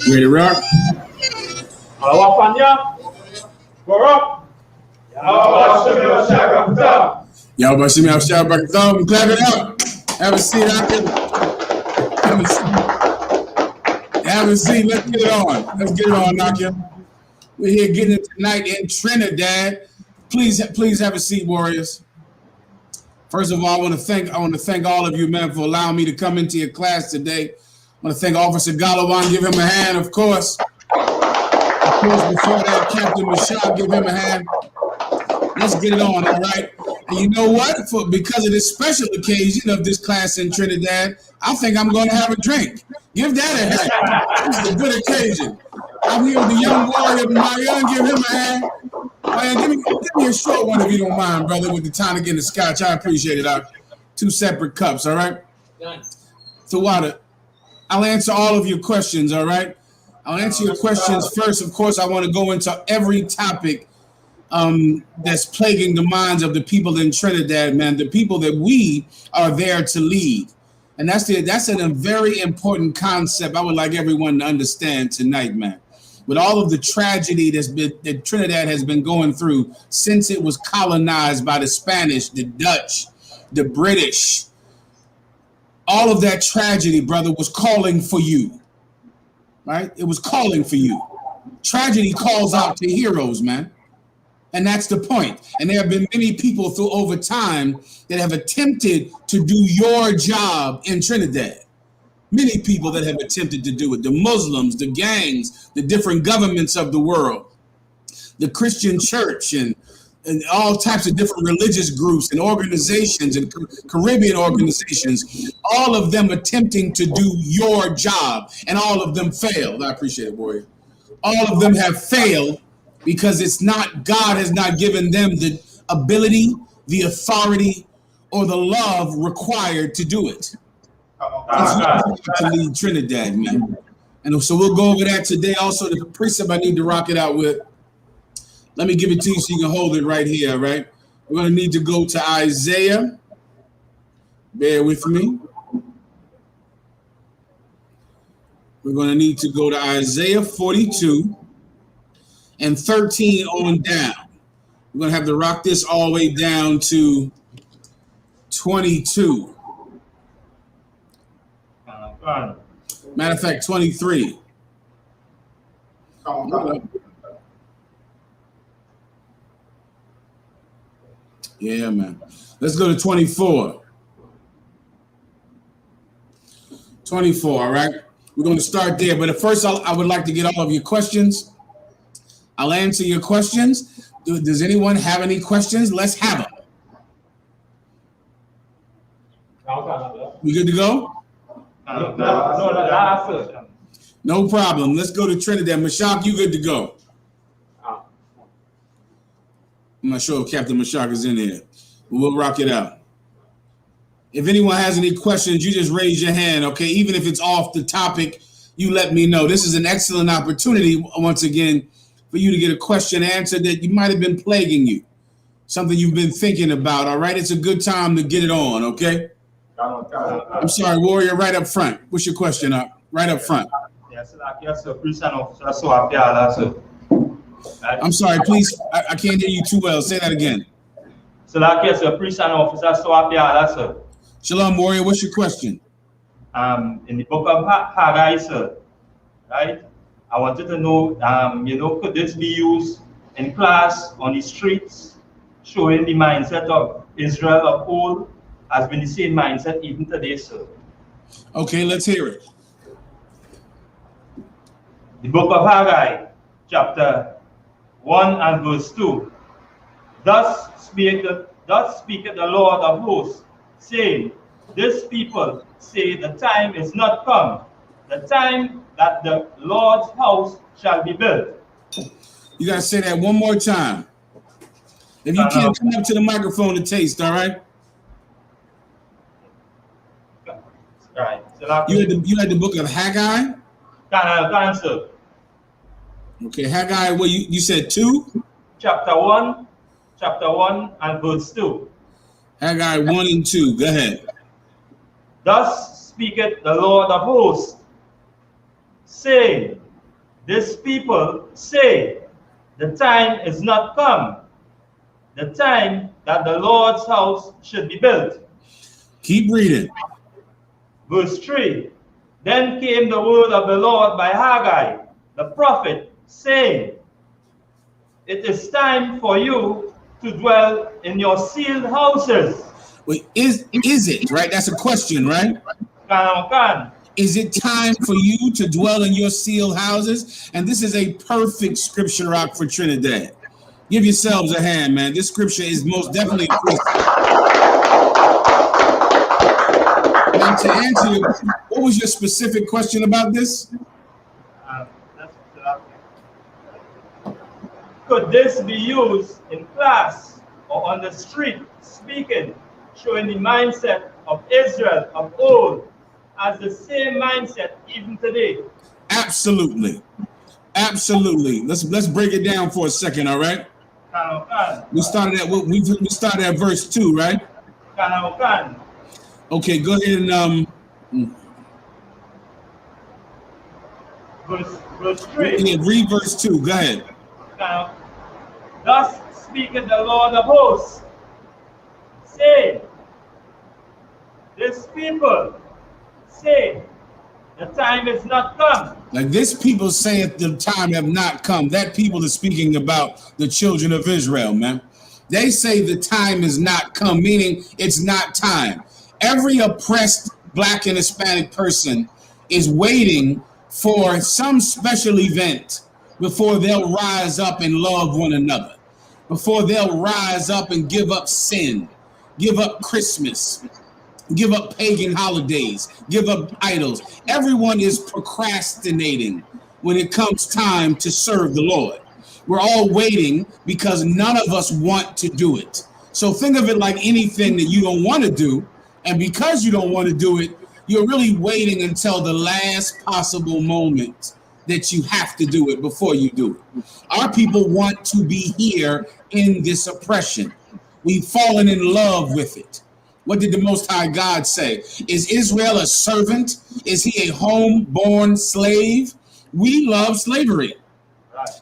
Ready to rock? We're up. Y'all about to see me out shout back and thumb and clap it up. Have a seat out there. Have a seat. Let's get it on. Let's get it on, Nakia. We're here getting it tonight in Trinidad. Please have a seat, warriors. First of all, I want to thank all of you, man, for allowing me to come into your class today. I want to thank Officer Galawan. Give him a hand, of course. Of course, before that, Captain Michelle, give him a hand. Let's get it on, all right? And you know what? Because of this special occasion of this class in Trinidad, I think I'm going to have a drink. Give that a hand. This is a good occasion. I'm here with the young warrior, Mahayaman. Give him a hand. Mahayaman, give me a short one if you don't mind, brother, with the tonic and the scotch. I appreciate it. Two separate cups, all right? Done. So, Wada, I'll answer all of your questions, all right? I'll answer your questions first. Of course, I want to go into every topic that's plaguing the minds of the people in Trinidad, man, the people that we are there to lead. And that's a very important concept I would like everyone to understand tonight, man. With all of the tragedy that Trinidad has been going through since it was colonized by the Spanish, the Dutch, the British, all of that tragedy, brother, was calling for you, right? It was calling for you. Tragedy calls out to heroes, man. And that's the point. And there have been many people through over time that have attempted to do your job in Trinidad. Many people that have attempted to do it. The Muslims, the gangs, the different governments of the world, the Christian church, and all types of different religious groups and organizations and Caribbean organizations, all of them attempting to do your job. And all of them failed. I appreciate it, warrior. All of them have failed. Because God has not given them the ability, the authority, or the love required to do it. To lead Trinidad, man. And so we'll go over that today. Also, the precept I need to rock it out with. Let me give it to you so you can hold it right here, right? We're going to need to go to Isaiah. Bear with me. We're going to need to go to Isaiah 42. And 13 on down. We're going to have to rock this all the way down to 22. Matter of fact, 23. Yeah, man. Let's go to 24. 24, all right? We're going to start there. But at first, I would like to get all of your questions. I'll answer your questions. Does anyone have any questions? Let's have them. We good to go? No problem. Let's go to Trinidad. Mashak, you good to go? I'm not sure if Captain Mashak is in here. We'll rock it out. If anyone has any questions, you just raise your hand, okay? Even if it's off the topic, you let me know. This is an excellent opportunity, once again, for you to get a question answered that you might have been plaguing you, something you've been thinking about, all right? It's a good time to get it on, okay? I'm sorry, warrior, right up front. What's your question up? Right up front. I'm sorry, please, I can't hear you too well. Say that again. Shalom, warrior, what's your question? In the book of Haggai, sir, right? I wanted to know, could this be used in class, on the streets, showing the mindset of Israel of old has been the same mindset even today, sir? Okay, let's hear it. The book of Haggai, chapter 1 and verse 2. Thus speaketh the Lord of hosts, saying, this people say the time is not come, the time that the Lord's house shall be built. You gotta say that one more time. If you can't come up to the microphone to taste, all right? Right. You had the book of Haggai? Can answer. Okay, Haggai, well, you said 2? Chapter 1 and verse 2. Haggai 1 and 2, go ahead. Thus speaketh the Lord of hosts, saying, this people say, the time is not come, the time that the Lord's house should be built. Keep reading. Verse 3, then came the word of the Lord by Haggai, the prophet, saying, it is time for you to dwell in your sealed houses. Wait, is it, right? That's a question, right? Kan. Is it time for you to dwell in your sealed houses? And this is a perfect scripture rock for Trinidad. Give yourselves a hand, man. This scripture is most definitely a question. Now, to answer you, what was your specific question about this? Could this be used in class or on the street speaking, showing the mindset of Israel of old as the same mindset even today? Absolutely. Absolutely. Let's break it down for a second, all right? We started at verse 2, right? Okay, go ahead and verse 3. Yeah, read verse 2. Go ahead. Thus speaketh the Lord of hosts, saying, this people say, the time is not come. Like this people saying the time have not come. That people is speaking about the children of Israel, man. They say the time is not come, meaning it's not time. Every oppressed Black and Hispanic person is waiting for some special event before they'll rise up and love one another, before they'll rise up and give up sin, give up Christmas, give up pagan holidays, give up idols. Everyone is procrastinating when it comes time to serve the Lord. We're all waiting because none of us want to do it. So think of it like anything that you don't want to do. And because you don't want to do it, you're really waiting until the last possible moment that you have to do it before you do it. Our people want to be here in this oppression. We've fallen in love with it. What did the Most High God say? Is Israel a servant? Is he a home-born slave? We love slavery.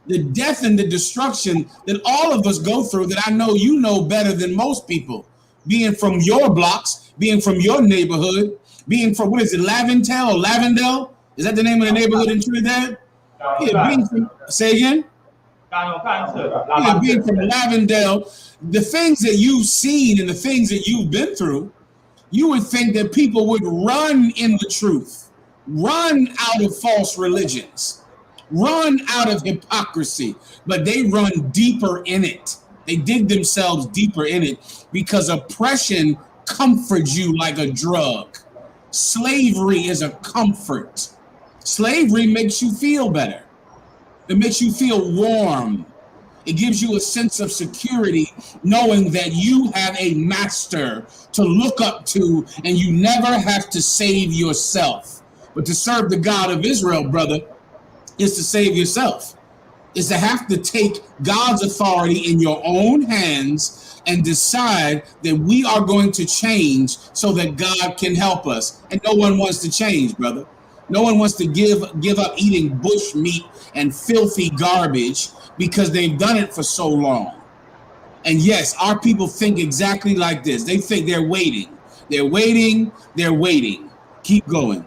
The death and the destruction that all of us go through, that I know you know better than most people, being from your blocks, being from your neighborhood, being from, what is it, Lavendale or Lavendale? Is that the name of the neighborhood in Trinidad? Yeah, being from, say again? Yeah, being from Lavendale, the things that you've seen and the things that you've been through, you would think that people would run in the truth, run out of false religions, run out of hypocrisy, but they run deeper in it. They dig themselves deeper in it because oppression comforts you like a drug. Slavery is a comfort. Slavery makes you feel better. It makes you feel warm. It gives you a sense of security knowing that you have a master to look up to and you never have to save yourself. But to serve the God of Israel, brother, is to save yourself. Is to have to take God's authority in your own hands and decide that we are going to change so that God can help us. And no one wants to change, brother. No one wants to give up eating bush meat and filthy garbage because they've done it for so long. And yes, our people think exactly like this. They think they're waiting. They're waiting. They're waiting. Keep going.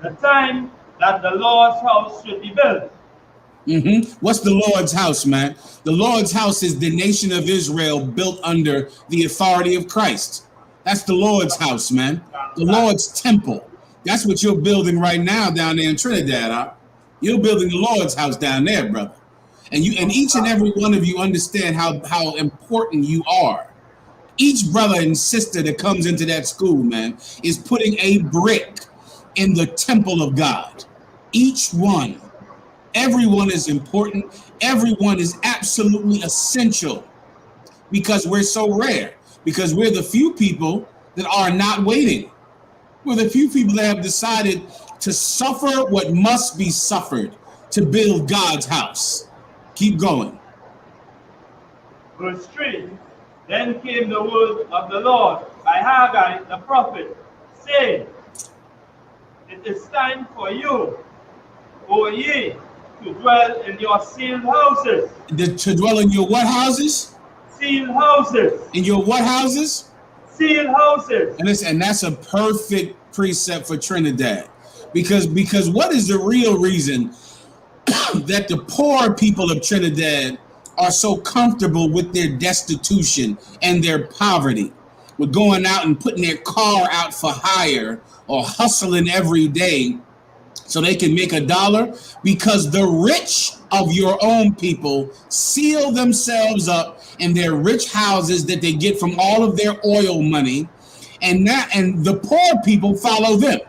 The time that the Lord's house should be built. What's the Lord's house, man? The Lord's house is the nation of Israel built under the authority of Christ. That's the Lord's house, man. The Lord's temple. That's what you're building right now down there in Trinidad, huh? You're building the Lord's house down there, brother. And each and every one of you understand how important you are. Each brother and sister that comes into that school, man, is putting a brick in the temple of God. Each one. Everyone is important. Everyone is absolutely essential because we're so rare, because we're the few people that are not waiting. We're the few people that have decided to suffer what must be suffered to build God's house. Keep going. Verse 3, then came the word of the Lord by Haggai the prophet, saying, it is time for you, O ye, to dwell in your sealed houses. To dwell in your what houses? Sealed houses. In your what houses? Sealed houses. And that's a perfect precept for Trinidad. Because what is the real reason that the poor people of Trinidad are so comfortable with their destitution and their poverty, with going out and putting their car out for hire or hustling every day so they can make $1? Because the rich of your own people seal themselves up in their rich houses that they get from all of their oil money, and the poor people follow them.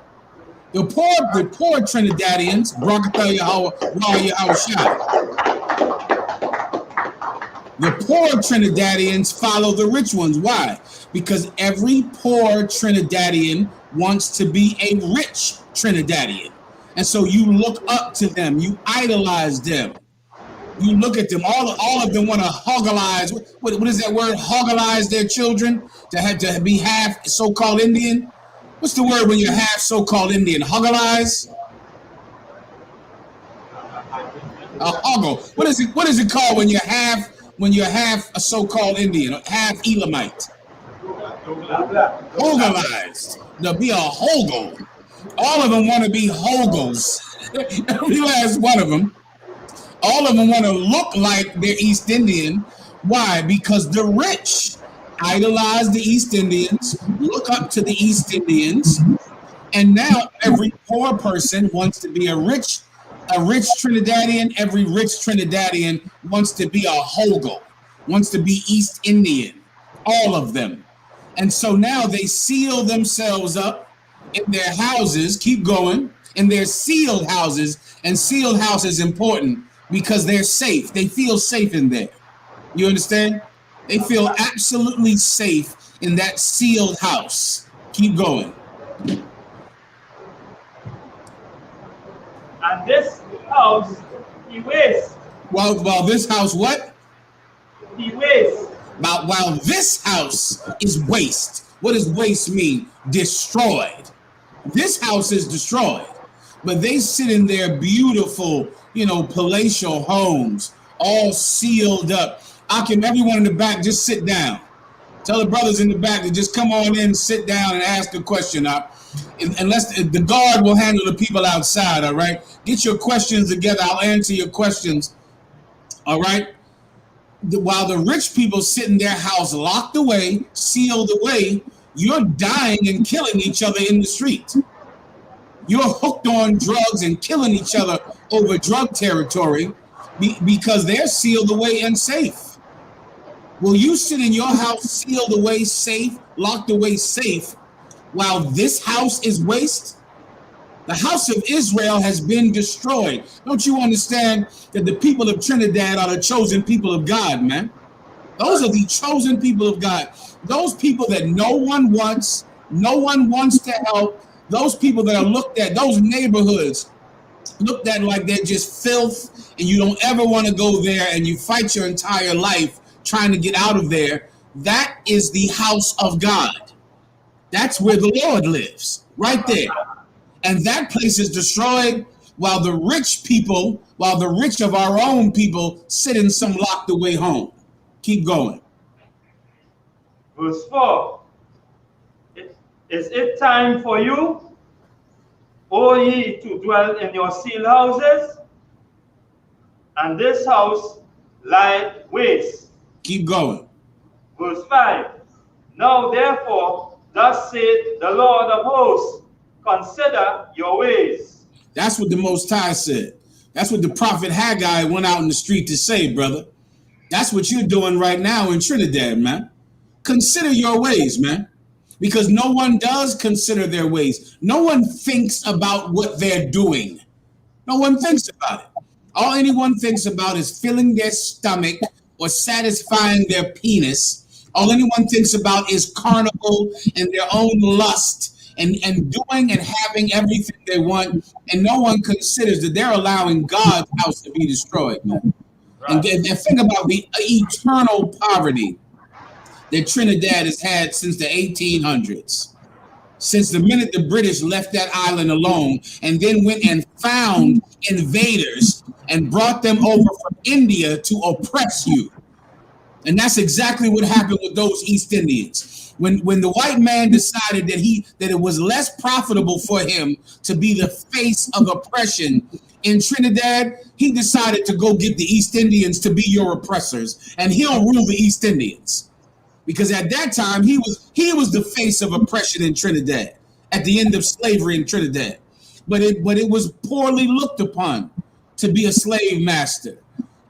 The poor Trinidadians, Brakatha Yahweh Shai. The poor Trinidadians follow the rich ones. Why? Because every poor Trinidadian wants to be a rich Trinidadian. And so you look up to them, you idolize them. You look at them, all of them want to hogalize. What is that word? Hogalize their children to be half so-called Indian. What's the word when you're half so-called Indian? Hogalize? A hoggle. What is it called when you're half a so-called Indian, half Elamite? Hogalized. To be a hogle. All of them want to be hogles. Every last one of them. All of them want to look like they're East Indian. Why? Because the rich idolize the East Indians, look up to the East Indians, and now every poor person wants to be a rich Trinidadian. Every rich Trinidadian wants to be a hogle, wants to be East Indian, all of them. And so now they seal themselves up in their houses, keep going, in their sealed houses, and sealed house is important because they're safe. They feel safe in there. You understand? They feel absolutely safe in that sealed house. Keep going. And this house he wastes. While this house what? He wastes. While this house is waste. What does waste mean? Destroyed. This house is destroyed. But they sit in their beautiful, palatial homes, all sealed up. Akim, everyone in the back, just sit down. Tell the brothers in the back to just come on in, sit down, and ask a question. Unless the guard will handle the people outside, all right? Get your questions together. I'll answer your questions, all right? While the rich people sit in their house locked away, sealed away, you're dying and killing each other in the street. You're hooked on drugs and killing each other over drug territory because they're sealed away and safe. Will you sit in your house sealed away safe, locked away safe, while this house is waste? The house of Israel has been destroyed. Don't you understand that the people of Trinidad are the chosen people of God, man? Those are the chosen people of God. Those people that no one wants to help. Those people that are looked at, those neighborhoods looked at like they're just filth, and you don't ever want to go there, and you fight your entire life trying to get out of there. That is the house of God. That's where the Lord lives, right there. And that place is destroyed while the rich of our own people sit in some locked away home. Keep going. Verse 4. Is it time for you, O ye, to dwell in your sealed houses? And this house lie waste. Keep going. Verse 5. Now therefore, thus saith the Lord of hosts, consider your ways. That's what the Most High said. That's what the prophet Haggai went out in the street to say, brother. That's what you're doing right now in Trinidad, man. Consider your ways, man. Because no one does consider their ways. No one thinks about what they're doing. No one thinks about it. All anyone thinks about is filling their stomach or satisfying their penis. All anyone thinks about is carnival and their own lust and doing and having everything they want. And no one considers that they're allowing God's house to be destroyed, man. Right. And think about the eternal poverty that Trinidad has had since the 1800s. since the minute the British left that island alone and then went and found invaders and brought them over from India to oppress you. And that's exactly what happened with those East Indians. When the white man decided that it was less profitable for him to be the face of oppression in Trinidad, he decided to go get the East Indians to be your oppressors, and he'll rule the East Indians. Because at that time he was the face of oppression in Trinidad at the end of slavery in Trinidad. But it was poorly looked upon to be a slave master.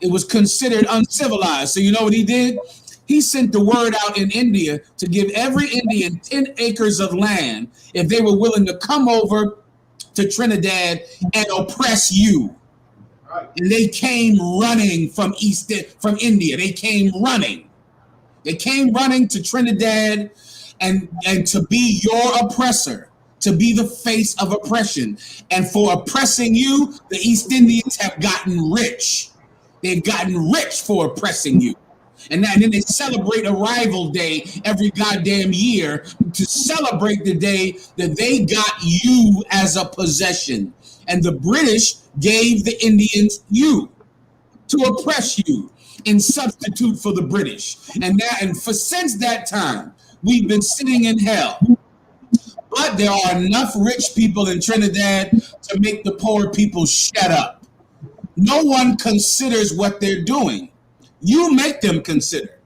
It was considered uncivilized. So you know what he did? He sent the word out in India to give every Indian 10 acres of land if they were willing to come over to Trinidad and oppress you. Right. And they came running from India. They came running. They came running to Trinidad and to be your oppressor, to be the face of oppression. And for oppressing you, the East Indians have gotten rich. They've gotten rich for oppressing you. And then they celebrate Arrival Day every goddamn year to celebrate the day that they got you as a possession. And the British gave the Indians you to oppress you in substitute for the British. Since that time, we've been sitting in hell. But there are enough rich people in Trinidad to make the poor people shut up. No one considers what they're doing. You make them consider.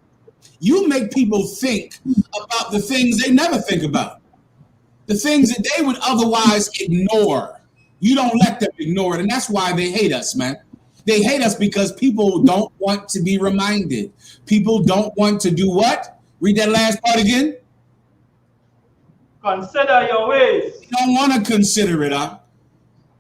You make people think about the things they never think about. The things that they would otherwise ignore. You don't let them ignore it. And that's why they hate us, man. They hate us because people don't want to be reminded. People don't want to do what? Read that last part again. Consider your ways. They don't want to consider it, huh?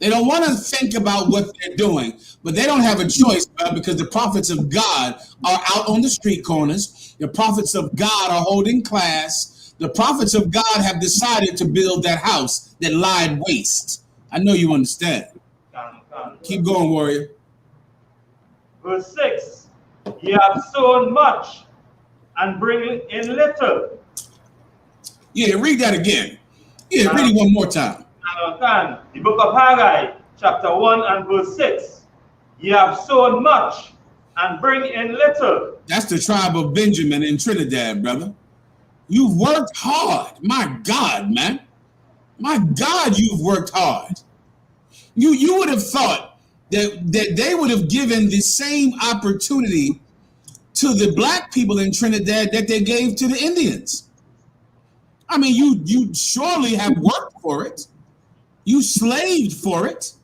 They don't want to think about what they're doing, but they don't have a choice because the prophets of God are out on the street corners. The prophets of God are holding class. The prophets of God have decided to build that house that lied waste. I know you understand. Keep going, warrior. Verse 6, ye have sown much and bring in little. Yeah, read that again. Yeah, read it one more time. The book of Haggai, chapter 1 and verse 6. Ye have sown much and bring in little. That's the tribe of Benjamin in Trinidad, brother. You've worked hard. My God, man. My God, you've worked hard. You would have thought that they would have given the same opportunity to the black people in Trinidad that they gave to the Indians. I mean, you surely have worked for it. You slaved for it.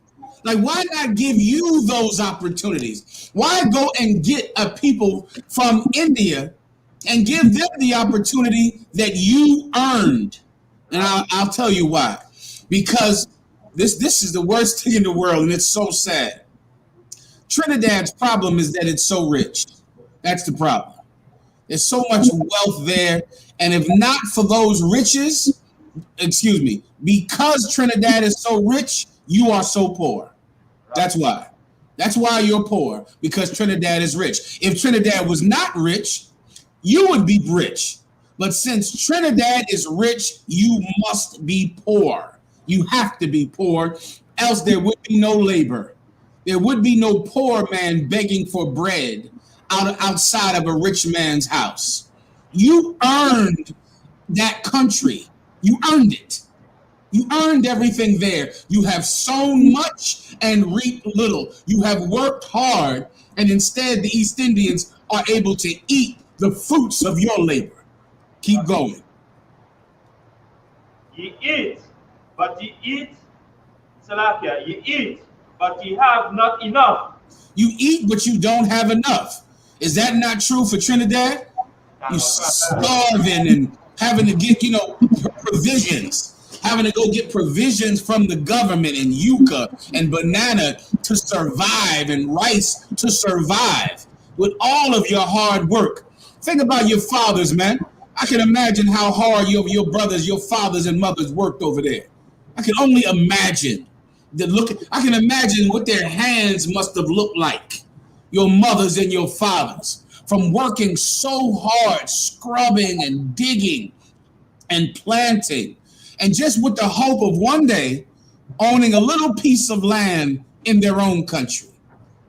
Like, why not give you those opportunities? Why go and get a people from India and give them the opportunity that you earned? And I'll tell you why. Because this is the worst thing in the world, and it's so sad. Trinidad's problem is that it's so rich. That's the problem. There's so much wealth there, and if not for those riches, because Trinidad is so rich, you are so poor. That's why. That's why you're poor, because Trinidad is rich. If Trinidad was not rich, you would be rich. But since Trinidad is rich, you must be poor. You have to be poor, else there would be no labor. There would be no poor man begging for bread outside of a rich man's house. You earned that country. You earned it. You earned everything there. You have sown much and reaped little. You have worked hard, and instead the East Indians are able to eat the fruits of your labor. Keep going. Ye eat, but ye eat, Salakia, ye eat, but ye have not enough. You eat, but you don't have enough. Is that not true for Trinidad? You starving and having to get, provisions, having to go get provisions from the government and yucca and banana to survive and rice to survive with all of your hard work. Think about your fathers, man. I can imagine how hard your brothers, your fathers and mothers worked over there. I can only imagine I can imagine what their hands must have looked like. Your mothers and your fathers, from working so hard, scrubbing and digging and planting and just with the hope of one day owning a little piece of land in their own country.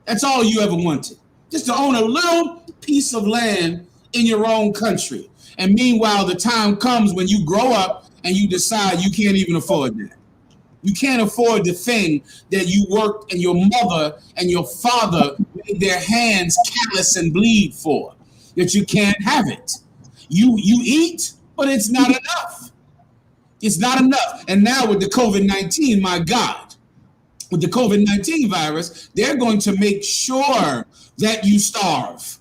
That's all you ever wanted, just to own a little piece of land in your own country. And meanwhile, the time comes when you grow up and you decide you can't even afford that. You can't afford the thing that you worked and your mother and your father made their hands callous and bleed for, that you can't have it. You eat, but it's not enough. It's not enough. And now with the COVID-19, my God, with the COVID-19 virus, they're going to make sure that you starve.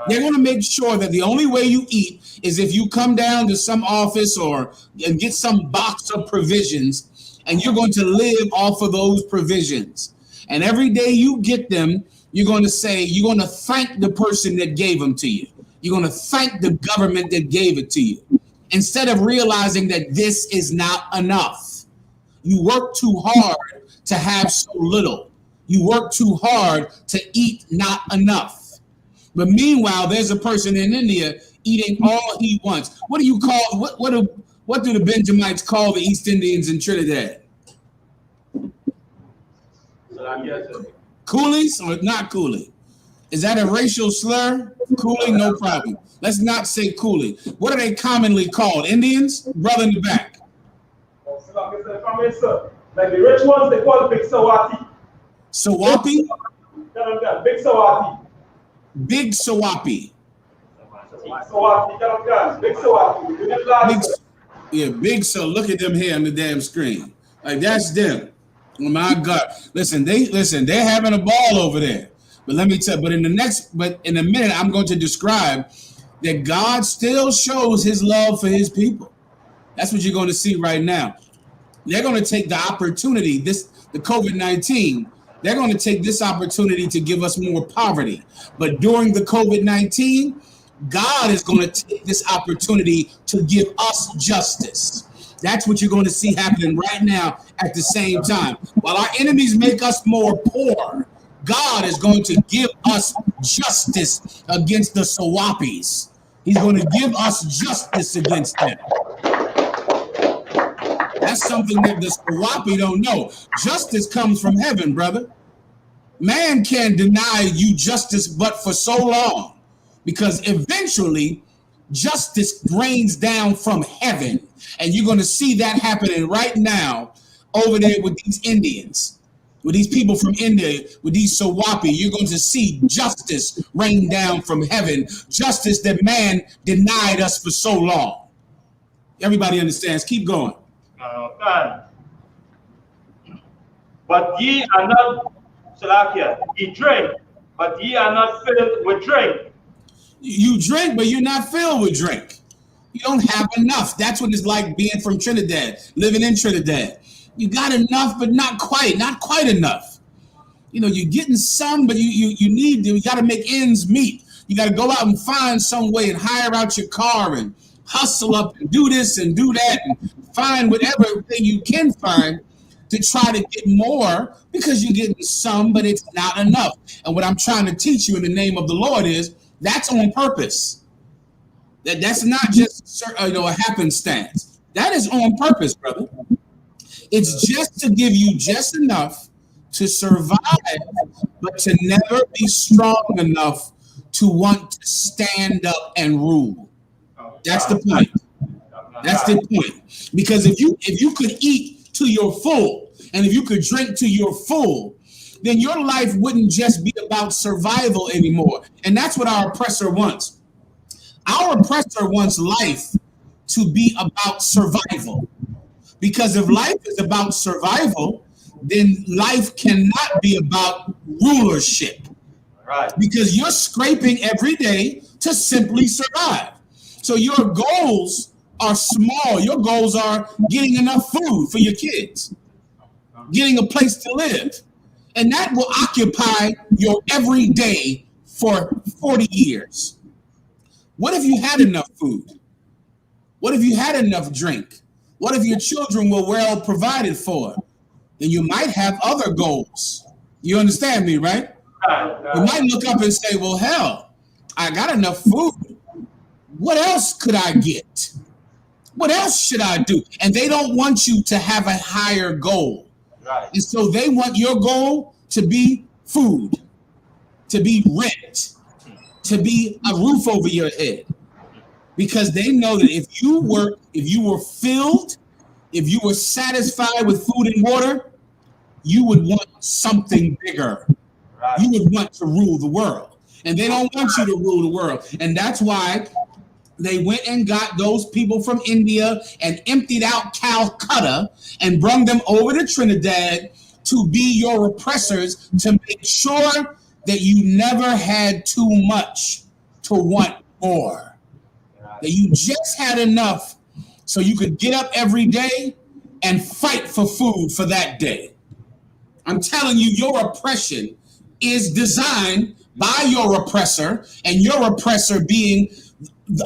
They're going to make sure that the only way you eat is if you come down to some office and get some box of provisions, and you're going to live off of those provisions. And every day you get them, you're going to thank the person that gave them to you. You're going to thank the government that gave it to you, instead of realizing that this is not enough. You work too hard to have so little. You work too hard to eat not enough. But meanwhile, there's a person in India eating all he wants. What do you call, what do the Benjamites call the East Indians in Trinidad? Coolies or not coolie? Is that a racial slur? Coolie, no problem. Let's not say coolie. What are they commonly called? Indians? Brother in the back. Like the rich ones, they call it Big Sawati. Sawapi? Big Sawati. Big Sawapi. Big Sawati. Big So. Look at them here on the damn screen. Like, that's them. Oh my God. Listen, they're having a ball over there. But let me tell you, but in a minute, I'm going to describe that God still shows his love for his people. That's what you're going to see right now. They're going to take the opportunity, the COVID-19, they're going to take this opportunity to give us more poverty. But during the COVID-19, God is going to take this opportunity to give us justice. That's what you're going to see happening right now at the same time. While our enemies make us more poor, God is going to give us justice against the Sawapis. He's going to give us justice against them. That's something that the Sawapi don't know. Justice comes from heaven, brother. Man can't deny you justice but for so long, because eventually justice rains down from heaven. And you're going to see that happening right now over there with these Indians, with these people from India, with these Sawapi. You're going to see justice rain down from heaven, justice that man denied us for so long. Everybody understands. Keep going. But ye are not, Salakia, ye drink, but ye are not filled with drink. You drink, but you're not filled with drink. You don't have enough. That's what it's like being from Trinidad, living in Trinidad. You got enough, but not quite enough. You know, you're getting some, but you got to make ends meet. You got to go out and find some way and hire out your car and hustle up and do this and do that and find whatever thing you can find to try to get more, because you're getting some, but it's not enough. And what I'm trying to teach you in the name of the Lord is that's on purpose. That's not just a happenstance. That is on purpose, brother. It's just to give you just enough to survive, but to never be strong enough to want to stand up and rule. That's the point. That's the point. Because if you could eat to your full, and if you could drink to your full, then your life wouldn't just be about survival anymore. And that's what our oppressor wants. Our oppressor wants life to be about survival. Because if life is about survival, then life cannot be about rulership. Right. Because you're scraping every day to simply survive. So your goals are small. Your goals are getting enough food for your kids, getting a place to live. And that will occupy your every day for 40 years. What if you had enough food? What if you had enough drink? What if your children were well provided for? Then you might have other goals. You understand me, right? You might look up and say, well, hell, I got enough food. What else could I get? What else should I do? And they don't want you to have a higher goal. Right. And so they want your goal to be food, to be rent, to be a roof over your head. Because they know that if you were filled, if you were satisfied with food and water, you would want something bigger. Right. You would want to rule the world. And they don't want you to rule the world. And that's why they went and got those people from India and emptied out Calcutta and brought them over to Trinidad to be your oppressors, to make sure that you never had too much to want more. That you just had enough so you could get up every day and fight for food for that day. I'm telling you, your oppression is designed by your oppressor, and your oppressor being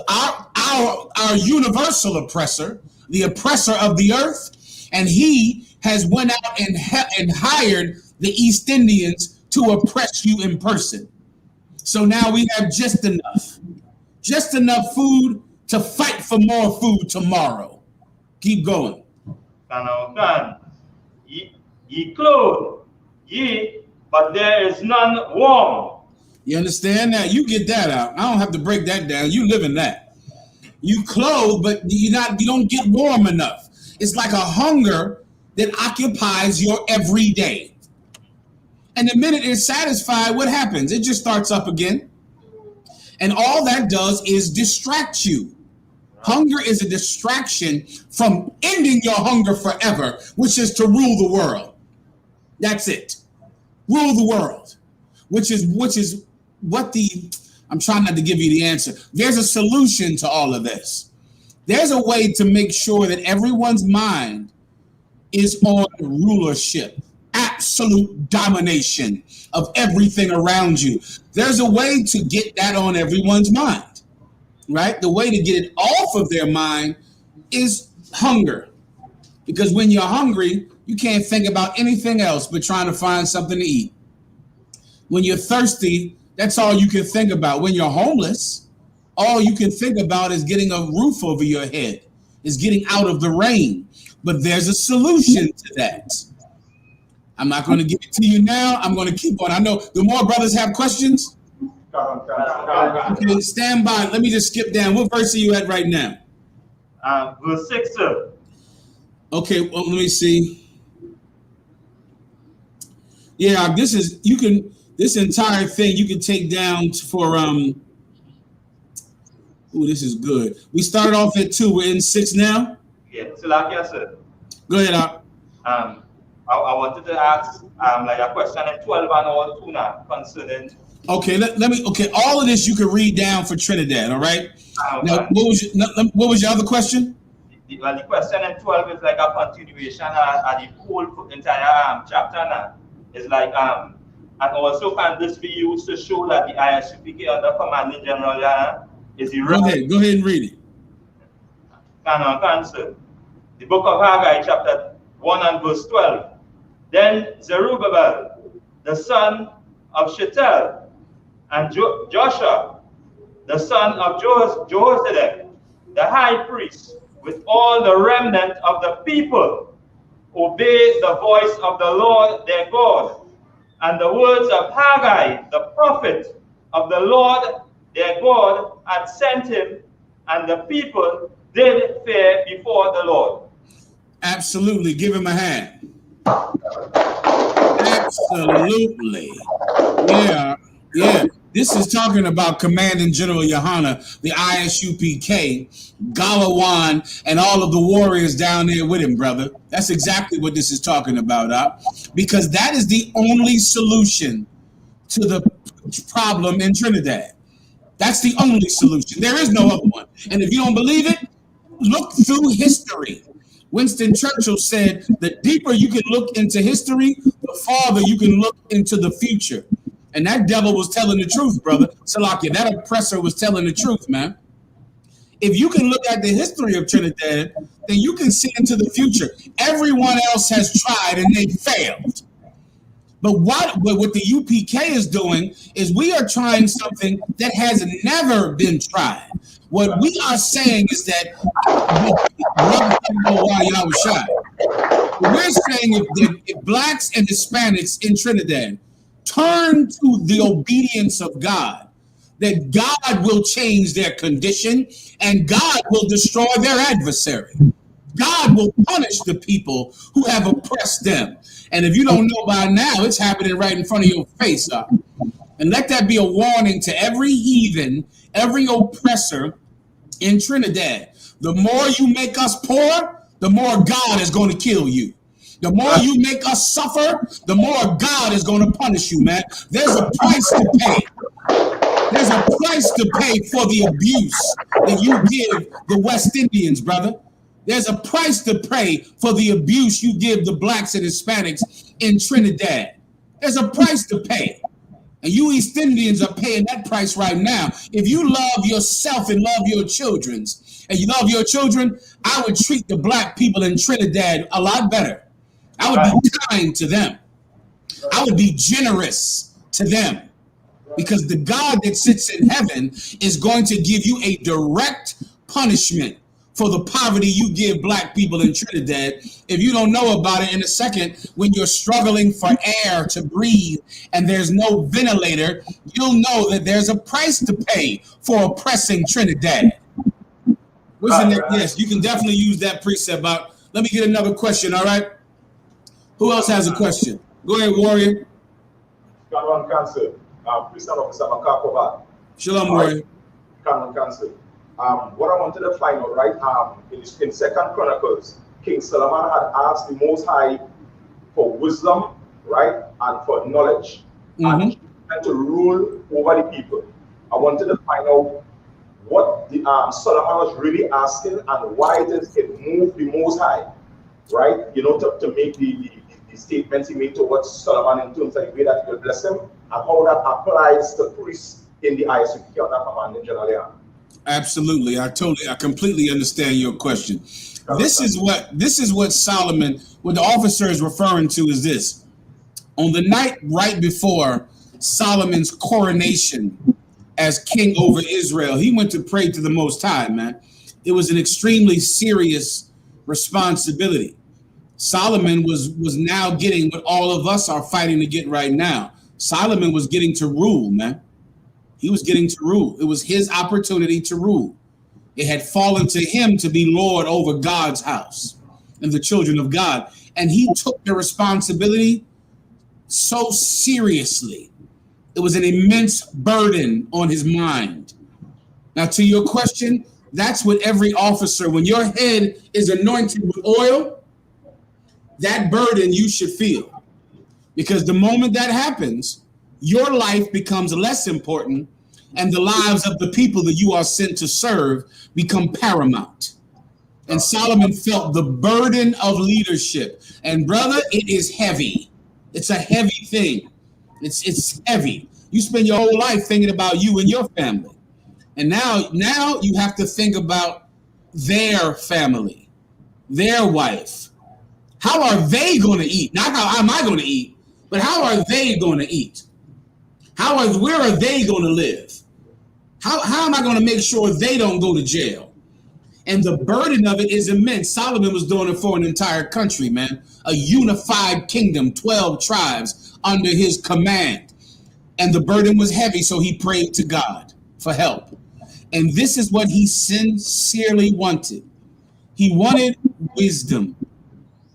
our universal oppressor, the oppressor of the earth, and he has went out and hired the East Indians to oppress you in person. So now we have just enough food to fight for more food tomorrow. Keep going. Ye clothe, ye, but there is none warm. You understand that? You get that out. I don't have to break that down. You live in that. You clothe, but you don't get warm enough. It's like a hunger that occupies your every day. And the minute it's satisfied, what happens? It just starts up again. And all that does is distract you. Hunger is a distraction from ending your hunger forever, which is to rule the world. That's it. Rule the world, which is what I'm trying not to give you the answer. There's a solution to all of this. There's a way to make sure that everyone's mind is on rulership, absolute domination of everything around you. There's a way to get that on everyone's mind, right? The way to get it off of their mind is hunger. Because when you're hungry, you can't think about anything else but trying to find something to eat. When you're thirsty, that's all you can think about. When you're homeless, all you can think about is getting a roof over your head, is getting out of the rain. But there's a solution to that. I'm not going to give it to you now. I'm going to keep on. I know the more brothers have questions. Okay, stand by. Let me just skip down. What verse are you at right now? Verse 6, sir. Okay, well, let me see. Yeah, this entire thing you can take down for this is good. We started off at 2. We're in 6 now. Yeah, so like yes, sir. Go ahead, Op. I wanted to ask like a question in 12 and all 2 now concerning. Okay, let me. Okay, all of this you can read down for Trinidad. All right. Now, what was your other question? The question in 12 is like a continuation of the whole entire chapter now. It's like and also can this be used to show that the I.S.U.P.K under Commanding General is irrelevant? Go ahead and read it. Answer. The book of Haggai, chapter 1 and verse 12. Then Zerubbabel, the son of Shealtiel, and Joshua, the son of Jehozadak, the high priest, with all the remnant of the people, obey the voice of the Lord their God, and the words of Haggai, the prophet of the Lord their God, had sent him, and the people did fear before the Lord. Absolutely. Give him a hand. Absolutely. Yeah. This is talking about Commanding General YAHANNA, the I.S.U.P.K, Galawan, and all of the warriors down there with him, brother. That's exactly what this is talking about, because that is the only solution to the problem in Trinidad. That's the only solution. There is no other one. And if you don't believe it, look through history. Winston Churchill said, the deeper you can look into history, the farther you can look into the future. And that devil was telling the truth, brother. Salakia, that oppressor was telling the truth, man. If you can look at the history of Trinidad, then you can see into the future. Everyone else has tried and they failed. But what the UPK is doing is we are trying something that has never been tried. What we are saying is that we're saying if blacks and Hispanics in Trinidad turn to the obedience of God, that God will change their condition and God will destroy their adversary. God will punish the people who have oppressed them. And if you don't know by now, it's happening right in front of your face. And let that be a warning to every heathen, every oppressor in Trinidad. The more you make us poor, the more God is going to kill you. The more you make us suffer, the more God is going to punish you, man. There's a price to pay. There's a price to pay for the abuse that you give the West Indians, brother. There's a price to pay for the abuse you give the blacks and Hispanics in Trinidad. There's a price to pay. And you East Indians are paying that price right now. If you love yourself and love your children, and you love your children, I would treat the black people in Trinidad a lot better. I would be kind to them. I would be generous to them. Because the God that sits in heaven is going to give you a direct punishment for the poverty you give black people in Trinidad. If you don't know about it, in a second, when you're struggling for air to breathe and there's no ventilator, you'll know that there's a price to pay for oppressing Trinidad. Yes, you can definitely use that precept out. Let me get another question, all right? Who else has a question? Go ahead, Warrior. Got one cancer. Police officer Makakova. Shalom, Warrior. Canon cancer. What I wanted to find out, right? In Second Chronicles, King Solomon had asked the Most High for wisdom, right, and for knowledge, and to rule over the people. I wanted to find out what the Solomon was really asking and why it moved the Most High, right? You know, to make the statements he made towards Solomon in terms of the way that he will bless him, and how that applies to priests in the I.S.U.P.K or that command in general. Absolutely, I completely understand your question. This is what Solomon, what the officer is referring to, is this: on the night right before Solomon's coronation as king over Israel, he went to pray to the Most High. Man, it was an extremely serious responsibility. Solomon was now getting what all of us are fighting to get right now. Solomon was getting to rule, man. He was getting to rule. It was his opportunity to rule. It had fallen to him to be Lord over God's house and the children of God. And he took the responsibility so seriously. It was an immense burden on his mind. Now, to your question, that's what every officer, when your head is anointed with oil, that burden you should feel. Because the moment that happens, your life becomes less important and the lives of the people that you are sent to serve become paramount. And Solomon felt the burden of leadership. And brother, it is heavy. It's a heavy thing. It's heavy. You spend your whole life thinking about you and your family. And now you have to think about their family, their wife. How are they going to eat? Not how am I going to eat, but how are they going to eat? Where are they going to live? How am I going to make sure they don't go to jail? And the burden of it is immense. Solomon was doing it for an entire country, man. A unified kingdom, 12 tribes under his command. And the burden was heavy, so he prayed to God for help. And this is what he sincerely wanted. He wanted wisdom,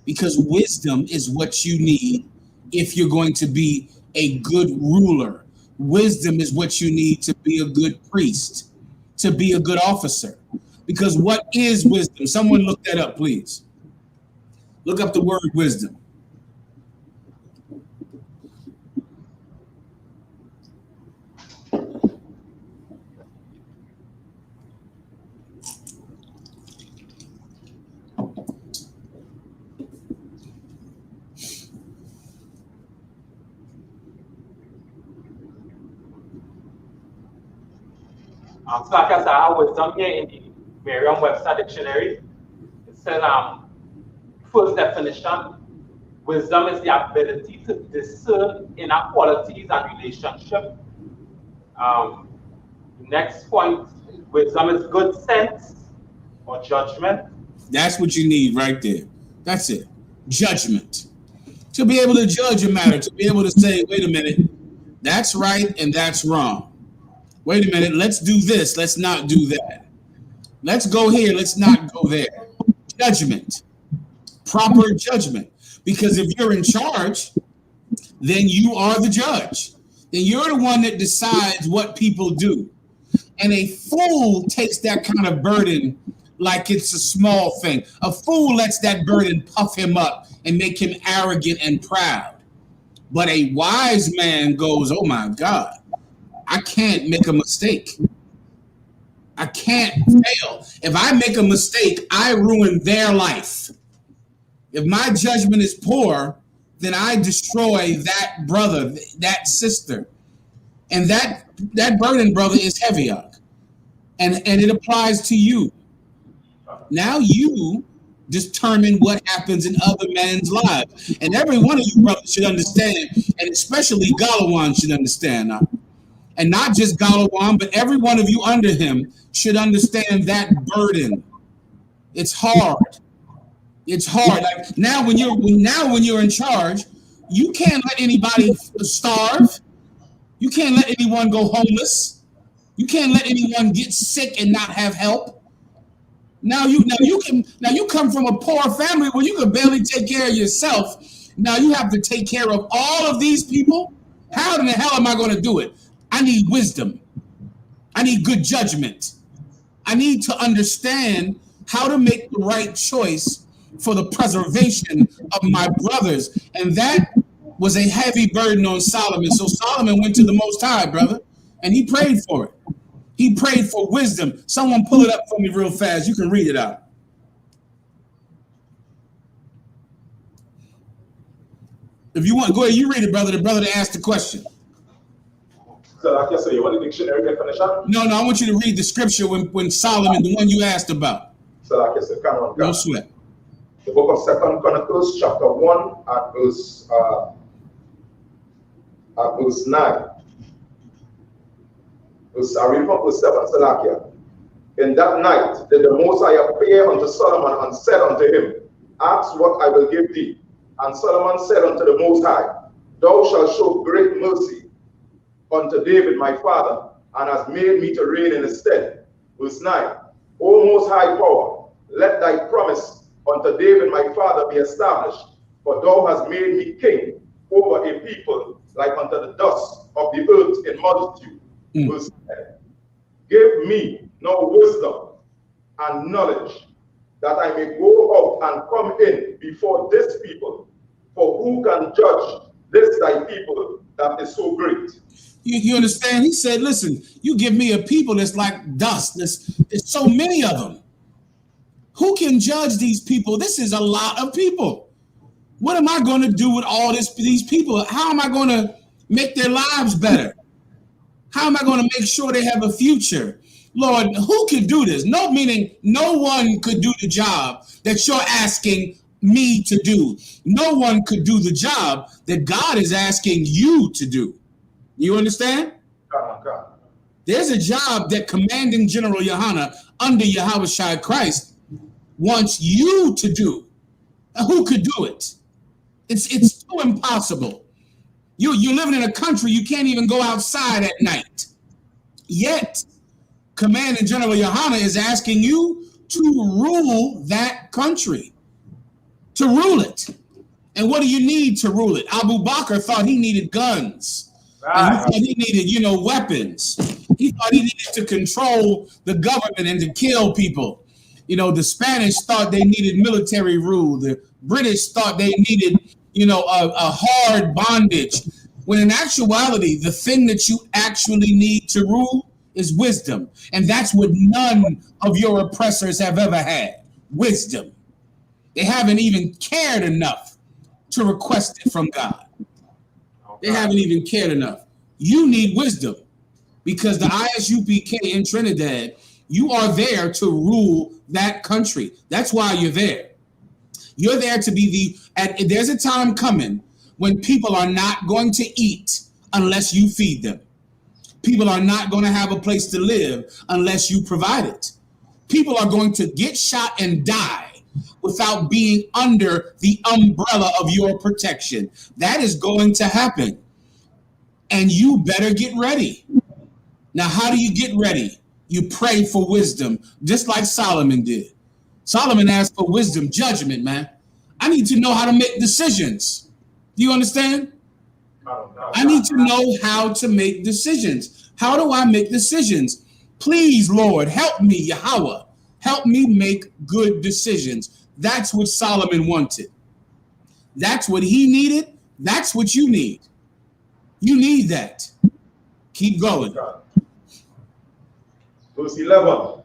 because wisdom is what you need if you're going to be a good ruler. Wisdom is what you need to be a good priest, to be a good officer. Because what is wisdom? Someone look that up, please. Look up the word wisdom. So like I said, I have wisdom here in the Merriam-Webster dictionary. It says, first definition, wisdom is the ability to discern inequalities and relationship Next point, wisdom is good sense or judgment. That's what you need right there. That's it. Judgment. To be able to judge a matter, to be able to say, wait a minute, that's right and that's wrong. Wait a minute, let's do this, let's not do that. Let's go here, let's not go there. Judgment. Proper judgment. Because if you're in charge, then you are the judge. Then you're the one that decides what people do. And a fool takes that kind of burden like it's a small thing. A fool lets that burden puff him up and make him arrogant and proud. But a wise man goes, oh my God, I can't make a mistake. I can't fail. If I make a mistake, I ruin their life. If my judgment is poor, then I destroy that brother, that sister. And that burden, brother, is heavy on. And it applies to you. Now you determine what happens in other men's lives. And every one of you brothers should understand, and especially Galawan should understand. And not just Galawan, but every one of you under him should understand that burden. It's hard. It's hard. Like now when you're in charge, you can't let anybody starve. You can't let anyone go homeless. You can't let anyone get sick and not have help. Now you come from a poor family where you can barely take care of yourself. Now you have to take care of all of these people. How in the hell am I going to do it? I need wisdom. I need good judgment. I need to understand how to make the right choice for the preservation of my brothers. And that was a heavy burden on Solomon. So Solomon went to the Most High, brother, and he prayed for it. He prayed for wisdom. Someone pull it up for me real fast. You can read it out. If you want, go ahead, you read it, brother. The brother that asked the question. So like you say, you want the dictionary definition? No, I want you to read the scripture when Solomon, the one you asked about. So like you say, come on. No sweat. The book of 2 Chronicles, chapter 1, at verse 9. I read from verse 7, Salakia. In that night did the Most High appear unto Solomon and said unto him, ask what I will give thee. And Solomon said unto the Most High, thou shalt show great mercy unto David my father, and hast made me to reign in his stead. Verse 9, O Most High Power, let thy promise unto David my father be established, for thou hast made me king over a people like unto the dust of the earth in multitude. Verse 10, give me now wisdom and knowledge, that I may go out and come in before this people, for who can judge this thy people that is so great? You understand? He said, listen, you give me a people that's like dust. There's so many of them. Who can judge these people? This is a lot of people. What am I going to do with all these people? How am I going to make their lives better? How am I going to make sure they have a future? Lord, who could do this? No, meaning no one could do the job that you're asking me to do. No one could do the job that God is asking you to do. You understand? God. There's a job that Commanding General YAHANNA under Yahawashi Christ wants you to do. Now, who could do it? It's too impossible. You're living in a country you can't even go outside at night. Yet, Commanding General YAHANNA is asking you to rule that country, to rule it. And what do you need to rule it? Abu Bakr thought he needed guns. And he thought he needed, weapons. He thought he needed to control the government and to kill people. The Spanish thought they needed military rule. The British thought they needed, a hard bondage. When in actuality, the thing that you actually need to rule is wisdom. And that's what none of your oppressors have ever had. Wisdom. They haven't even cared enough to request it from God. They haven't even cared enough. You need wisdom because the I.S.U.P.K in Trinidad, you are there to rule that country. That's why you're there. You're there to be there's a time coming when people are not going to eat unless you feed them. People are not going to have a place to live unless you provide it. People are going to get shot and die without being under the umbrella of your protection. That is going to happen. And you better get ready. Now, how do you get ready? You pray for wisdom, just like Solomon did. Solomon asked for wisdom, judgment, man. I need to know how to make decisions. Do you understand? I need to know how to make decisions. How do I make decisions? Please, Lord, help me, Yahweh. Help me make good decisions. That's what Solomon wanted. That's what he needed. That's what you need. You need that. Keep going. Verse 11.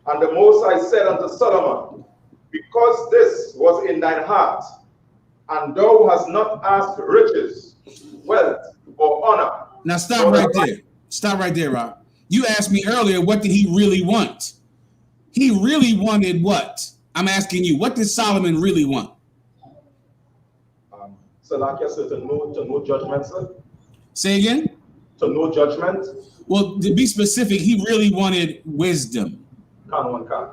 And the Most High said unto Solomon, because this was in thine heart, and thou hast not asked riches, wealth, or honor. Now stop right there. Stop right there, Rob. You asked me earlier, what did he really want? He really wanted what? I'm asking you, what did Solomon really want? So like I said, to no judgment, sir. Say again? To no judgment. Well, to be specific, he really wanted wisdom. Can.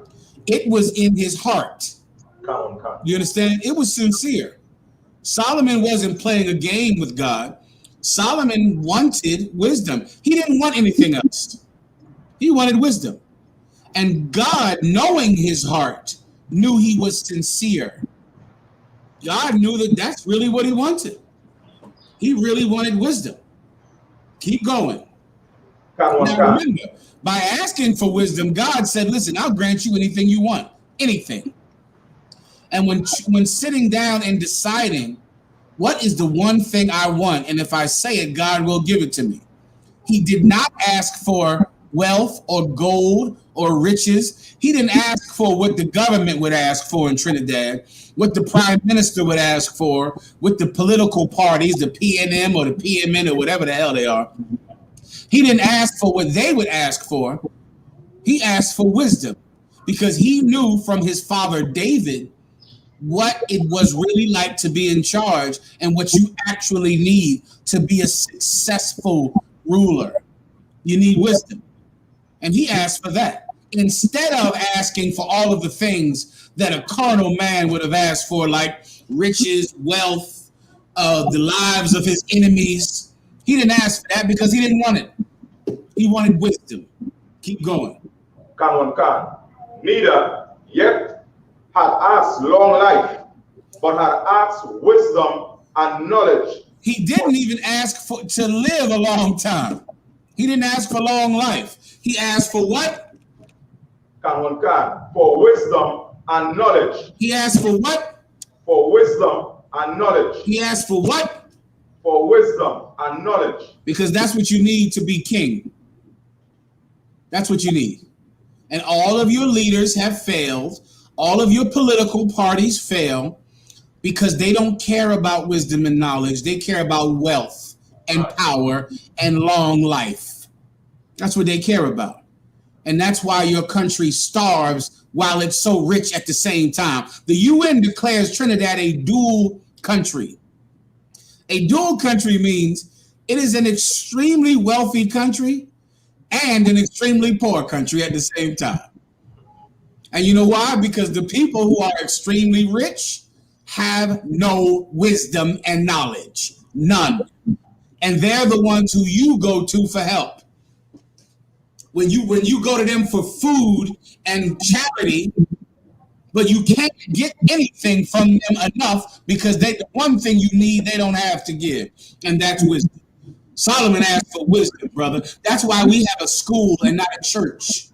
It was in his heart. Can. You understand? It was sincere. Solomon wasn't playing a game with God. Solomon wanted wisdom. He didn't want anything else. He wanted wisdom. And God, knowing his heart, knew he was sincere. God knew that that's really what he wanted. He really wanted wisdom. Keep going. Now remember, by asking for wisdom, God said, listen, I'll grant you anything you want. Anything. And when sitting down and deciding, what is the one thing I want? And if I say it, God will give it to me. He did not ask for wealth or gold or riches. He didn't ask for what the government would ask for in Trinidad, what the prime minister would ask for, what the political parties, the PNM or the PMN or whatever the hell they are. He didn't ask for what they would ask for. He asked for wisdom because he knew from his father David what it was really like to be in charge and what you actually need to be a successful ruler. You need wisdom. And he asked for that. Instead of asking for all of the things that a carnal man would have asked for, like riches, wealth, the lives of his enemies, he didn't ask for that because he didn't want it. He wanted wisdom. Keep going. Can. Neither yet had asked long life, but had asked wisdom and knowledge. He didn't even ask to live a long time. He didn't ask for long life. He asked for what? Can. For wisdom and knowledge. He asked for what? For wisdom and knowledge. He asked for what? For wisdom and knowledge. Because that's what you need to be king. That's what you need. And all of your leaders have failed. All of your political parties fail because they don't care about wisdom and knowledge. They care about wealth and power and long life. That's what they care about. And that's why your country starves while it's so rich at the same time. The UN declares Trinidad a dual country. A dual country means it is an extremely wealthy country and an extremely poor country at the same time. And you know why? Because the people who are extremely rich have no wisdom and knowledge. None. And they're the ones who you go to for help. When you go to them for food and charity, but you can't get anything from them enough because the one thing you need, they don't have to give, and that's wisdom. Solomon asked for wisdom, brother. That's why we have a school and not a church.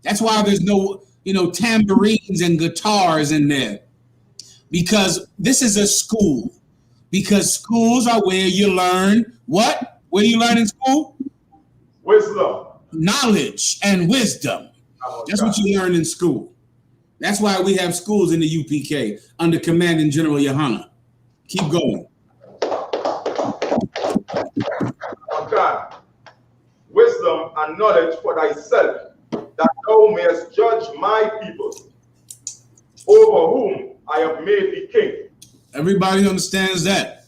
That's why there's no, tambourines and guitars in there. Because this is a school. Because schools are where you learn what? What do you learn in school? Wisdom. Knowledge and wisdom. That's what you learn in school. That's why we have schools in the UPK under Commanding General YAHANNA. Keep going. Okay. Wisdom and knowledge for thyself, that thou mayest judge my people, over whom I have made thee king. Everybody understands that.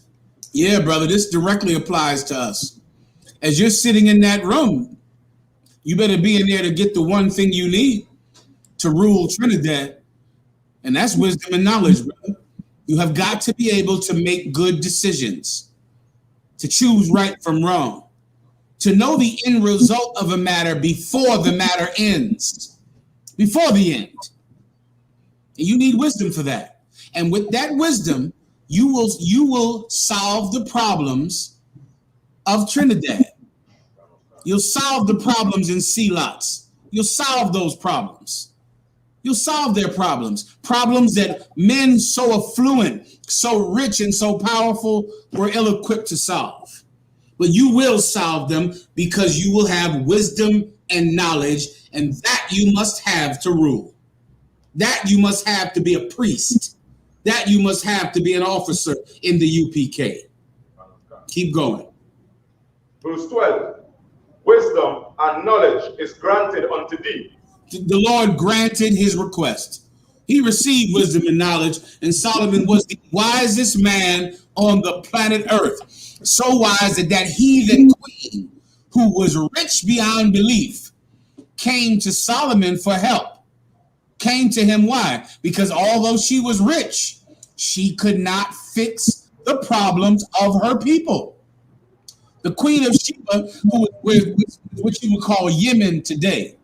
Yeah, brother, this directly applies to us. as you're sitting in that room, you better be in there to get the one thing you need to rule Trinidad, and that's wisdom and knowledge, brother. You have got to be able to make good decisions, to choose right from wrong, to know the end result of a matter before the matter ends, before the end. And you need wisdom for that. And with that wisdom, you will solve the problems of Trinidad. You'll solve the problems in sea lots. You'll solve those problems. You'll solve their problems. Problems that men so affluent, so rich, and so powerful were ill-equipped to solve. But you will solve them because you will have wisdom and knowledge, and that you must have to rule. That you must have to be a priest. That you must have to be an officer in the UPK. Keep going. Verse 12. Wisdom and knowledge is granted unto thee. The Lord granted his request. He received wisdom and knowledge, and Solomon was the wisest man on the planet Earth. So wise that that heathen queen, who was rich beyond belief, came to Solomon for help. Came to him, why? Because although she was rich, she could not fix the problems of her people. The Queen of Sheba, who was what you would call Yemen today,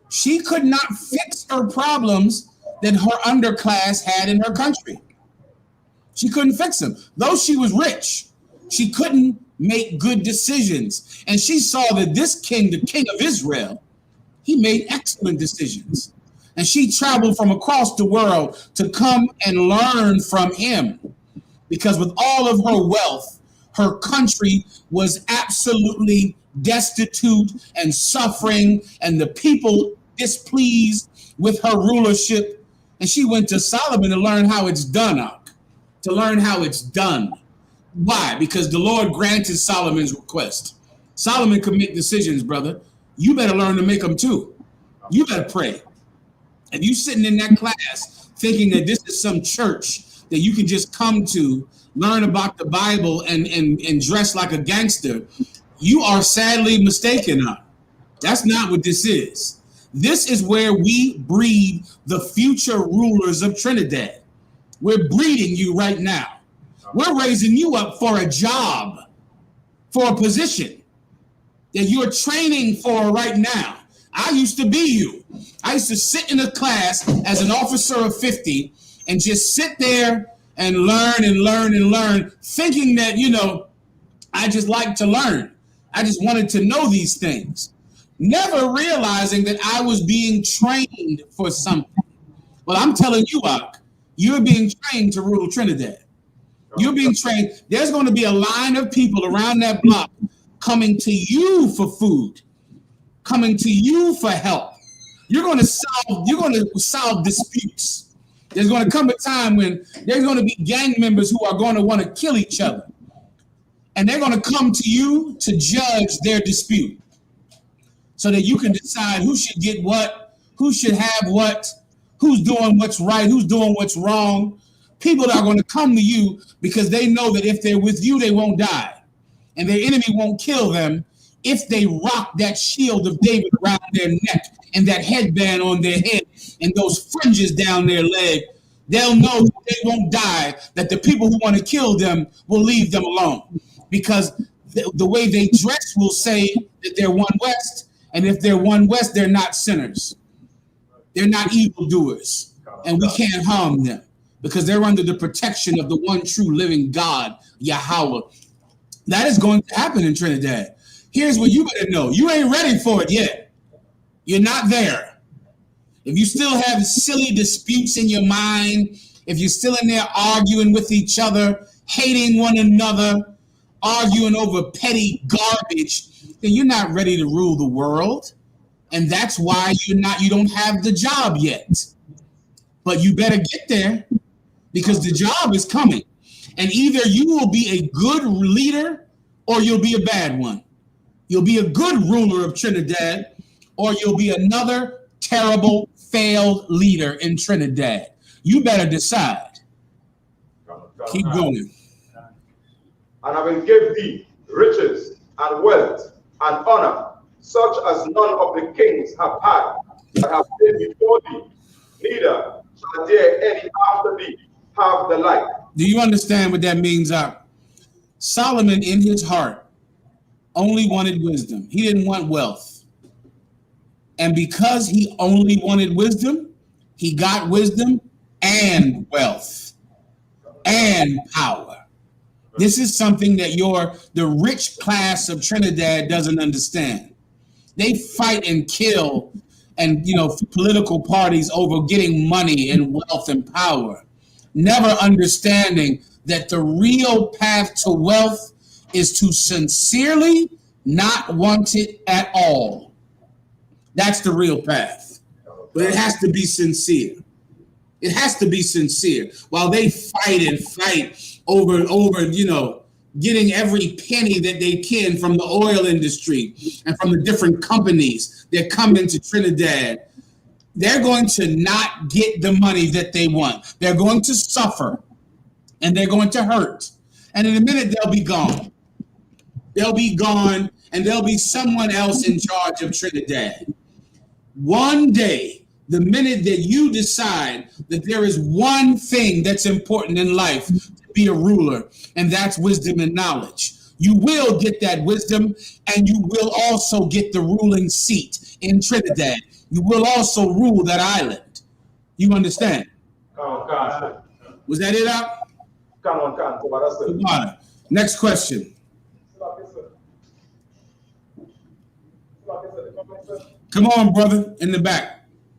she could not fix her problems that her underclass had in her country. She couldn't fix them. Though she was rich, she couldn't make good decisions. And she saw that this king, the king of Israel, he made excellent decisions. And she traveled from across the world to come and learn from him. Because with all of her wealth, her country was absolutely destitute and suffering, and the people displeased with her rulership. And she went to Solomon to learn how it's done, to learn how it's done. Why? Because the Lord granted Solomon's request. Solomon could make decisions, brother. You better learn to make them too. You better pray. If you sitting in that class thinking that this is some church that you can just come to, learn about the Bible, and dress like a gangster, you are sadly mistaken. That's not what this is. This is where we breed the future rulers of Trinidad. We're breeding you right now. We're raising you up for a job, for a position that you're training for right now. I used to be you. I used to sit in a class as an officer of 50 and just sit there and learn and learn and learn, thinking that, I just like to learn. I just wanted to know these things, never realizing that I was being trained for something. Well, I'm telling you, you're being trained to rule Trinidad. You're being trained. There's going to be a line of people around that block coming to you for food, coming to you for help. You're going to solve disputes. There's going to come a time when there's going to be gang members who are going to want to kill each other. And they're going to come to you to judge their dispute so that you can decide who should get what, who should have what, who's doing what's right, who's doing what's wrong. People are going to come to you because they know that if they're with you, they won't die. And their enemy won't kill them if they rock that shield of David around their neck and that headband on their head and those fringes down their leg. They'll know that they won't die, that the people who want to kill them will leave them alone. Because the way they dress will say that they're one West. And if they're one West, they're not sinners. They're not evildoers. And we can't harm them because they're under the protection of the one true living God, Yahweh. That is going to happen in Trinidad. Here's what you better know. You ain't ready for it yet. You're not there. If you still have silly disputes in your mind, if you're still in there arguing with each other, hating one another, arguing over petty garbage, then you're not ready to rule the world. And that's why you don't have the job yet. But you better get there because the job is coming. And either you will be a good leader or you'll be a bad one. You'll be a good ruler of Trinidad or you'll be another terrible, failed leader in Trinidad. You better decide. Keep going. And I will give thee riches and wealth and honor, such as none of the kings have had that have been before thee, neither shall there any after thee have the like. Do you understand what that means? Solomon in his heart only wanted wisdom. He didn't want wealth. And because he only wanted wisdom, he got wisdom and wealth and power. This is something that the rich class of Trinidad doesn't understand. They fight and kill and political parties over getting money and wealth and power, never understanding that the real path to wealth is to sincerely not want it at all. That's the real path. But it has to be sincere. It has to be sincere. While they fight and fight over getting every penny that they can from the oil industry and from the different companies that come into Trinidad, they're going to not get the money that they want. They're going to suffer and they're going to hurt. And in a minute, they'll be gone. They'll be gone and there'll be someone else in charge of Trinidad. One day, the minute that you decide that there is one thing that's important in life to be a ruler, and that's wisdom and knowledge, you will get that wisdom and you will also get the ruling seat in Trinidad. You will also rule that island. You understand? Was that it out? Next question. Come on, brother, in the back.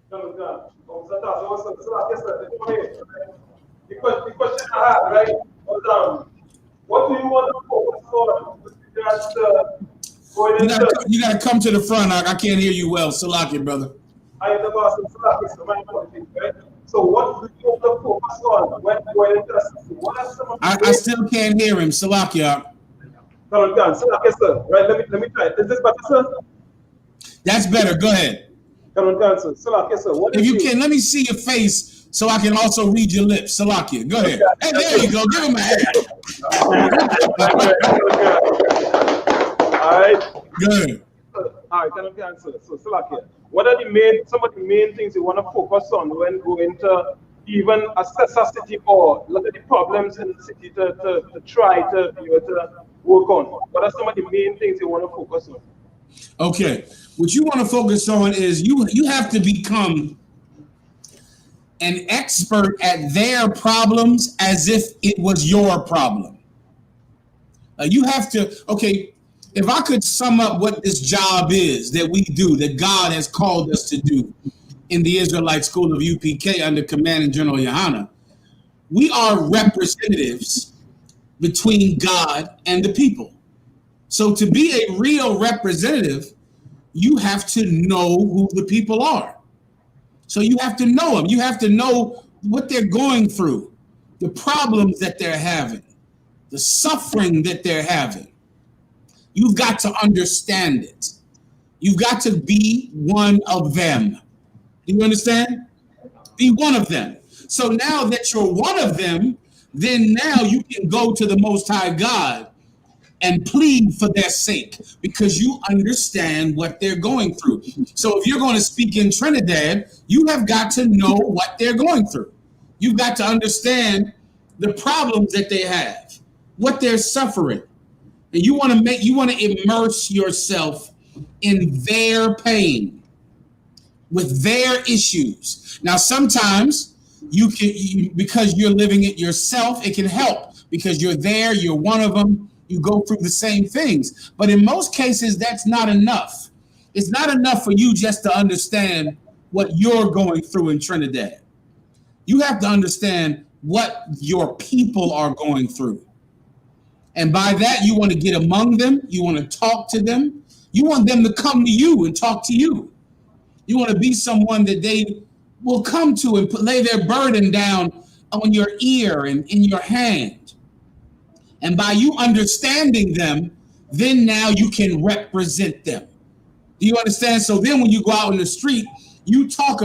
The question I have, right, was what do you want to focus on with regards to going into... You got to come to the front. I can't hear you well. Salaki, brother. I am the boss of Salaki, so my politics, right? So what do you want to focus on when going into the system? What are some of the I still can't hear him. Salaki. Salaki, sir. Right, let me try it. Is this better, sir? That's better. Go ahead. Sir. Salaki, sir. If you can, let me see your face so I can also read your lips. Salakia, go ahead. Hey, there you go. Give him a hand. All right. Good. All right, can I answer? So, Salakia, what are some of the main things you want to focus on when going to even assess a city or look at the problems in the city to try to work on? What are some of the main things you want to focus on? Okay, what you want to focus on is you have to become an expert at their problems as if it was your problem. You have to, okay, if I could sum up what this job is that we do, that God has called us to do in the Israelite School of UPK under Commanding General YAHANNA, we are representatives between God and the people. So to be a real representative, you have to know who the people are. So you have to know them. You have to know what they're going through, the problems that they're having, the suffering that they're having. You've got to understand it. You've got to be one of them. Do you understand? Be one of them. So now that you're one of them, then now you can go to the Most High God and plead for their sake because you understand what they're going through. So if you're going to speak in Trinidad, you have got to know what they're going through. You've got to understand the problems that they have, what they're suffering. And you want to immerse yourself in their pain with their issues. Now, sometimes because you're living it yourself, it can help because you're there, you're one of them. You go through the same things. But in most cases, that's not enough. It's not enough for you just to understand what you're going through in Trinidad. You have to understand what your people are going through. And by that, you want to get among them. You want to talk to them. You want them to come to you and talk to you. You want to be someone that they will come to and lay their burden down on your ear and in your hand. And by you understanding them, then now you can represent them. Do you understand? So then when you go out in the street, you talk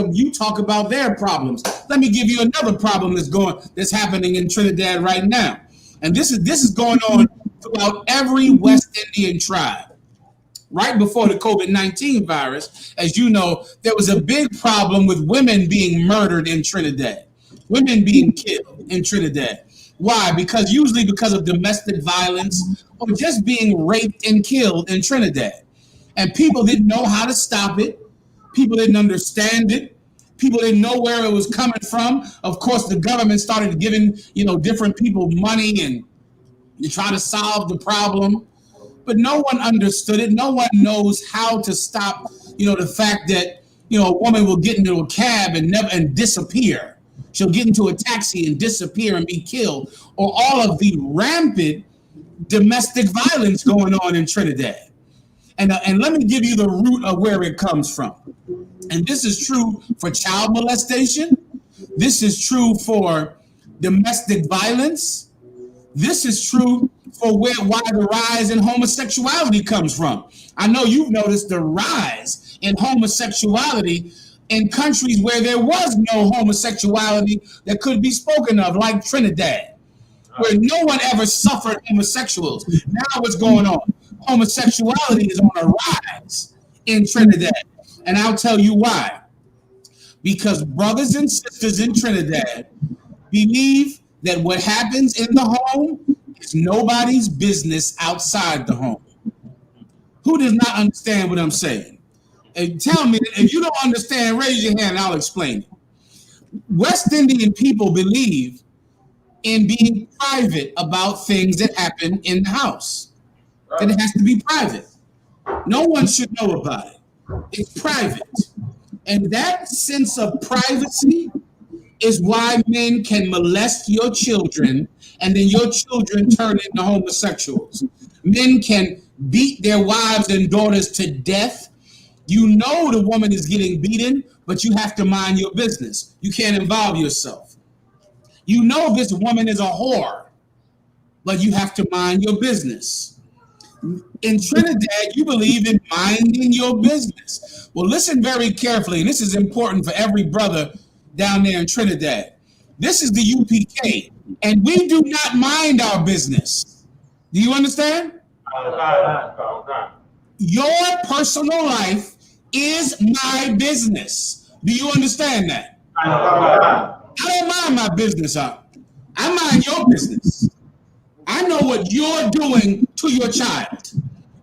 about their problems. Let me give you another problem that's happening in Trinidad right now. And this is going on throughout every West Indian tribe. Right before the COVID-19 virus, as you know, there was a big problem with women being murdered in Trinidad, women being killed in Trinidad. Why? Usually because of domestic violence or just being raped and killed in Trinidad. And people didn't know how to stop it. People didn't understand it. People didn't know where it was coming from. Of course, the government started giving, different people money and you try to solve the problem. But no one understood it. No one knows how to stop, the fact that, a woman will get into a cab and disappear. She'll get into a taxi and disappear and be killed. Or all of the rampant domestic violence going on in Trinidad. And let me give you the root of where it comes from. And this is true for child molestation. This is true for domestic violence. This is true for why the rise in homosexuality comes from. I know you've noticed the rise in homosexuality in countries where there was no homosexuality that could be spoken of, like Trinidad, where no one ever suffered homosexuals. Now what's going on? Homosexuality is on a rise in Trinidad. And I'll tell you why. Because brothers and sisters in Trinidad believe that what happens in the home is nobody's business outside the home. Who does not understand what I'm saying? And tell me, if you don't understand, raise your hand and I'll explain it. West Indian people believe in being private about things that happen in the house. That it has to be private. No one should know about it. It's private. And that sense of privacy is why men can molest your children and then your children turn into homosexuals. Men can beat their wives and daughters to death. You know the woman is getting beaten, but you have to mind your business. You can't involve yourself. You know this woman is a whore, but you have to mind your business. In Trinidad, you believe in minding your business. Well, listen very carefully, and this is important for every brother down there in Trinidad. This is the UPK, and we do not mind our business. Do you understand? Your personal life is my business. Do you understand that? I don't mind my business. I mind your business. I know what you're doing to your child.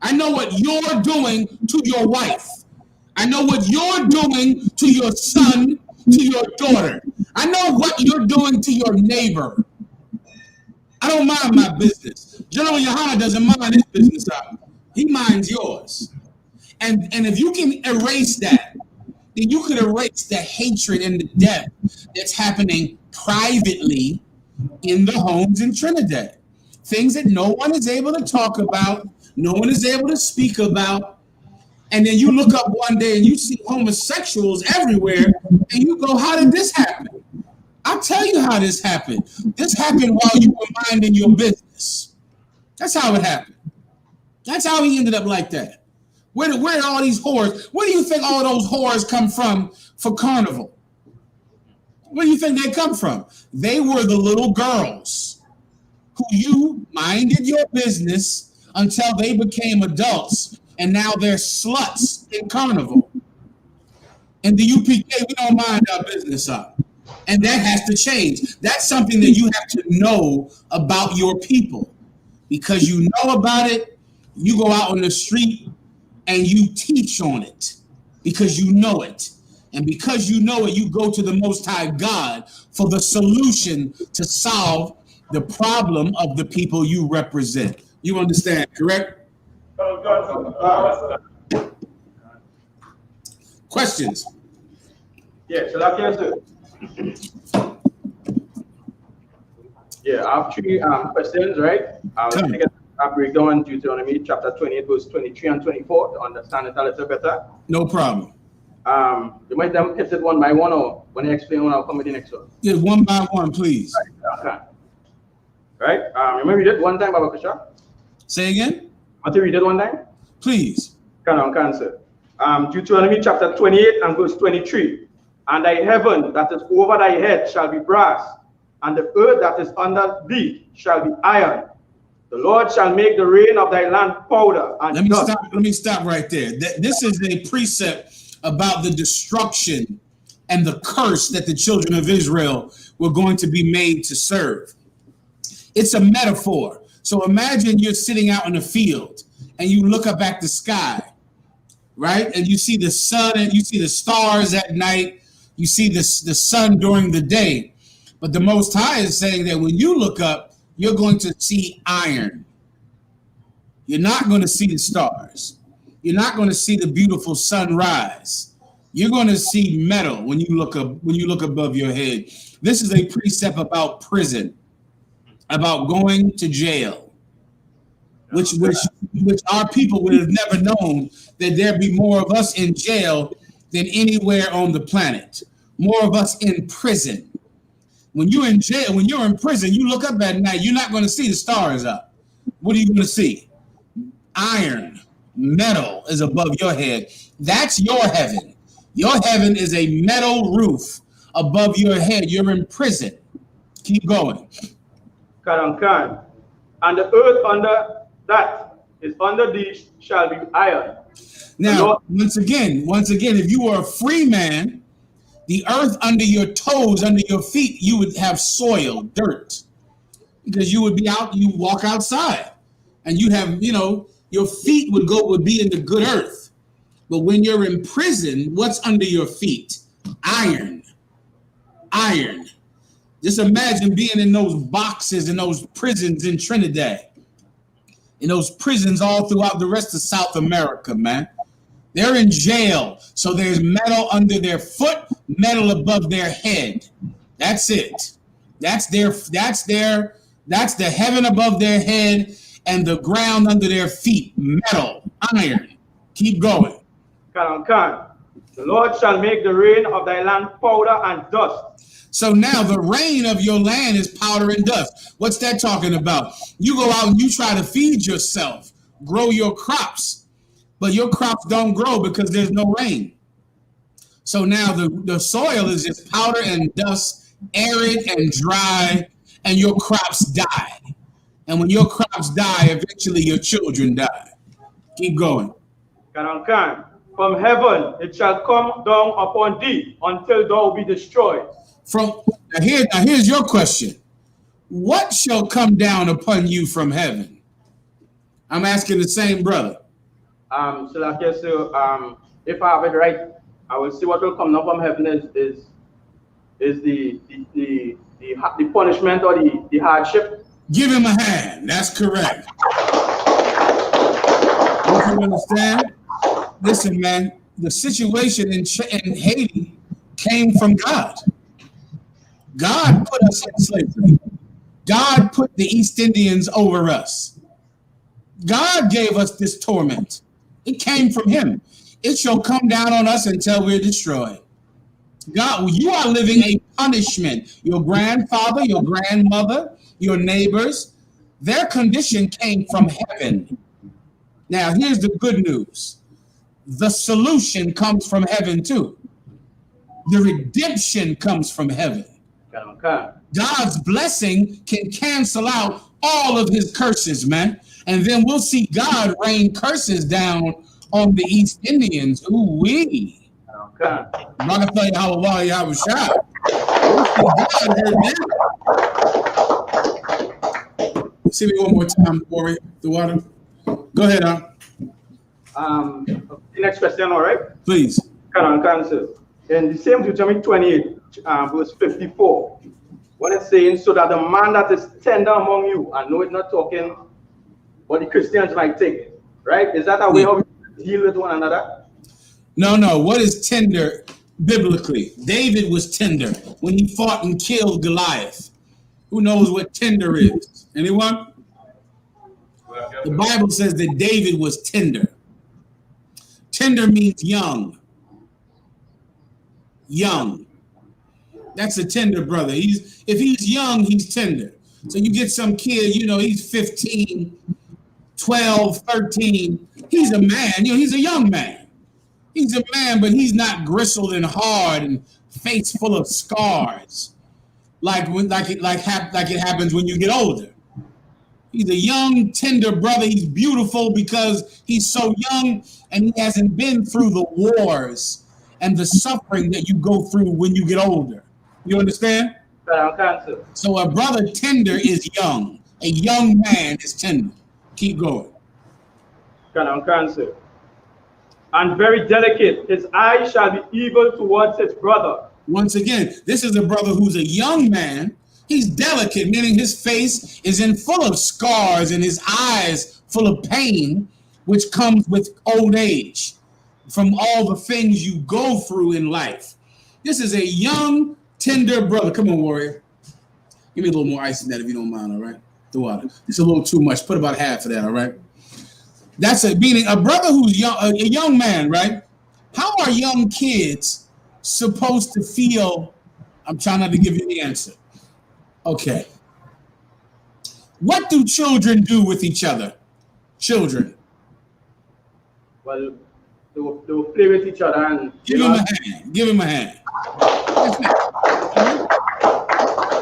I know what you're doing to your wife. I know what you're doing to your son, to your daughter. I know what you're doing to your neighbor. I don't mind my business. General YAHANNA doesn't mind his business out. He minds yours. And if you can erase that, then you could erase the hatred and the death that's happening privately in the homes in Trinidad. Things that no one is able to talk about, no one is able to speak about. And then you look up one day and you see homosexuals everywhere and you go, how did this happen? I'll tell you how this happened. This happened while you were minding your business. That's how it happened. That's how he ended up like that. Where are all these whores? Where do you think all those whores come from for Carnival? Where do you think they come from? They were the little girls who you minded your business until they became adults, and now they're sluts in Carnival. In the UPK, we don't mind our business up. And that has to change. That's something that you have to know about your people. Because you know about it, you go out on the street and you teach on it. Because you know it. And because you know it, you go to the Most High God for the solution to solve the problem of the people you represent. You understand, correct? Questions? Yeah, shall I answer? Yeah, I have three questions, right? I'll take a breakdown Deuteronomy chapter 28, verse 23 and 24 to understand it a little better. No problem. You might then hit it one by one, or when I explain one, I'll come with the next one. Yeah, one by one, please. Right, okay. Right? You may read it one time, Baba Kusha. Say again? Want to read it one time? Please. Cancel. Deuteronomy chapter 28 and verse 23. And thy heaven that is over thy head shall be brass, and the earth that is under thee shall be iron. The Lord shall make the rain of thy land powder and dust. Let me stop right there. This is a precept about the destruction and the curse that the children of Israel were going to be made to serve. It's a metaphor. So imagine you're sitting out in a field and you look up at the sky, right? And you see the sun and you see the stars at night. You see the sun during the day. But the Most High is saying that when you look up, you're going to see iron. You're not going to see the stars. You're not going to see the beautiful sunrise. You're going to see metal when you look above your head. This is a precept about prison, about going to jail, which our people would have never known that there'd be more of us in jail than anywhere on the planet. More of us in prison. When you're in jail, when you're in prison, you look up at night, you're not going to see the stars up. What are you going to see? Iron, metal is above your head. That's your heaven. Your heaven is a metal roof above your head. You're in prison. Keep going. And the earth under that is under thee shall be iron. Now, once again, if you were a free man, the earth under your toes, under your feet, you would have soil, dirt, because you would be out, you walk outside and you'd have, your feet would be in the good earth. But when you're in prison, what's under your feet? Iron. Just imagine being in those boxes, in those prisons in Trinidad, in those prisons all throughout the rest of South America, man. They're in jail, so there's metal under their foot, metal above their head. That's it. That's the heaven above their head and the ground under their feet. Metal, iron. Keep going. The Lord shall make the rain of thy land powder and dust. So now the rain of your land is powder and dust. What's that talking about? You go out and you try to feed yourself, grow your crops. But your crops don't grow because there's no rain. So now the soil is just powder and dust, arid and dry, and your crops die. And when your crops die, eventually your children die. Keep going. From heaven it shall come down upon thee until thou be destroyed. Now here's your question. What shall come down upon you from heaven? I'm asking the same brother. So if I have it right, I will see what will come down from heaven is the punishment or the hardship. Give him a hand. That's correct. Don't you understand? Listen, man, the situation in Haiti came from God. God put us in slavery. God put the East Indians over us. God gave us this torment. It came from him. It shall come down on us until we're destroyed. God, you are living a punishment. Your grandfather, your grandmother, your neighbors, their condition came from heaven. Now, here's the good news. The solution comes from heaven too. The redemption comes from heaven. God's blessing can cancel out all of his curses, man. And then we'll see God rain curses down on the East Indians. Ooh wee. Rockefeller, Hawaii, Yahushua. See me one more time, Corey. The water. Go ahead, The next question, all right? Please. In the same Deuteronomy 28, verse 54, what it's saying, so that the man that is tender among you, I know it's not talking what the Christians might take, right? Is that a way how we deal with one another? No. What is tender biblically? David was tender when he fought and killed Goliath. Who knows what tender is? Anyone? The Bible says that David was tender. Tender means young. Young. That's a tender brother. If he's young, he's tender. So you get some kid, he's 15, 12, 13. He's a man, he's a young man. He's a man, but he's not gristled and hard and face full of scars like it happens when you get older. He's a young, tender brother. He's beautiful because he's so young and he hasn't been through the wars and the suffering that you go through when you get older. You understand? So a brother tender is young. A young man is tender. Keep going. And very delicate. His eye shall be evil towards his brother. Once again, this is a brother who's a young man. He's delicate, meaning his face is full of scars and his eyes full of pain, which comes with old age from all the things you go through in life. This is a young, tender brother. Come on, warrior. Give me a little more ice in that if you don't mind, all right? The water. It's a little too much. Put about half of that, all right? That's meaning a brother who's young, a young man, right? How are young kids supposed to feel? I'm trying not to give you the answer. Okay. What do children do with each other? Children. Well, they will play with each other and give him a hand. Give him a hand.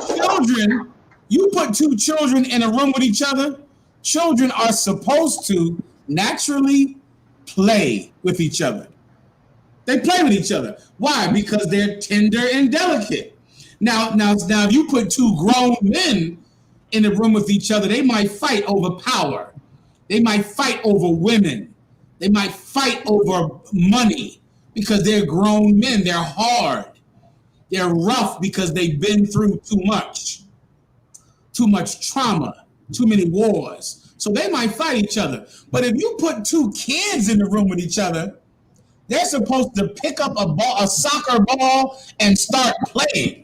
Children, you put two children in a room with each other, children are supposed to naturally play with each other. They play with each other. Why? Because they're tender and delicate. Now, if you put two grown men in a room with each other, they might fight over power. They might fight over women. They might fight over money because they're grown men. They're hard. They're rough because they've been through too much trauma, too many wars. So they might fight each other. But if you put two kids in the room with each other, they're supposed to pick up a soccer ball and start playing.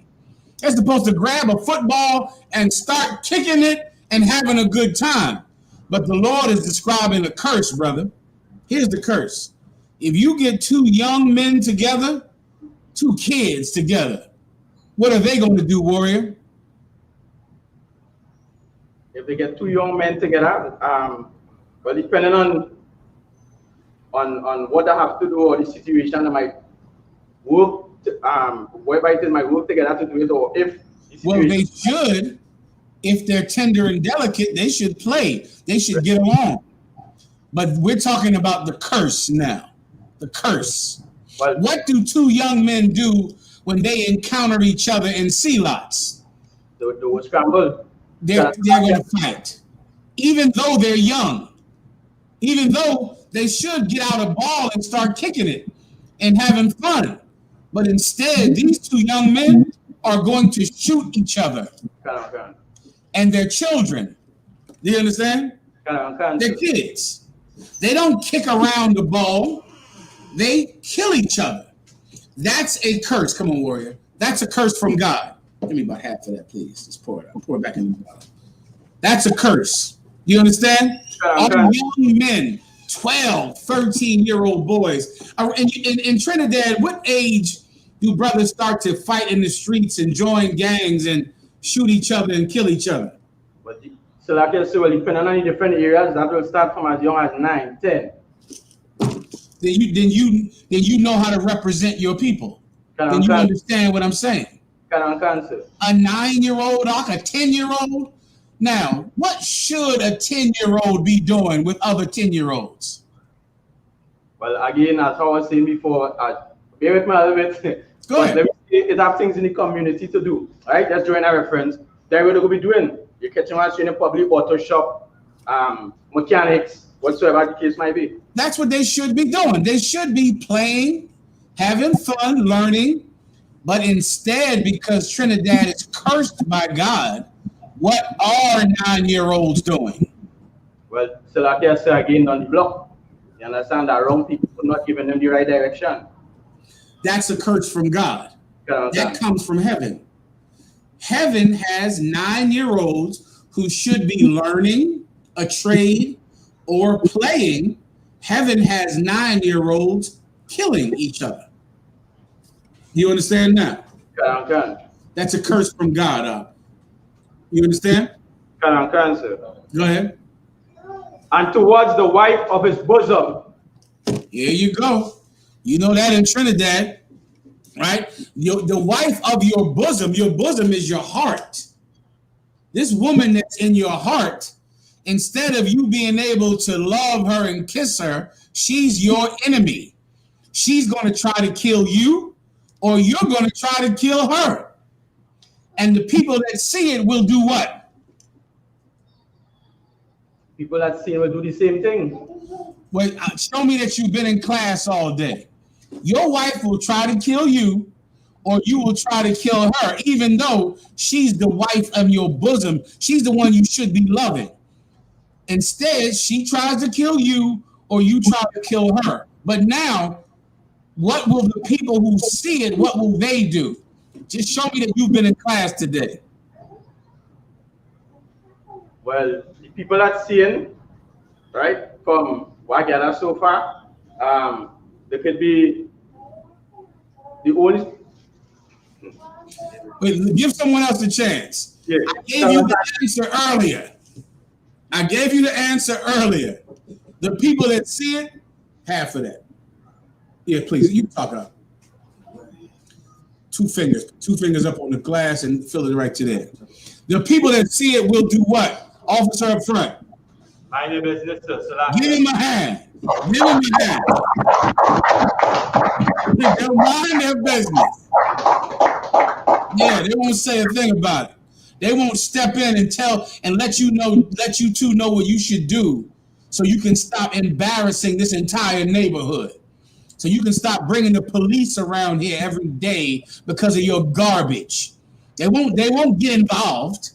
They're supposed to grab a football and start kicking it and having a good time. But the Lord is describing a curse, brother. Here's the curse. If you get two young men together, two kids together, what are they going to do, warrior? If they get two young men together, well, depending on what they have to do or the situation, they might work. Whereby it might work together to do it, or if well, they should. If they're tender and delicate, they should play. They should get along. But we're talking about the curse now. The curse. Well, what do two young men do when they encounter each other in sea lots? They will scramble. They're going to fight, even though they're young. Even though they should get out a ball and start kicking it and having fun. But instead, these two young men are going to shoot each other. And their children. Do you understand? They're kids. They don't kick around the ball. They kill each other. That's a curse. Come on, warrior. That's a curse from God. Give me about half of that, please. Just pour it out. Pour it back in the bottle. That's a curse. Do you understand? All young men, 12, 13-year-old boys. In Trinidad, what age do brothers start to fight in the streets and join gangs and shoot each other and kill each other? So like I said, well, depending on the different areas, that will start from as young as 9, 10. Then you know how to represent your people. Then you understand what I'm saying. A 9-year-old, a 10-year-old. Now, what should a 10-year-old be doing with other 10-year-olds? Well, again, as I was saying before, bear with me a little bit. Go ahead. Let me see, it have things in the community to do. Right? That's during our reference. That's what they're going to be doing. You're catching us in a public auto shop, mechanics, whatsoever the case might be. That's what they should be doing. They should be playing, having fun, learning. But instead, because Trinidad is cursed by God, what are 9-year-olds doing? Well, so like I said again on the block, you understand that wrong people are not giving them the right direction. That's a curse from God. That comes from heaven. Heaven has 9-year-olds who should be learning a trade or playing. Heaven has 9-year-olds killing each other. You understand now? That's a curse from God. You understand? Go ahead. And towards the wife of his bosom. Here you go. You know that in Trinidad, right? The wife of your bosom is your heart. This woman that's in your heart Instead of you being able to love her and kiss her, she's your enemy. She's going to try to kill you, or you're going to try to kill her. And the people that see it will do what? People that see it will do the same thing. Wait, show me that you've been in class all day. Your wife will try to kill you, or you will try to kill her, even though she's the wife of your bosom. She's the one you should be loving. Instead, she tries to kill you, or you try to kill her. But now, what will the people who see it, what will they do? Just show me that you've been in class today. Well, the people that seeing, right, from what I gather so far, there could be the only. Wait, give someone else a chance. Yeah. I gave you the answer earlier. The people that see it, half of that. Yeah, please, you talk up. Two fingers up on the glass and fill it right to there. The people that see it will do what? Officer up front. Mind your business, sir. Give him a hand. They'll mind their business. Yeah, they won't say a thing about it. They won't step in and tell and let you two know what you should do, so you can stop embarrassing this entire neighborhood. So you can stop bringing the police around here every day because of your garbage. They won't get involved.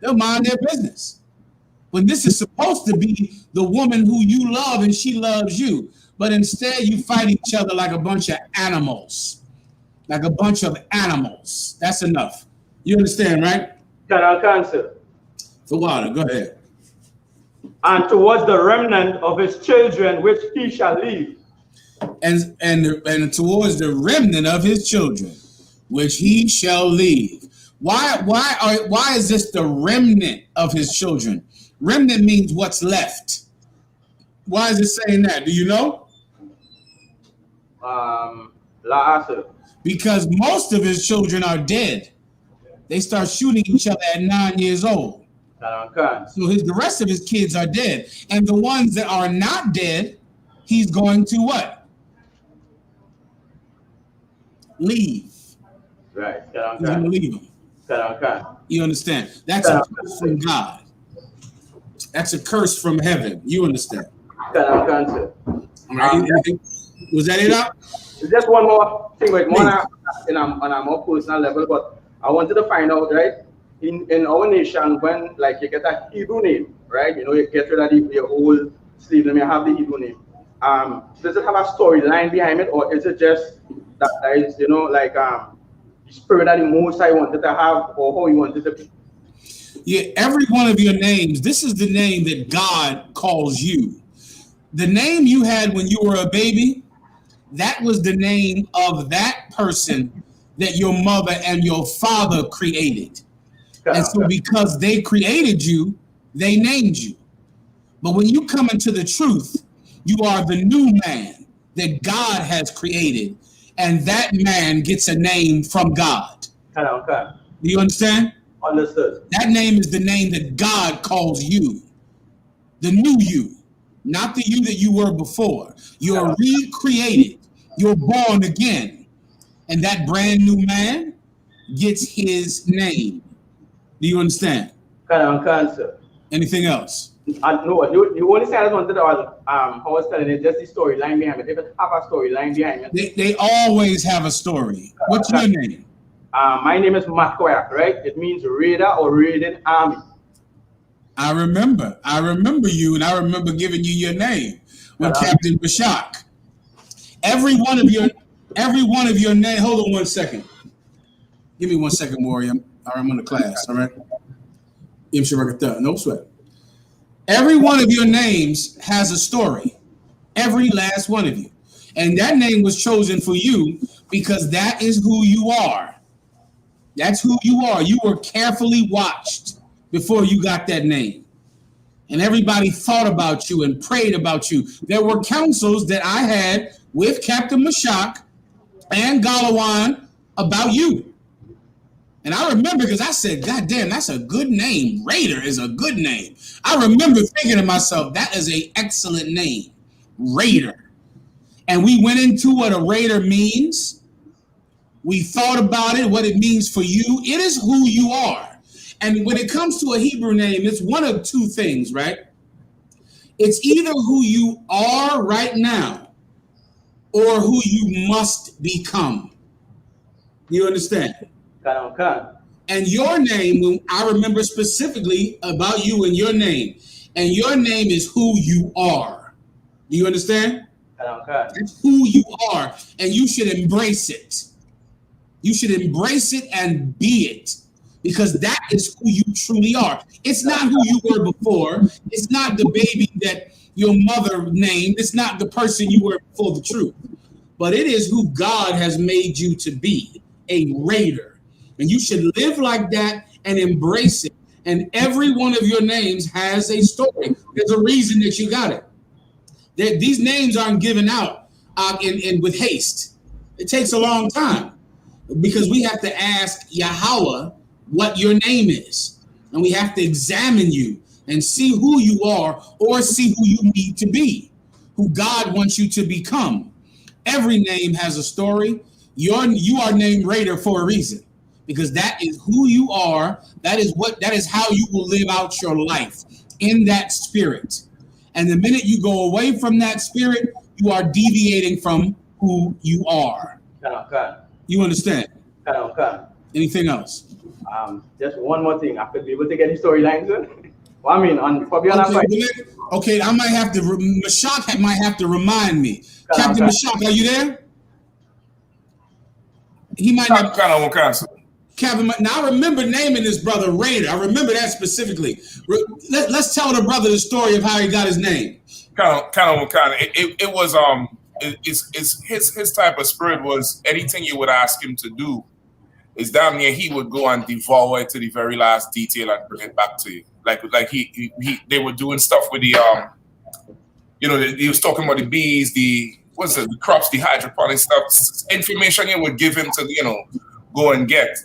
They'll mind their business. When this is supposed to be the woman who you love and she loves you, but instead you fight each other like a bunch of animals. That's enough. You understand, right? Can I cancel? For water, go ahead. And towards the remnant of his children, which he shall leave. And towards the remnant of his children, which he shall leave. Why is this the remnant of his children? Remnant means what's left. Why is it saying that? Do you know? Because most of his children are dead. They start shooting each other at 9 years old. So the rest of his kids are dead. And the ones that are not dead, he's going to what? Leave. Right. He's going to leave them. You understand? That's a curse from God. That's a curse from heaven. You understand? All right. Was that it up? Just one more thing, like one on a more personal level, but I wanted to find out, right? In our nation, when like you get a Hebrew name, right? You know, you get rid of your old slave name, you have the Hebrew name. Does it have a storyline behind it, or is it just that is, you know, like the spirit that the Most High wanted to have, or how he wanted to be? Yeah, every one of your names, this is the name that God calls you. The name you had when you were a baby, that was the name of that person that your mother and your father created. And so because they created you, they named you. But when you come into the truth, you are the new man that God has created. And that man gets a name from God. Do you understand? Understood. That name is the name that God calls you. The new you. Not the you that you were before. You're recreated. You're born again. And that brand new man gets his name. Do you understand? Answer. Anything else? No, you only say I wanted to I was telling you just the storyline behind it. They have a storyline behind it. They always have a story. What's your name? My name is Mahayaman, right? It means raider or raiding army. I remember you, and I remember giving you your name when Captain I.S.U.P.K. Every one of your name. Hold on 1 second. Give me 1 second, Warrior. I'm on the class. All right. No sweat. Every one of your names has a story. Every last one of you, and that name was chosen for you because that is who you are. That's who you are. You were carefully watched before you got that name. And everybody thought about you and prayed about you. There were councils that I had with Captain I.S.U.P.K. and Galawan about you. And I remember because I said, God damn, that's a good name. Raider is a good name. I remember thinking to myself, that is an excellent name. Raider. And we went into what a raider means. We thought about it, what it means for you. It is who you are. And when it comes to a Hebrew name, it's one of two things, right? It's either who you are right now or who you must become. You understand? And your name, I remember specifically about you and your name. And your name is who you are. Do you understand? It's who you are. And you should embrace it. You should embrace it and be it. Because that is who you truly are. It's not who you were before. It's not the baby that your mother named. It's not the person you were before the truth. But it is who God has made you to be, a raider. And you should live like that and embrace it. And every one of your names has a story. There's a reason that you got it. These names aren't given out in with haste. It takes a long time because we have to ask Yahweh what your name is. And we have to examine you and see who you are or see who you need to be, who God wants you to become. Every name has a story. You are named Raider for a reason. Because that is who you are. That is how you will live out your life in that spirit. And the minute you go away from that spirit, you are deviating from who you are. You understand? Anything else? Just one more thing. I could be able to get the storylines in. Well, I mean, okay, I might have to. Mashak might have to remind me. Captain Mashak, are you there? He might not. Captain, now I remember naming this brother Raider. I remember that specifically. Let's tell the brother the story of how he got his name. It was his type of spirit was anything you would ask him to do is damn near he would go and devour it to the very last detail and bring it back to you. Like they were doing stuff with the he was talking about the bees, the crops, the hydroponic stuff, information he would give him to go and get.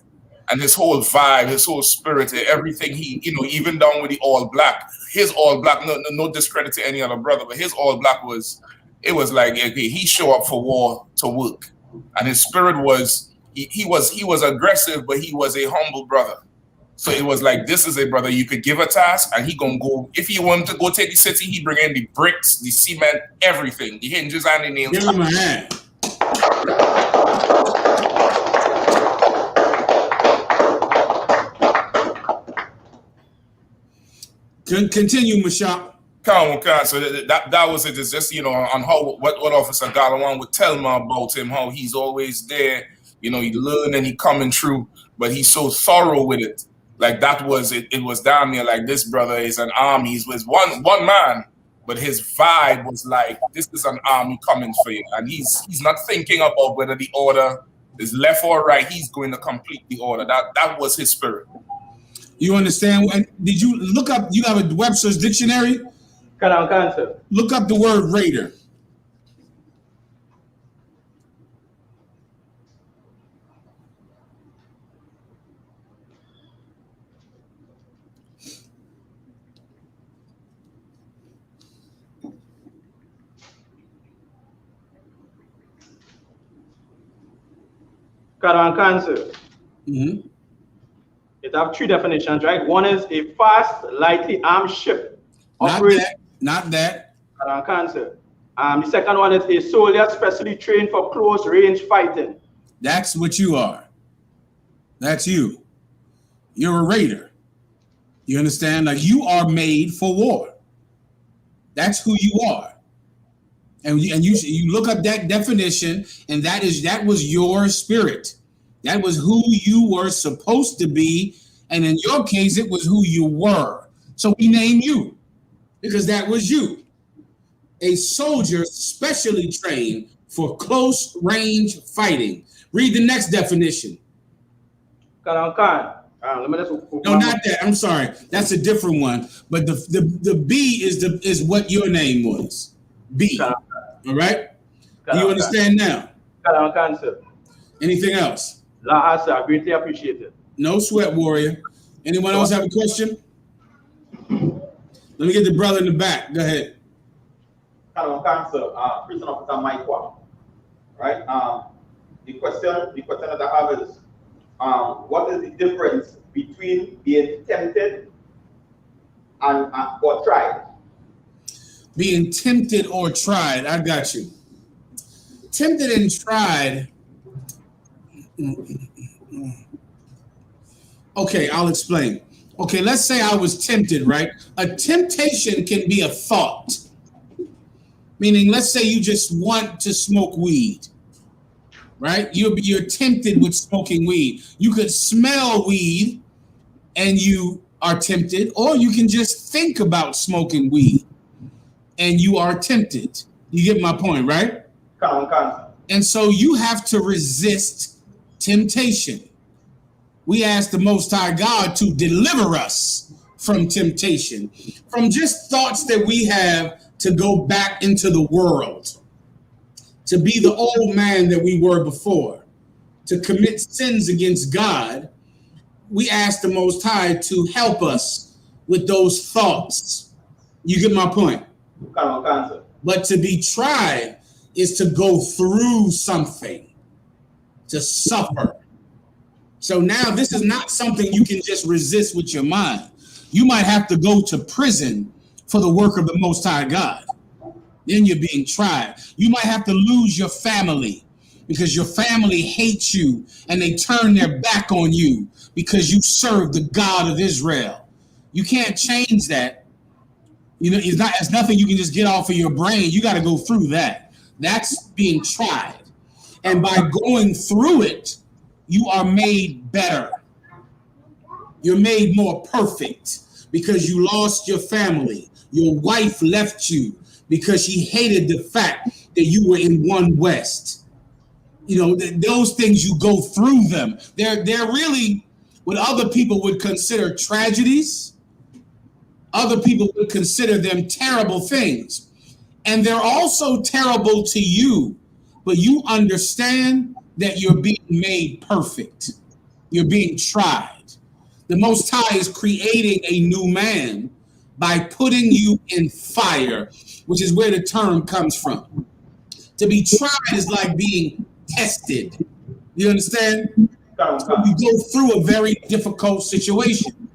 And his whole vibe, his whole spirit, everything he, even down with the all black, his all black, no discredit to any other brother, but his all black was like, okay, he show up for war to work. And his spirit was, he was aggressive, but he was a humble brother. So it was like, this is a brother you could give a task and he gonna go, if he wanted to go take the city, he bring in the bricks, the cement, everything, the hinges and the nails. Give him a hand. Continue, Mashak. So that was it. It's just on how what Officer Galawan would tell me about him, how he's always there. He learn and he coming through, but he's so thorough with it. Like that was it. It was down there like this brother is an army. He's with one man, but his vibe was like this is an army coming for you, and he's not thinking about whether the order is left or right. He's going to complete the order. That was his spirit. You understand? Did you look up? You have a Webster's dictionary? Look up the word raider. Mm-hmm. It have three definitions, right? One is a fast, lightly armed ship. Not that. The second one is a soldier specially trained for close range fighting. That's what you are. That's you. You're a raider. You understand? Like you are made for war. That's who you are. And you look up that definition, and that was your spirit. That was who you were supposed to be, and in your case, it was who you were. So we name you because that was you, a soldier specially trained for close range fighting. Read the next definition. No, not that. I'm sorry, that's a different one. But the B is what your name was. B. All right. Do you understand now? Anything else? I greatly appreciate it. No sweat, warrior. Anyone else have a question? Let me get the brother in the back. Go ahead. Cancer, prison officer Mike Wah. Right? The question that I have is, what is the difference between being tempted and or tried? Being tempted or tried. I got you. Tempted and tried. Okay, I'll explain. Okay, let's say I was tempted, right? A temptation can be a thought. Meaning, let's say you just want to smoke weed, right? You're tempted with smoking weed. You could smell weed and you are tempted, or you can just think about smoking weed and you are tempted. You get my point, right? And so you have to resist temptation. We ask the Most High God to deliver us from temptation, from just thoughts that we have to go back into the world, to be the old man that we were before, to commit sins against God. We ask the Most High to help us with those thoughts. You get my point? But to be tried is to go through something, to suffer. So now this is not something you can just resist with your mind. You might have to go to prison for the work of the Most High God. Then you're being tried. You might have to lose your family because your family hates you and they turn their back on you because you serve the God of Israel. You can't change that. You know, it's nothing you can just get off of your brain. You got to go through that. That's being tried. And by going through it, you are made better. You're made more perfect because you lost your family. Your wife left you because she hated the fact that you were in One West. You know, those things, you go through them. They're really what other people would consider tragedies. Other people would consider them terrible things. And they're also terrible to you, but you understand that you're being made perfect. You're being tried. The Most High is creating a new man by putting you in fire, which is where the term comes from. To be tried is like being tested. You understand? So you go through a very difficult situation.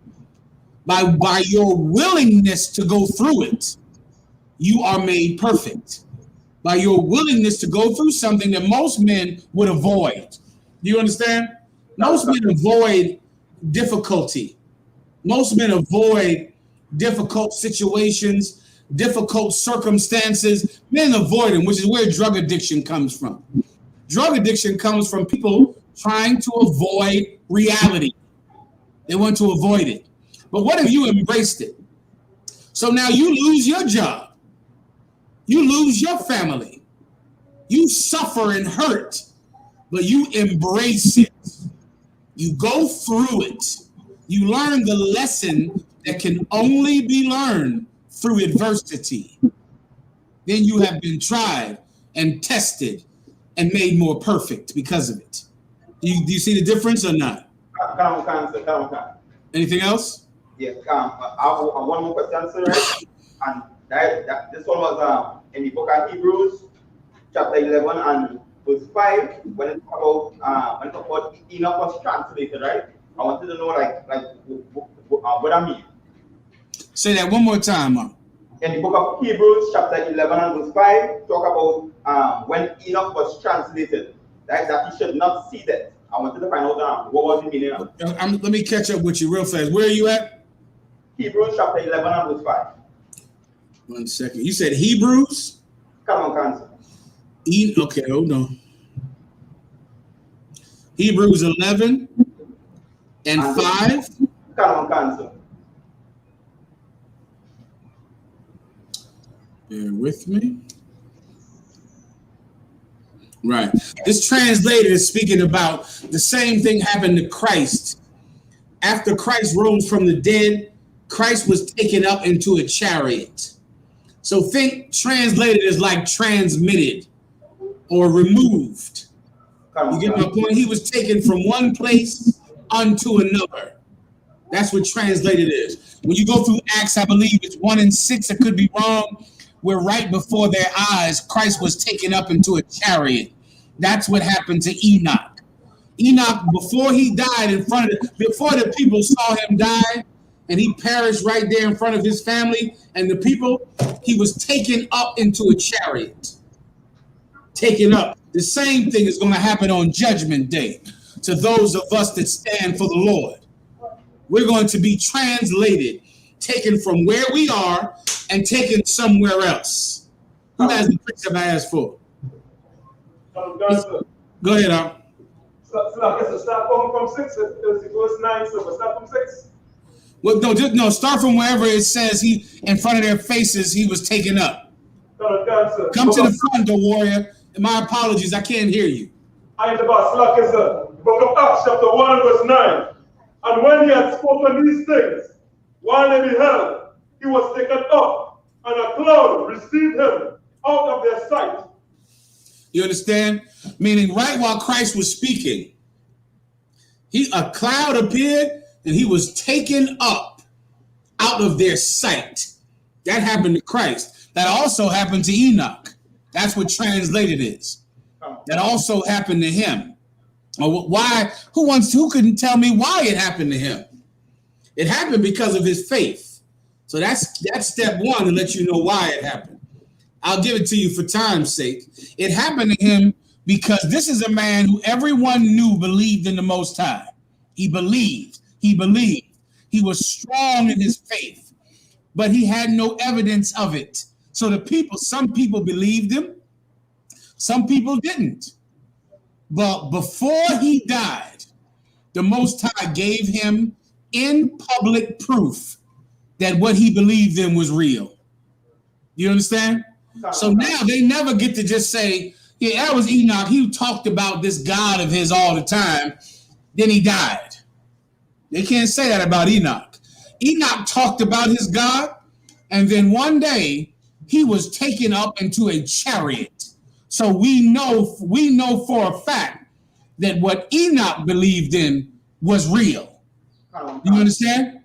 By your willingness to go through it, you are made perfect. By your willingness to go through something that most men would avoid. Do you understand? Most men avoid difficulty. Most men avoid difficult situations, difficult circumstances. Men avoid them, which is where drug addiction comes from. Drug addiction comes from people trying to avoid reality. They want to avoid it. But what if you embraced it? So now you lose your job. You lose your family. You suffer and hurt, but you embrace it. You go through it. You learn the lesson that can only be learned through adversity. Then you have been tried and tested and made more perfect because of it. Do you see the difference or not? Anything else? Yes. I have one more question, sir. And this one was in the book of Hebrews, chapter 11 and verse 5, when it talks about Enoch was translated, right? I wanted to know, what I mean. Say that one more time, man. In the book of Hebrews, chapter 11 and verse 5, talk about when Enoch was translated, right? That he should not see that. I wanted to find out what was the meaning of it. Let me catch up with you real fast. Where are you at? Hebrews, chapter 11 and verse 5. 1 second. You said Hebrews? Come on, Cancer. Okay, hold on. Hebrews 11 and 5. Come on, Cancer. Bear with me. Right. This translator is speaking about the same thing happened to Christ. After Christ rose from the dead, Christ was taken up into a chariot. So think translated is like transmitted or removed. You get my point? He was taken from one place unto another. That's what translated is. When you go through Acts, I believe it's 1 and 6, I could be wrong, where right before their eyes, Christ was taken up into a chariot. That's what happened to Enoch. Enoch, before he died before the people saw him die, and he perished right there in front of his family and the people, he was taken up into a chariot. Taken up. The same thing is going to happen on Judgment Day to those of us that stand for the Lord. We're going to be translated, taken from where we are and taken somewhere else. Who has the precept I asked for? Go ahead, Al. So start from 6, verse 9, so start from 6. Well, no, start from wherever it says he, in front of their faces, he was taken up. Come to the front, the warrior. My apologies, I can't hear you. I am the boss, like the book of Acts, chapter 1, verse 9. And when he had spoken these things, while they beheld, he was taken up, and a cloud received him out of their sight. You understand? Meaning, right while Christ was speaking, a cloud appeared, and he was taken up out of their sight. That happened to Christ. That also happened to Enoch. That's what translated is. That also happened to him. Why? Who couldn't tell me why it happened to him? It happened because of his faith. So that's step one to let you know why it happened. I'll give it to you for time's sake. It happened to him because this is a man who everyone knew believed in the Most High. He believed. He was strong in his faith, but he had no evidence of it. So some people believed him, some people didn't. But before he died, the Most High gave him in public proof that what he believed in was real. You understand? So now they never get to just say, yeah, that was Enoch. He talked about this God of his all the time. Then he died. They can't say that about Enoch. Enoch talked about his God, and then one day he was taken up into a chariot. So we know for a fact that what Enoch believed in was real. You understand?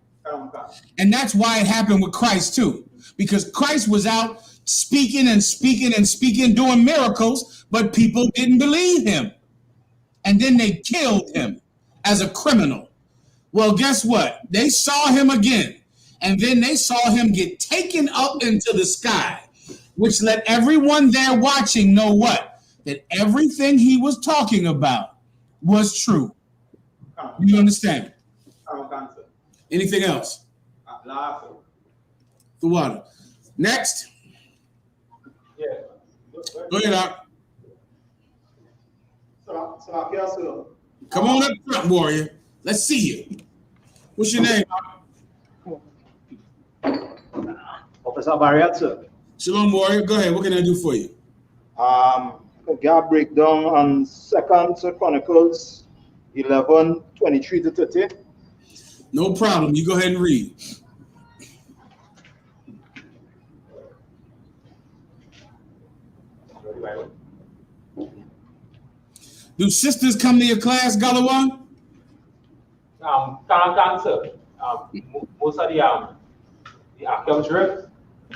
And that's why it happened with Christ too. Because Christ was out speaking and speaking and speaking, doing miracles, but people didn't believe him. And then they killed him as a criminal. Well, guess what? They saw him again. And then they saw him get taken up into the sky, which let everyone there watching know what? That everything he was talking about was true. You understand? Anything else? The water. Next. Yeah. Go ahead, Doc. Come on up front, warrior. Let's see you. What's your name? Officer Barriat, sir. Shalom, warrior. Go ahead. What can I do for you? Got breakdown on 2 Chronicles 11:23 to 30. No problem. You go ahead and read. Do sisters come to your class, Galawan? Can't answer. Most of the active drift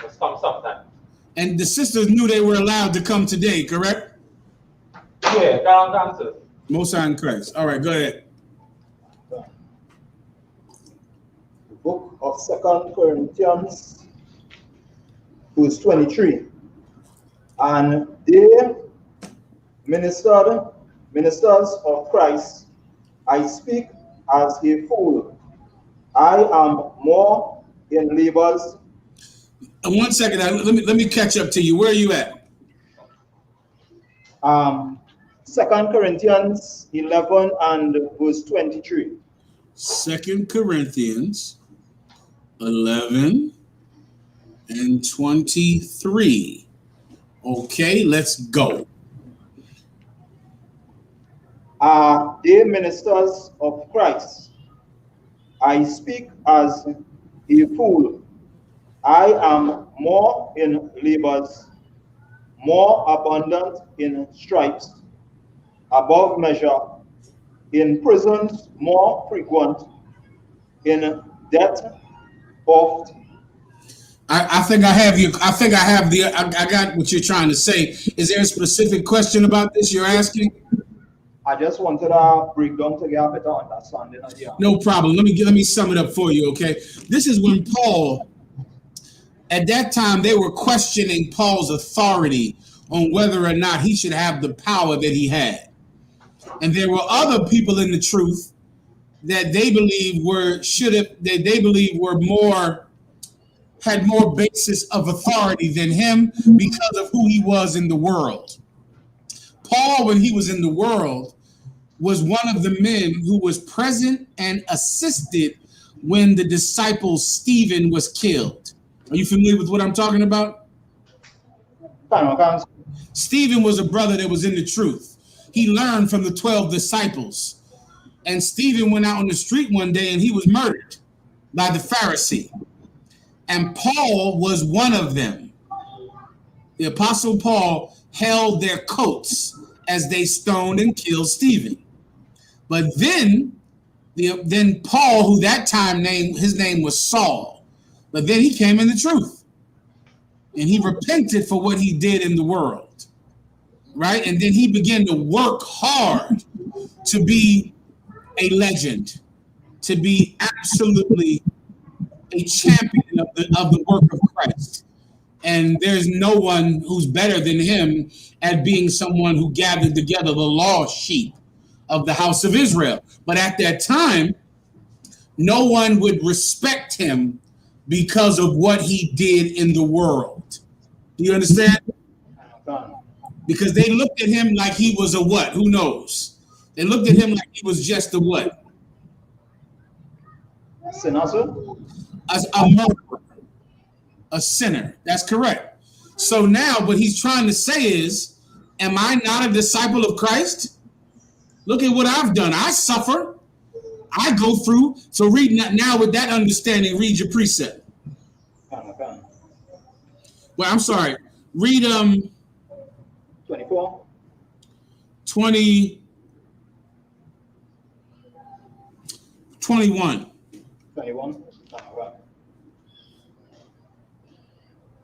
must come sometime. And the sisters knew they were allowed to come today, correct? Yeah, can't answer. Most High in Christ. All right, go ahead. The book of 2 Corinthians, verse 23. And they ministers of Christ, I speak as a fool. I am more in labors. 1 second. Let me catch up to you. Where are you at? 2 Corinthians 11 and verse 23. 2 Corinthians 11 and 23. Okay, let's go. Are they ministers of Christ? I speak as a fool. I am more in labors, more abundant in stripes, above measure, in prisons more frequent, in death oft. I think I have you. I think I got what you're trying to say. Is there a specific question about this you're asking? I just wanted to break down to get a better understanding of the answer. No problem. Let me sum it up for you, okay? This is when Paul, at that time, they were questioning Paul's authority on whether or not he should have the power that he had. And there were other people in the truth that they believed had more basis of authority than him because of who he was in the world. Paul, when he was in the world, was one of the men who was present and assisted when the disciple Stephen was killed. Are you familiar with what I'm talking about? Stephen was a brother that was in the truth. He learned from the 12 disciples. And Stephen went out on the street one day and he was murdered by the Pharisee. And Paul was one of them. The Apostle Paul held their coats as they stoned and killed Stephen. But then Paul, who that time his name was Saul, but then he came in the truth. And he repented for what he did in the world. Right? And then he began to work hard to be a legend, to be absolutely a champion of the work of Christ. And there's no one who's better than him at being someone who gathered together the lost sheep of the house of Israel. But at that time, no one would respect him because of what he did in the world. Do you understand? Because they looked at him like he was a what? Who knows? They looked at him like he was just a what? Sinner, sir? As a murderer, a sinner. That's correct. So now what he's trying to say is, am I not a disciple of Christ? Look at what I've done. I suffer. I go through. So read now with that understanding, read your precept. Well, I'm sorry. Read 24. 21. 21.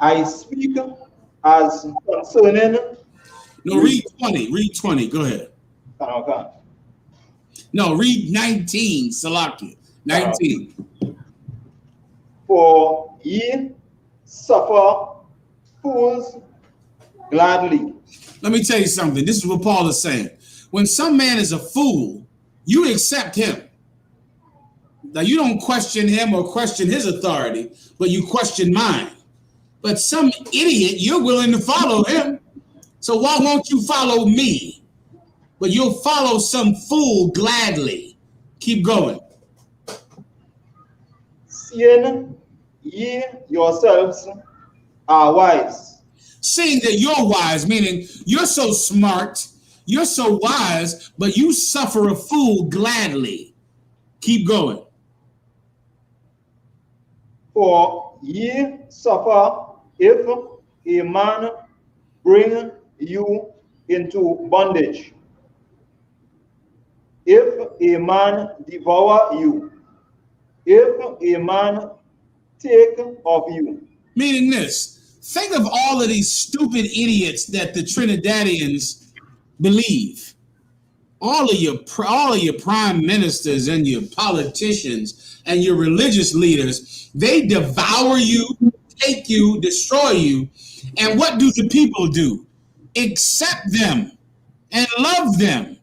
I speak as concerning. No, read 20. Read 20. Go ahead. No, read 19. Salakia. 19. For ye suffer fools gladly. Let me tell you something. This is what Paul is saying. When some man is a fool, you accept him. Now, you don't question him or question his authority, but you question mine. But some idiot, you're willing to follow him. So why won't you follow me? But you'll follow some fool gladly. Keep going. Seeing ye yourselves are wise. Seeing that you're wise, meaning you're so smart, you're so wise, but you suffer a fool gladly. Keep going. For ye suffer if a man bring you into bondage. If a man devour you, if a man take of you. Meaning this, think of all of these stupid idiots that the Trinidadians believe. All of your prime ministers and your politicians and your religious leaders, they devour you, take you, destroy you. And what do the people do? Accept them and love them.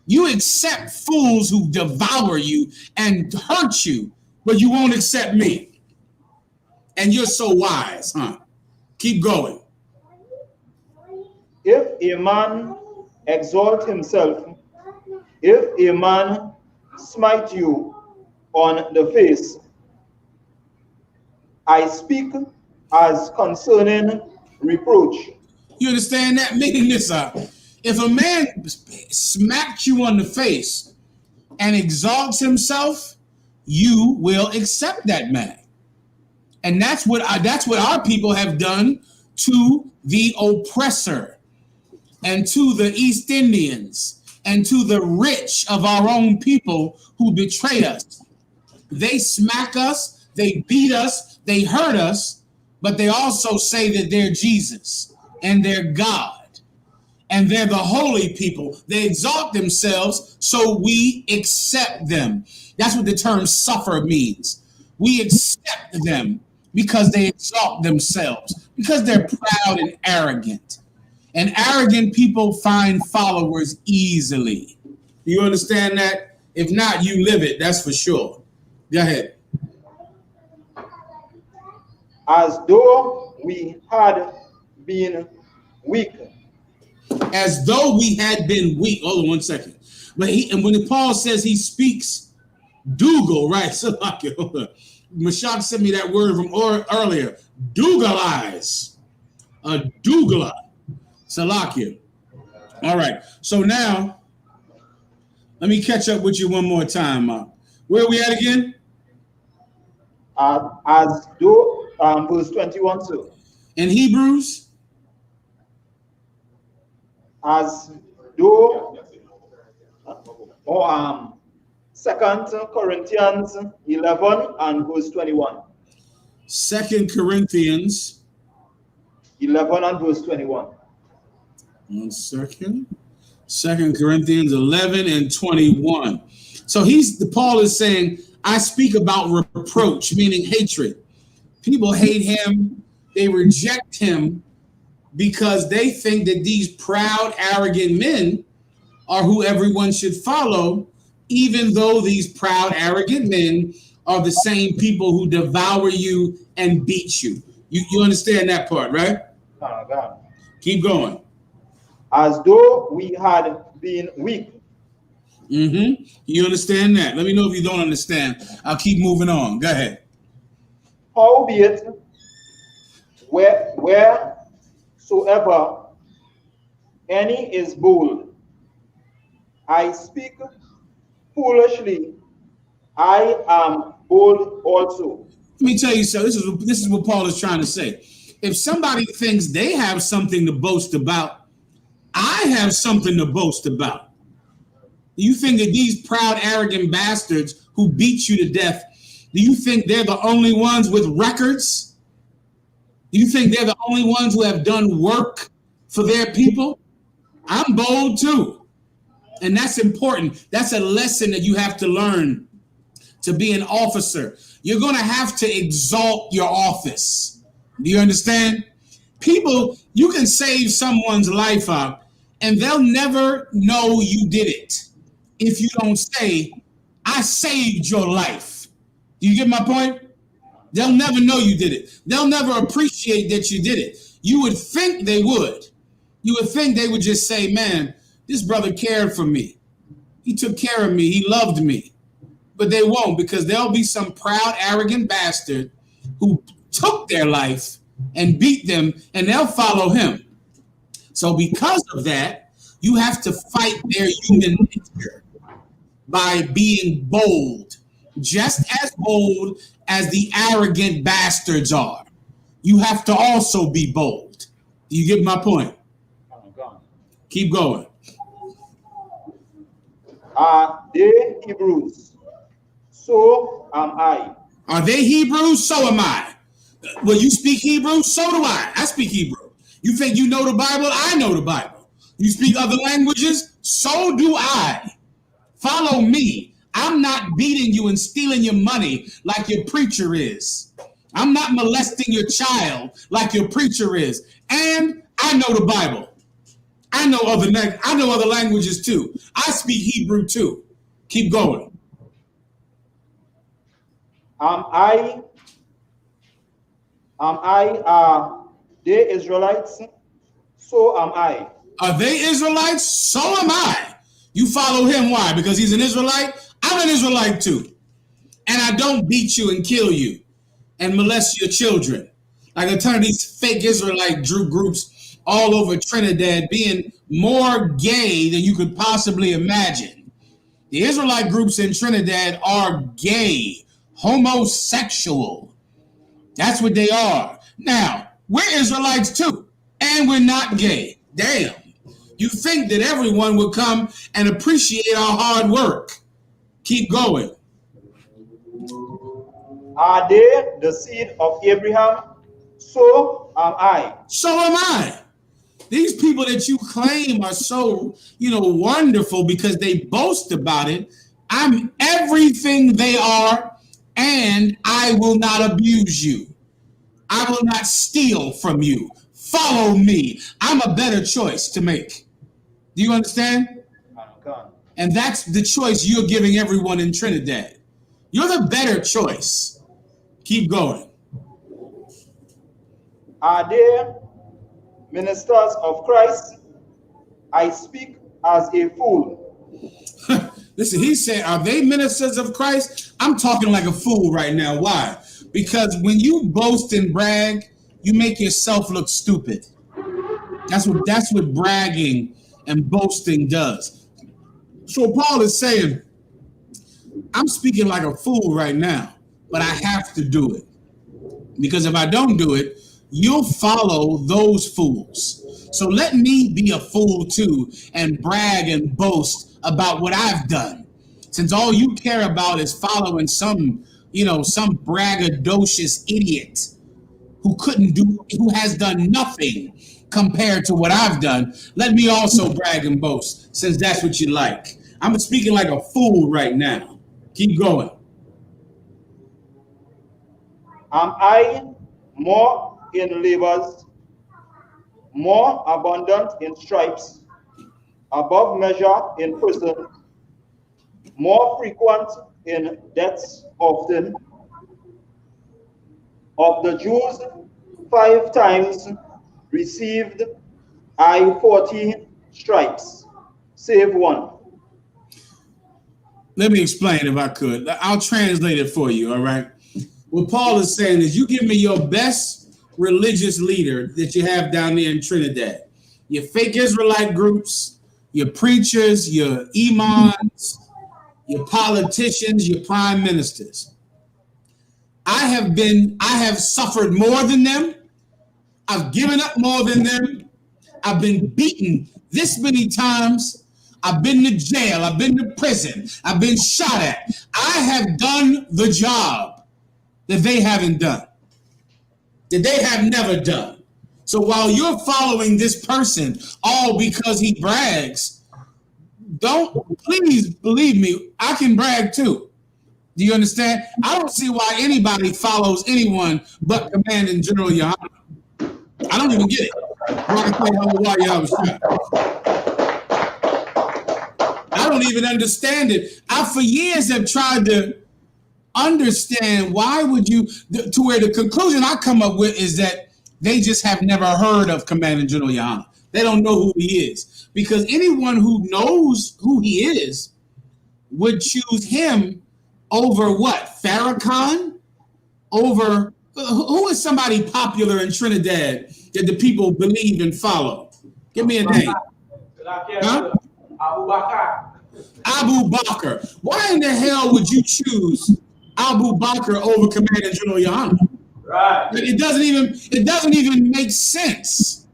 You accept fools who devour you and hurt you, but you won't accept me. And you're so wise, huh? Keep going. If a man exalt himself, if a man smite you on the face, I speak as concerning reproach. You understand that? Meaning this, if a man smacks you on the face and exalts himself, you will accept that man. And that's what our people have done to the oppressor and to the East Indians and to the rich of our own people who betray us. They smack us, they beat us, they hurt us, but they also say that they're Jesus and they're God and they're the holy people. They exalt themselves, so we accept them. That's what the term suffer means. We accept them because they exalt themselves, because they're proud and arrogant. And arrogant people find followers easily. You understand that? If not, you live it, that's for sure. Go ahead. As though we had been weak. As though we had been weak. Hold on 1 second. But and when Paul says he speaks Dougal, right? So Mashak sent me that word from earlier. Dougalize. A Dougala. Salakia. All right. So now, let me catch up with you one more time. Where are we at again? As though, verse 21, sir. In Hebrews? As though, 2 Corinthians 11 and verse 21. 2 Corinthians 11 and verse 21. 1 second. 2 Corinthians 11 and 21. So Paul is saying, I speak about reproach, meaning hatred. People hate him. They reject him because they think that these proud, arrogant men are who everyone should follow, even though these proud, arrogant men are the same people who devour you and beat you. You understand that part, right? Keep going. As though we had been weak. Mm-hmm. You understand that? Let me know if you don't understand. I'll keep moving on. Go ahead. Howbeit, wheresoever any is bold, I speak foolishly, I am bold also. Let me tell you something. This is what Paul is trying to say. If somebody thinks they have something to boast about, I have something to boast about. Do you think that these proud, arrogant bastards who beat you to death, do you think they're the only ones with records? Do you think they're the only ones who have done work for their people? I'm bold too. And that's important. That's a lesson that you have to learn to be an officer. You're going to have to exalt your office. Do you understand? People, you can save someone's life up and they'll never know you did it if you don't say, I saved your life. Do you get my point? They'll never know you did it. They'll never appreciate that you did it. You would think they would. You would think they would just say, man, this brother cared for me. He took care of me. He loved me. But they won't, because there'll be some proud, arrogant bastard who took their life and beat them, and they'll follow him. So because of that, you have to fight their human nature by being bold, just as bold as the arrogant bastards are. You have to also be bold. Do you get my point? Keep going. Are they Hebrews? So am I. Are they Hebrews? So am I. Well, you speak Hebrew? So do I. I speak Hebrew. You think you know the Bible? I know the Bible. You speak other languages? So do I. Follow me. I'm not beating you and stealing your money like your preacher is. I'm not molesting your child like your preacher is. And I know the Bible. I know other languages too. I speak Hebrew too. Keep going. Am I they Israelites? So am I. Are they Israelites? So am I. You follow him. Why? Because he's an Israelite? I'm an Israelite too. And I don't beat you and kill you and molest your children. Like a ton of these fake Israelite groups all over Trinidad being more gay than you could possibly imagine. The Israelite groups in Trinidad are gay, homosexual. That's what they are. Now, we're Israelites too, and we're not gay. Damn. You think that everyone would come and appreciate our hard work. Keep going. Are they the seed of Abraham? So am I. So am I. These people that you claim are so, wonderful because they boast about it, I'm everything they are, and I will not abuse you. I will not steal from you. Follow me. I'm a better choice to make. Do you understand? And that's the choice you're giving everyone in Trinidad. You're the better choice. Keep going. Are they ministers of Christ? I speak as a fool. Listen, he said, are they ministers of Christ? I'm talking like a fool right now. Why? Because when you boast and brag, you make yourself look stupid. That's what bragging and boasting does. So Paul is saying, I'm speaking like a fool right now, but I have to do it. Because if I don't do it, you'll follow those fools. So let me be a fool too and brag and boast about what I've done. Since all you care about is following some braggadocious idiot who has done nothing compared to what I've done, let me also brag and boast, since that's what you like. I'm speaking like a fool right now. Keep going. Am I more in labors, more abundant in stripes, above measure in prison, more frequent in deaths often? Of the Jews 5 times received I 40 stripes, save one. Let me explain if I could. I'll translate it for you, all right? What Paul is saying is, you give me your best religious leader that you have down there in Trinidad. Your fake Israelite groups, your preachers, your imams, your politicians, your prime ministers. I have suffered more than them. I've given up more than them. I've been beaten this many times. I've been to jail. I've been to prison. I've been shot at. I have done the job that they haven't done, that they have never done. So while you're following this person all because he brags, please believe me, I can brag too. Do you understand? I don't see why anybody follows anyone but Commanding General YAHANNA. I don't even get it. I don't even understand it. I, for years, have tried to understand why would you, to where the conclusion I come up with is that they just have never heard of Commanding General YAHANNA. They don't know who he is. Because anyone who knows who he is would choose him over what? Farrakhan? Over who is somebody popular in Trinidad that the people believe and follow? Give me a name. Huh? Abu Bakr. Why in the hell would you choose Abu Bakr over Commander General YAHANNA? Right. It doesn't even make sense.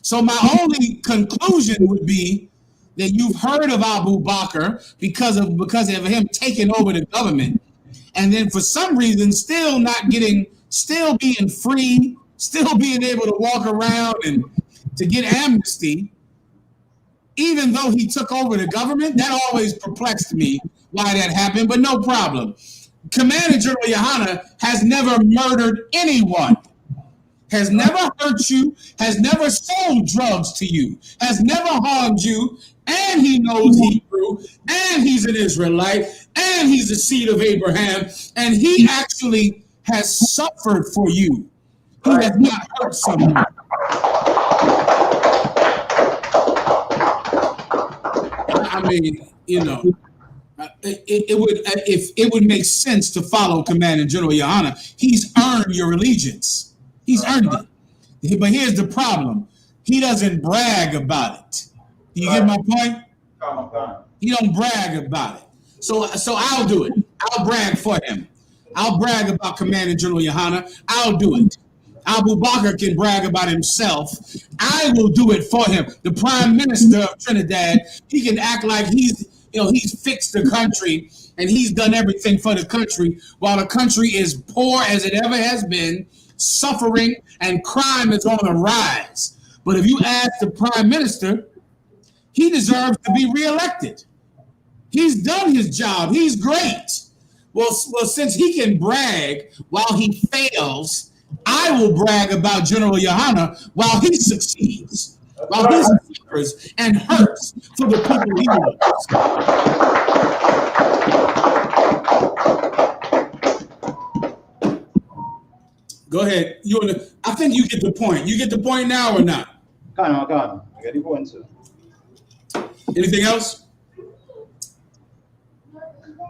So my only conclusion would be that you've heard of Abu Bakr because of him taking over the government, and then for some reason still being free, still being able to walk around and to get amnesty, even though he took over the government. That always perplexed me why that happened, but no problem. Commander General YAHANNA has never murdered anyone, has never hurt you, has never sold drugs to you, has never harmed you, and he knows Hebrew, and he's an Israelite, and he's the seed of Abraham, and he actually has suffered for you. He has not hurt someone. I mean, it would make sense to follow Commander General YAHANNA. He's earned your allegiance. He's earned it. But here's the problem. He doesn't brag about it. Do you get my point? He don't brag about it. So I'll do it. I'll brag for him. I'll brag about Commander General YAHANNA. I'll do it. Abu can brag about himself. I will do it for him. The Prime Minister of Trinidad, he can act like he's fixed the country and he's done everything for the country, while the country is poor as it ever has been, suffering, and crime is on the rise. But if you ask the Prime Minister, he deserves to be reelected. He's done his job. He's great. Well, since he can brag while he fails, I will brag about General YAHANNA while he succeeds, while he suffers and hurts for the people he loves. Go ahead. I think you get the point. You get the point now or not? Come on. I get the point, sir. Anything else?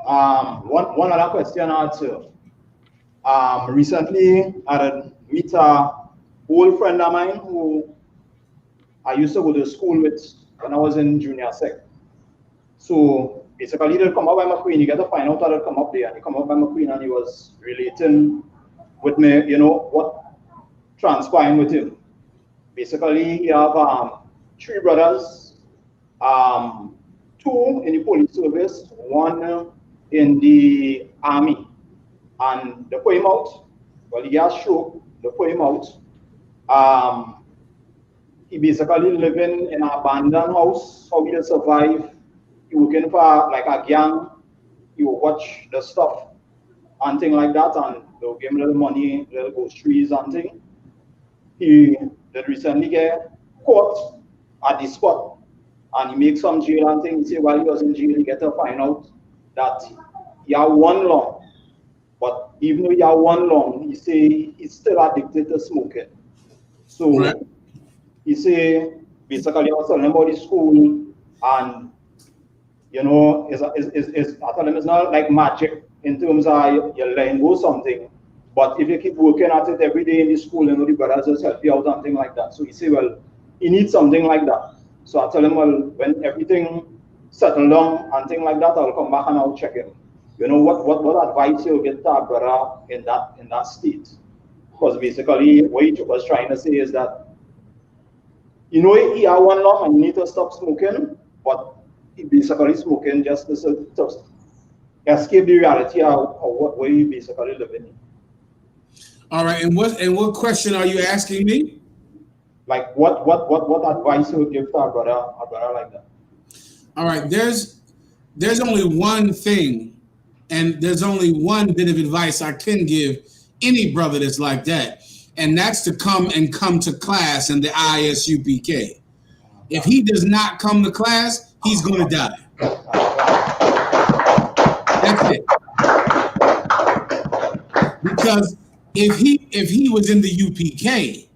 One other question also. Recently, I met a old friend of mine who I used to go to school with when I was in junior sec. So basically, they'll come up by McQueen. You get to find out how they'll come up there. And he come up by McQueen and he was relating with me, what transpired with him. Basically, he have 3 brothers, 2 in the police service, 1 in the army. And they put him out. Well, he got stroke, they put him out. He basically living in an abandoned house. How he survive? He working for like a gang. He will watch the stuff and thing like that, and they'll give him little money, little groceries and thing. He did recently get caught at the spot, and he makes some jail and thing. He say while he was in jail, he get to find out that he had 1 lung. But even though he had 1 lung, he say he's still addicted to smoking. So right. He say basically I was telling him about the school, and I told him it's not like magic in terms of you learn go something, but if you keep working at it every day in the school, the brothers just help you out and things like that. So he say, well, he needs something like that. So I tell him, well, when everything settle down and things like that, I'll come back and I'll check him. What advice you'll get to a brother in that state? Because basically what he was trying to say is that he had 1 lung and you need to stop smoking, but he basically smoking just to escape the reality of what he basically living in. All right, and what question are you asking me? Like what advice you would give to a brother like that? All right, there's only one thing, and there's only one bit of advice I can give any brother that's like that, and that's to come to class in the I.S.U.P.K. If he does not come to class, he's going to die. That's it. Because if he was in the UPK,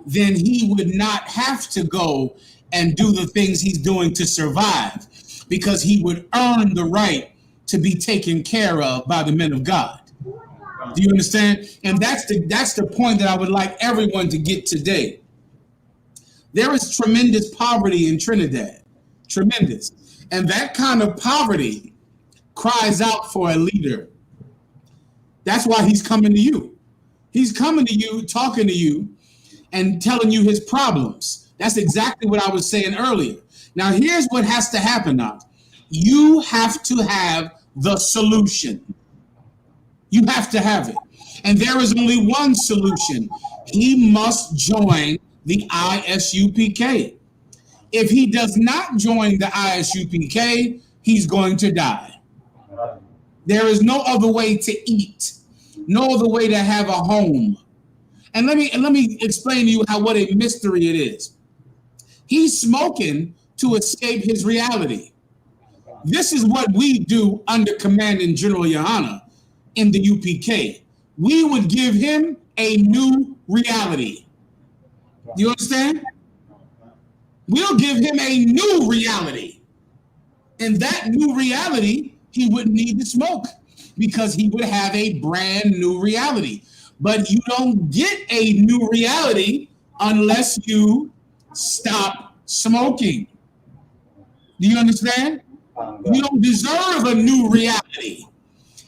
then he would not have to go and do the things he's doing to survive, because he would earn the right to be taken care of by the men of God. Do you understand? And that's the point that I would like everyone to get today. There is tremendous poverty in Trinidad, tremendous. And that kind of poverty cries out for a leader. That's why he's coming to you. He's coming to you, talking to you, and telling you his problems. That's exactly what I was saying earlier. Now, here's what has to happen now. You have to have the solution. You have to have it. And there is only one solution. He must join the I.S.U.P.K. If he does not join the I.S.U.P.K, he's going to die. There is no other way to eat, no other way to have a home. And let me explain to you what a mystery it is. He's smoking to escape his reality. This is what we do under Commanding General YAHANNA in the UPK. We would give him a new reality. Do you understand? We'll give him a new reality. In that new reality, he wouldn't need to smoke because he would have a brand new reality. But you don't get a new reality unless you stop smoking. Do you understand? You don't deserve a new reality.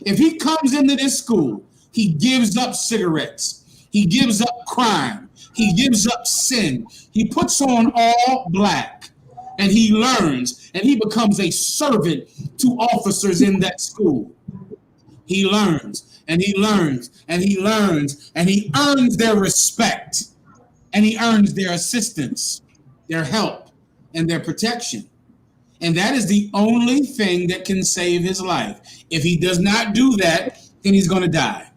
If he comes into this school, he gives up cigarettes. He gives up crime. He gives up sin. He puts on all black, and he learns, and he becomes a servant to officers in that school. He learns, and he learns, and he learns, and he earns their respect, and he earns their assistance, their help, and their protection. And that is the only thing that can save his life. If he does not do that, then he's going to die.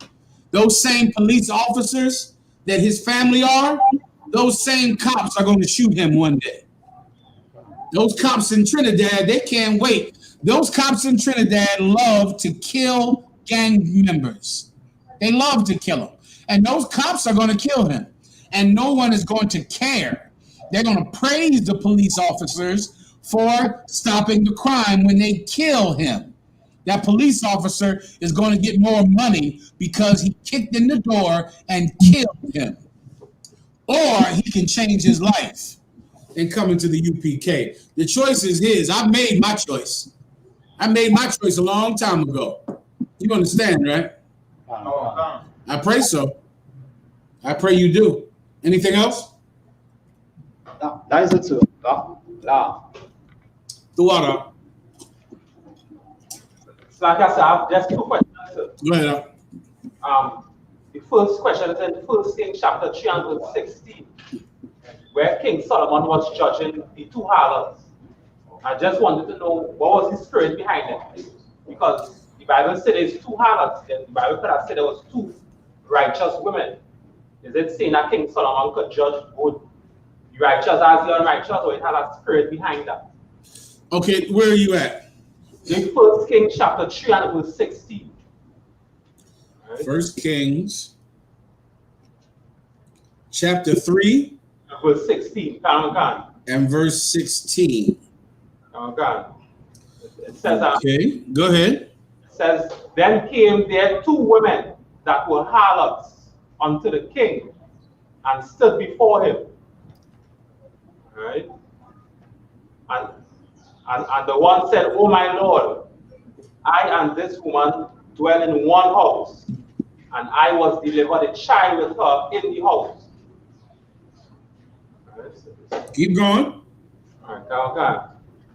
Those same police officers that his family are, those same cops are going to shoot him one day. Those cops in Trinidad, they can't wait. Those cops in Trinidad love to kill gang members. They love to kill them. And those cops are going to kill him. And no one is going to care. They're going to praise the police officers for stopping the crime when they kill him. That police officer is going to get more money because he kicked in the door and killed him. Or he can change his life and come into the UPK. The choice is his. I made my choice. I made my choice a long time ago. You understand, right? I pray so. I pray you do. Anything else? That is it, sir. The water. Like I said, I have just 2 questions. Go ahead. The first question is in 1 Kings chapter 3 and verse 16, where King Solomon was judging the 2 harlots. I just wanted to know what was the spirit behind it. Because the Bible said there's 2 harlots, and the Bible could have said there was 2 righteous women. Is it saying that King Solomon could judge both the righteous as the unrighteous, or it had a spirit behind that? Okay, where are you at? In 1 Kings chapter 3 and verse 16. Right. 1 Kings chapter 3 verse 16. And verse 16. It says, okay, go ahead. It says, then came there 2 women that were harlots unto the king and stood before him. Right? And the one said, "Oh my Lord, I and this woman dwell in one house, and I was delivered a child with her in the house." Keep going. Okay.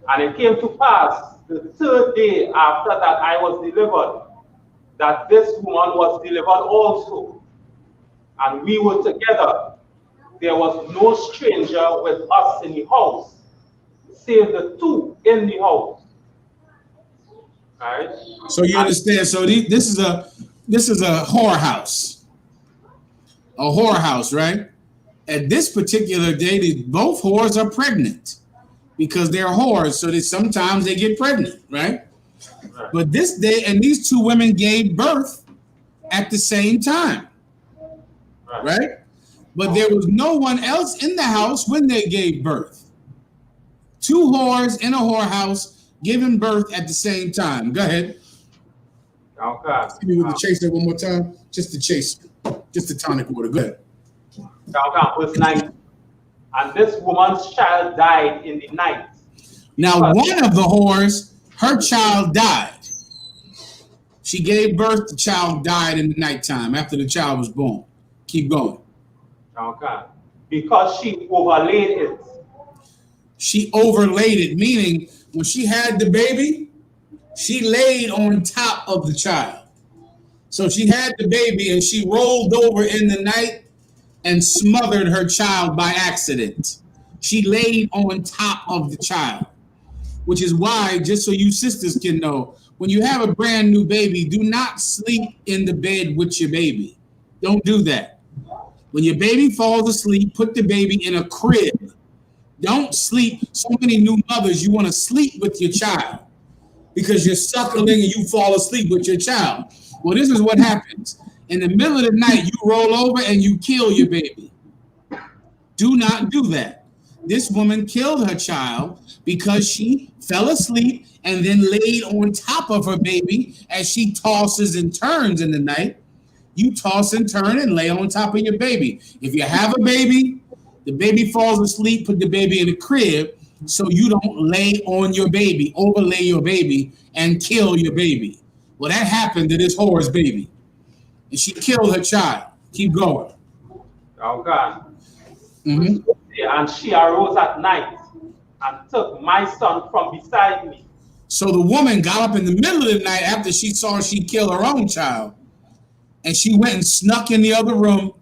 And it came to pass the 3rd day after that I was delivered, that this woman was delivered also, and we were together. There was no stranger with us in the house, save the 2 in the house. All right. So you understand? So this is a whorehouse, right? At this particular day, both whores are pregnant because they're whores. So that sometimes they get pregnant, right? But this day, and these 2 women gave birth at the same time, right? But there was no one else in the house when they gave birth. 2 whores in a whorehouse giving birth at the same time. Go ahead. Okay. Give me with the chaser one more time. Just the chaser. Just the tonic water. Go ahead. Okay, verse 9. And this woman's child died in the night. Now, one of the whores, her child died. She gave birth, the child died in the nighttime after the child was born. Keep going. Okay. Because she overlaid it. She overlaid it, meaning when she had the baby, she laid on top of the child. So she had the baby and she rolled over in the night and smothered her child by accident. She laid on top of the child, which is why, just so you sisters can know, when you have a brand new baby, do not sleep in the bed with your baby. Don't do that. When your baby falls asleep, put the baby in a crib. Don't sleep. So many new mothers, you want to sleep with your child because you're suckling and you fall asleep with your child. Well, this is what happens. In the middle of the night, you roll over and you kill your baby. Do not do that. This woman killed her child because she fell asleep and then laid on top of her baby as she tosses and turns in the night. You toss and turn and lay on top of your baby. If you have a baby, the baby falls asleep, put the baby in a crib so you don't lay on your baby, overlay your baby, and kill your baby. Well, that happened to this whore's baby. And she killed her child. Keep going. Okay. Mhm. And she arose at night and took my son from beside me. So the woman got up in the middle of the night after she saw she killed her own child, and she went and snuck in the other room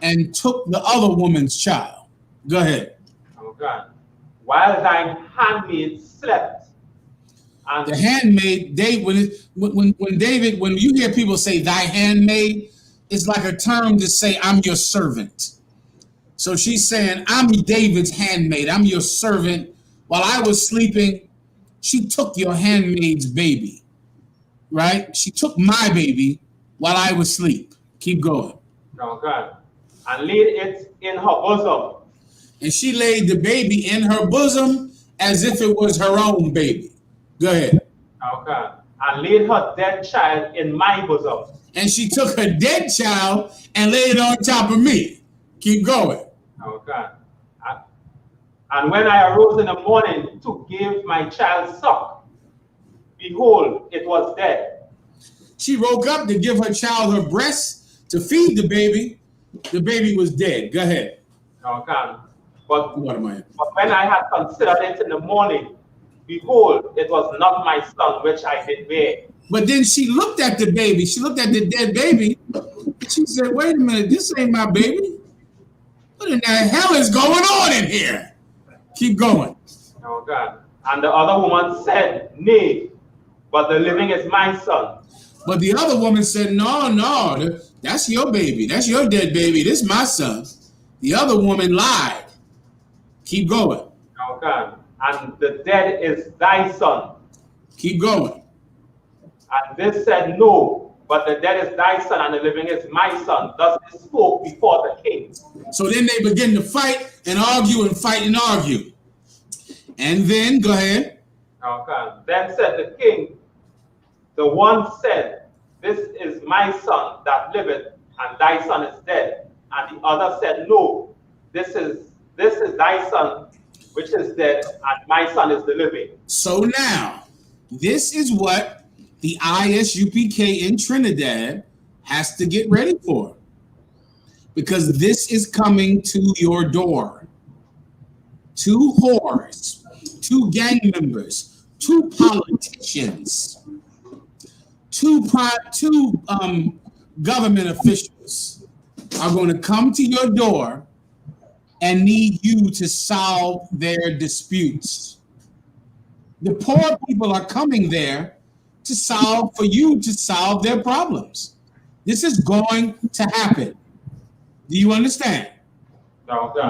and took the other woman's child. Go ahead. Okay. While thine handmaid slept. And The handmaid, when you hear people say thy handmaid, it's like a term to say I'm your servant. So she's saying, I'm David's handmaid, I'm your servant. While I was sleeping, she took your handmaid's baby, right? She took my baby while I was asleep. Keep going. okay. And laid it in her bosom. And she laid the baby in her bosom as if it was her own baby. Go ahead. Okay. And laid her dead child in my bosom. And she took her dead child and laid it on top of me. Keep going. Okay. And when I arose in the morning to give my child suck, behold, it was dead. She woke up to give her child her breast to feed the baby. The baby was dead. Go ahead. Okay. But What am I? when I had considered it in the morning, behold, it was not my son which I did bear. But then she looked at the baby. She looked at the dead baby. She said, wait a minute, this ain't my baby. What in the hell is going on in here? Keep going. Okay. And the other woman said, nay, but the living is my son. But the other woman said, no, that's your baby. That's your dead baby. This is my son. The other woman lied. Keep going. Okay. And the dead is thy son. Keep going. And this said, no, but the dead is thy son, and the living is my son. Thus it spoke before the king. So then they begin to fight and argue and fight and argue. And then, go ahead. Okay. Then said the king, the one said, this is my son that liveth, and thy son is dead. And the other said, no, this is thy son which is dead, and my son is the living. So now, this is what the I.S.U.P.K in Trinidad has to get ready for. Because this is coming to your door. 2 whores, 2 gang members, 2 politicians, 2 government officials are going to come to your door and need you to solve their disputes. The poor people are coming there for you to solve their problems. This is going to happen. Do you understand? Okay.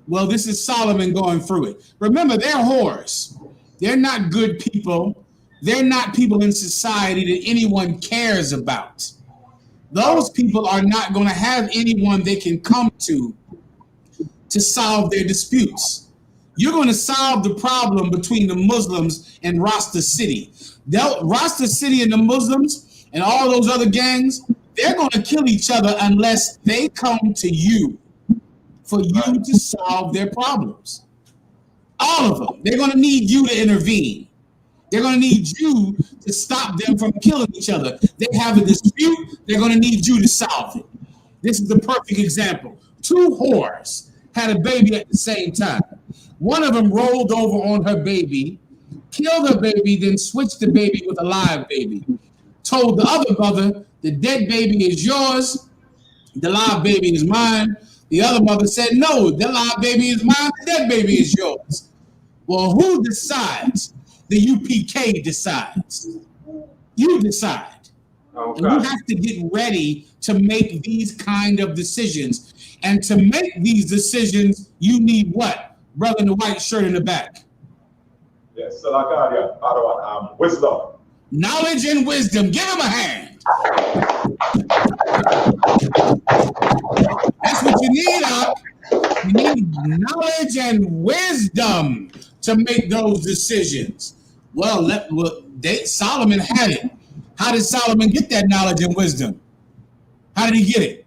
Well, this is Solomon going through it. Remember, they're whores. They're not good people. They're not people in society that anyone cares about. Those people are not going to have anyone they can come to solve their disputes. You're going to solve the problem between the Muslims and Rasta City. Rasta City and the Muslims and all those other gangs, they're going to kill each other unless they come to you for you to solve their problems. All of them. They're going to need you to intervene. They're going to need you to stop them from killing each other. They have a dispute. They're going to need you to solve it. This is the perfect example. 2 whores had a baby at the same time. One of them rolled over on her baby, killed her baby, then switched the baby with a live baby. Told the other mother, the dead baby is yours, the live baby is mine. The other mother said, no, the live baby is mine, the dead baby is yours. Well, who decides? The UPK decides. You decide. Okay. And you have to get ready to make these kind of decisions. And to make these decisions, you need what? Brother in the white shirt in the back. Yes, so like other one, wisdom. Knowledge and wisdom. Give him a hand. That's what you need, Up. You need knowledge and wisdom to make those decisions. Well, Solomon had it. How did Solomon get that knowledge and wisdom? How did he get it?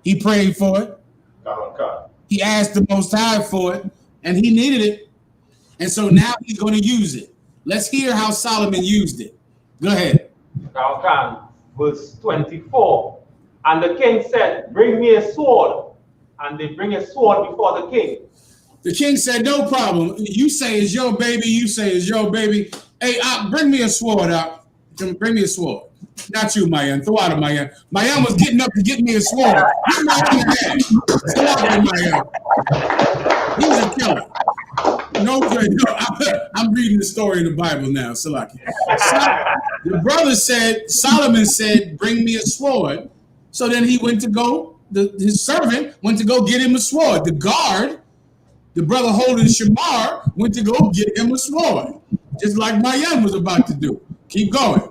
He prayed for it. God. He asked the Most High for it, and he needed it. And so now he's going to use it. Let's hear how Solomon used it. Go ahead. Okay. Verse 24. And the king said, bring me a sword. and they bring a sword before the king. The king said, no problem. You say it's your baby. You say it's your baby. Hey, bring me a sword out. Bring me a sword. Not you, Mayan. Throw out of Mayan. Mayan was getting up to get me a sword. Get Mayan in hand. Throw out of Mayan. He was a killer. No, I'm reading the story in the Bible now, Salaki. The brother said, Solomon said, bring me a sword. So then he went to go, his servant went to go get him a sword. The guard, the brother holding Shamar, went to go get him a sword. Just like Mayan was about to do. Keep going.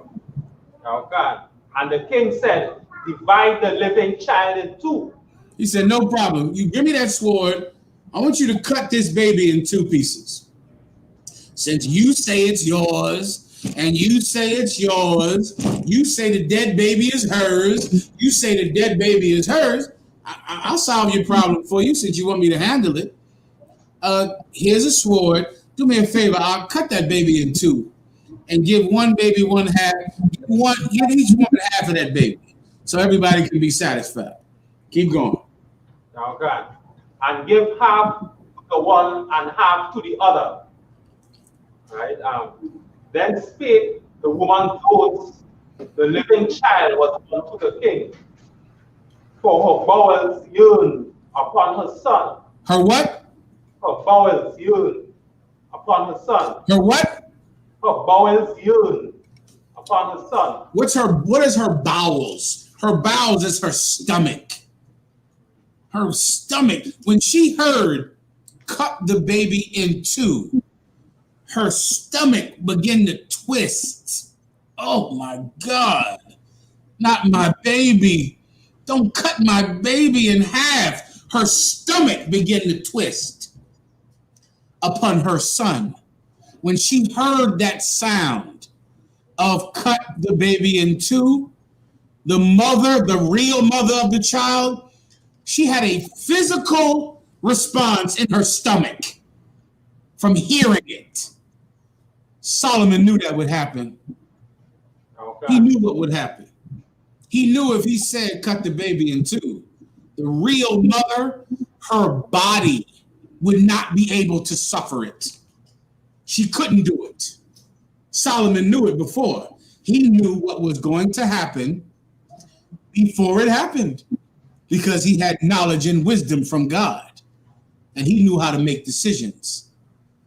Okay. And the king said, divide the living child in two. He said, no problem. You give me that sword. I want you to cut this baby in two pieces. Since you say it's yours, and you say it's yours, you say the dead baby is hers, you say the dead baby is hers, I'll solve your problem for you since you want me to handle it. Here's a sword. Do me a favor. I'll cut that baby in two and give one baby one half. Give each woman half of that baby so everybody can be satisfied. Keep going. Okay. And give half to one and half to the other. Right? Then spake the woman told the living child was unto the king, for her bowels yearned upon her son. Her what? Her bowels yearned upon her son. Her what? Her bowels yearned upon her son. What is her bowels? Her bowels is her stomach. Her stomach. When she heard cut the baby in two, her stomach began to twist. Oh my God. Not my baby. Don't cut my baby in half. Her stomach began to twist upon her son. When she heard that sound of cut the baby in two, the mother, the real mother of the child, she had a physical response in her stomach from hearing it. Solomon knew that would happen. Okay. He knew what would happen. He knew if he said cut the baby in two, the real mother, her body would not be able to suffer it. She couldn't do it. Solomon knew it before. He knew what was going to happen before it happened because he had knowledge and wisdom from God and he knew how to make decisions.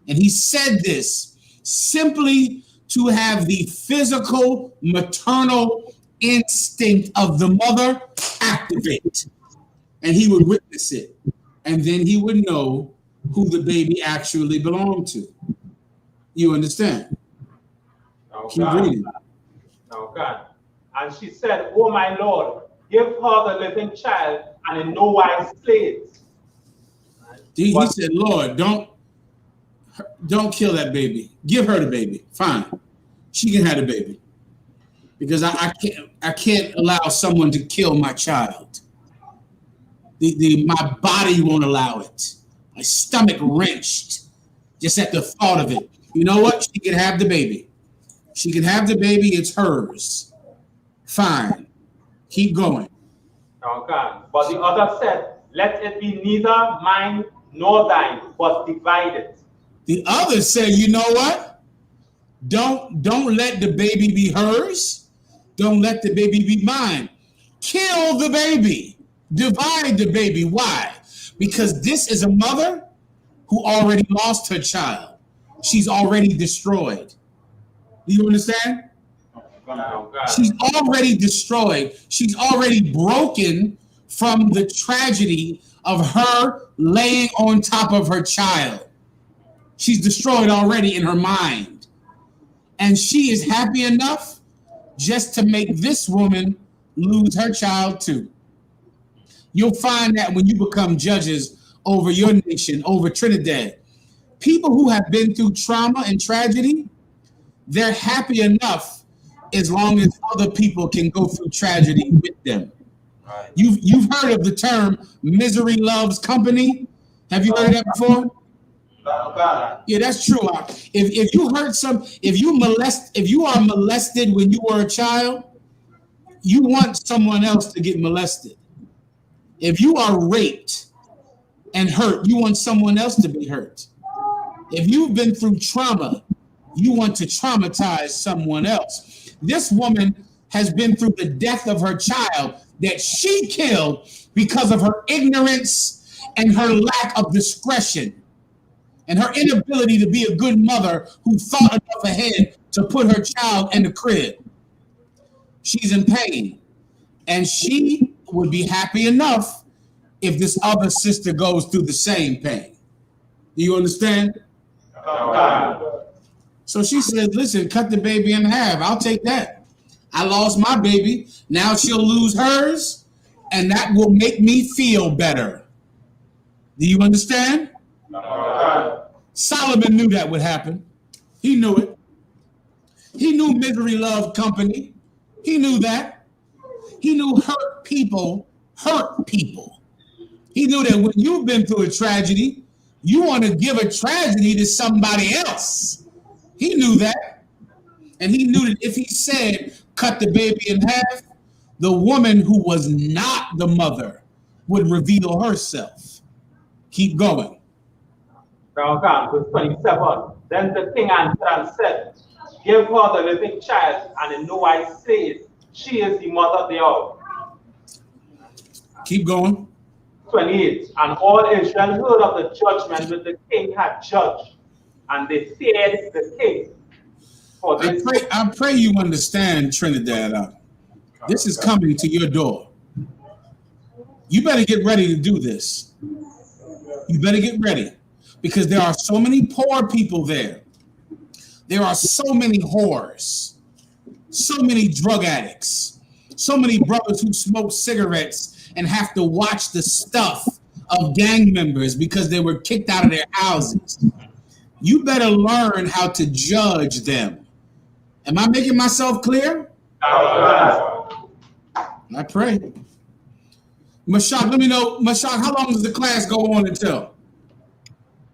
And he said this simply to have the physical maternal instinct of the mother activate, and he would witness it, and then he would know who the baby actually belonged to. You understand? Okay. Keep reading. Okay. And she said, "Oh my Lord, give her the living child, and in no wise slay it." He said, "Lord, don't kill that baby. Give her the baby. Fine, she can have the baby, because I can't allow someone to kill my child. My body won't allow it. My stomach wrenched just at the thought of it. You know what? She can have the baby. She can have the baby. It's hers. Fine. Keep going." Okay. But the other said, "Let it be neither mine nor thine, but divided." The other said, "You know what? Don't let the baby be hers. Don't let the baby be mine. Kill the baby. Divide the baby." Why? Because this is a mother who already lost her child. She's already destroyed. Do you understand? She's already destroyed. She's already broken from the tragedy of her laying on top of her child. She's destroyed already in her mind. And she is happy enough just to make this woman lose her child too. You'll find that when you become judges over your nation, over Trinidad, people who have been through trauma and tragedy, they're happy enough as long as other people can go through tragedy with them. Right. You've heard of the term misery loves company? Have you heard of that before? Yeah, that's true. If you are molested when you were a child, you want someone else to get molested. If you are raped and hurt, you want someone else to be hurt. If you've been through trauma, you want to traumatize someone else. This woman has been through the death of her child that she killed because of her ignorance and her lack of discretion and her inability to be a good mother who thought enough ahead to put her child in the crib. She's in pain, and she would be happy enough if this other sister goes through the same pain. Do you understand? So she said, listen, cut the baby in half. I'll take that. I lost my baby. Now she'll lose hers, and that will make me feel better. Do you understand? Solomon knew that would happen. He knew it. He knew misery loved company. He knew that. He knew hurt people hurt people. He knew that when you've been through a tragedy, you want to give a tragedy to somebody else. He knew that. And he knew that if he said, cut the baby in half, the woman who was not the mother would reveal herself. Keep going. Verse 27. Then the king answered and said, give her the living child, and in no wise say it, she is the mother thereof. Keep going. 28. And all Israel heard of the judgment which the king had judged, and they feared the king. For this I pray you understand, Trinidad. This is coming to your door. You better get ready to do this. You better get ready, because there are so many poor people there. There are so many whores, so many drug addicts, so many brothers who smoke cigarettes and have to watch the stuff of gang members because they were kicked out of their houses. You better learn how to judge them. Am I making myself clear? I pray. Mashak, let me know. Mashak, how long does the class go on until?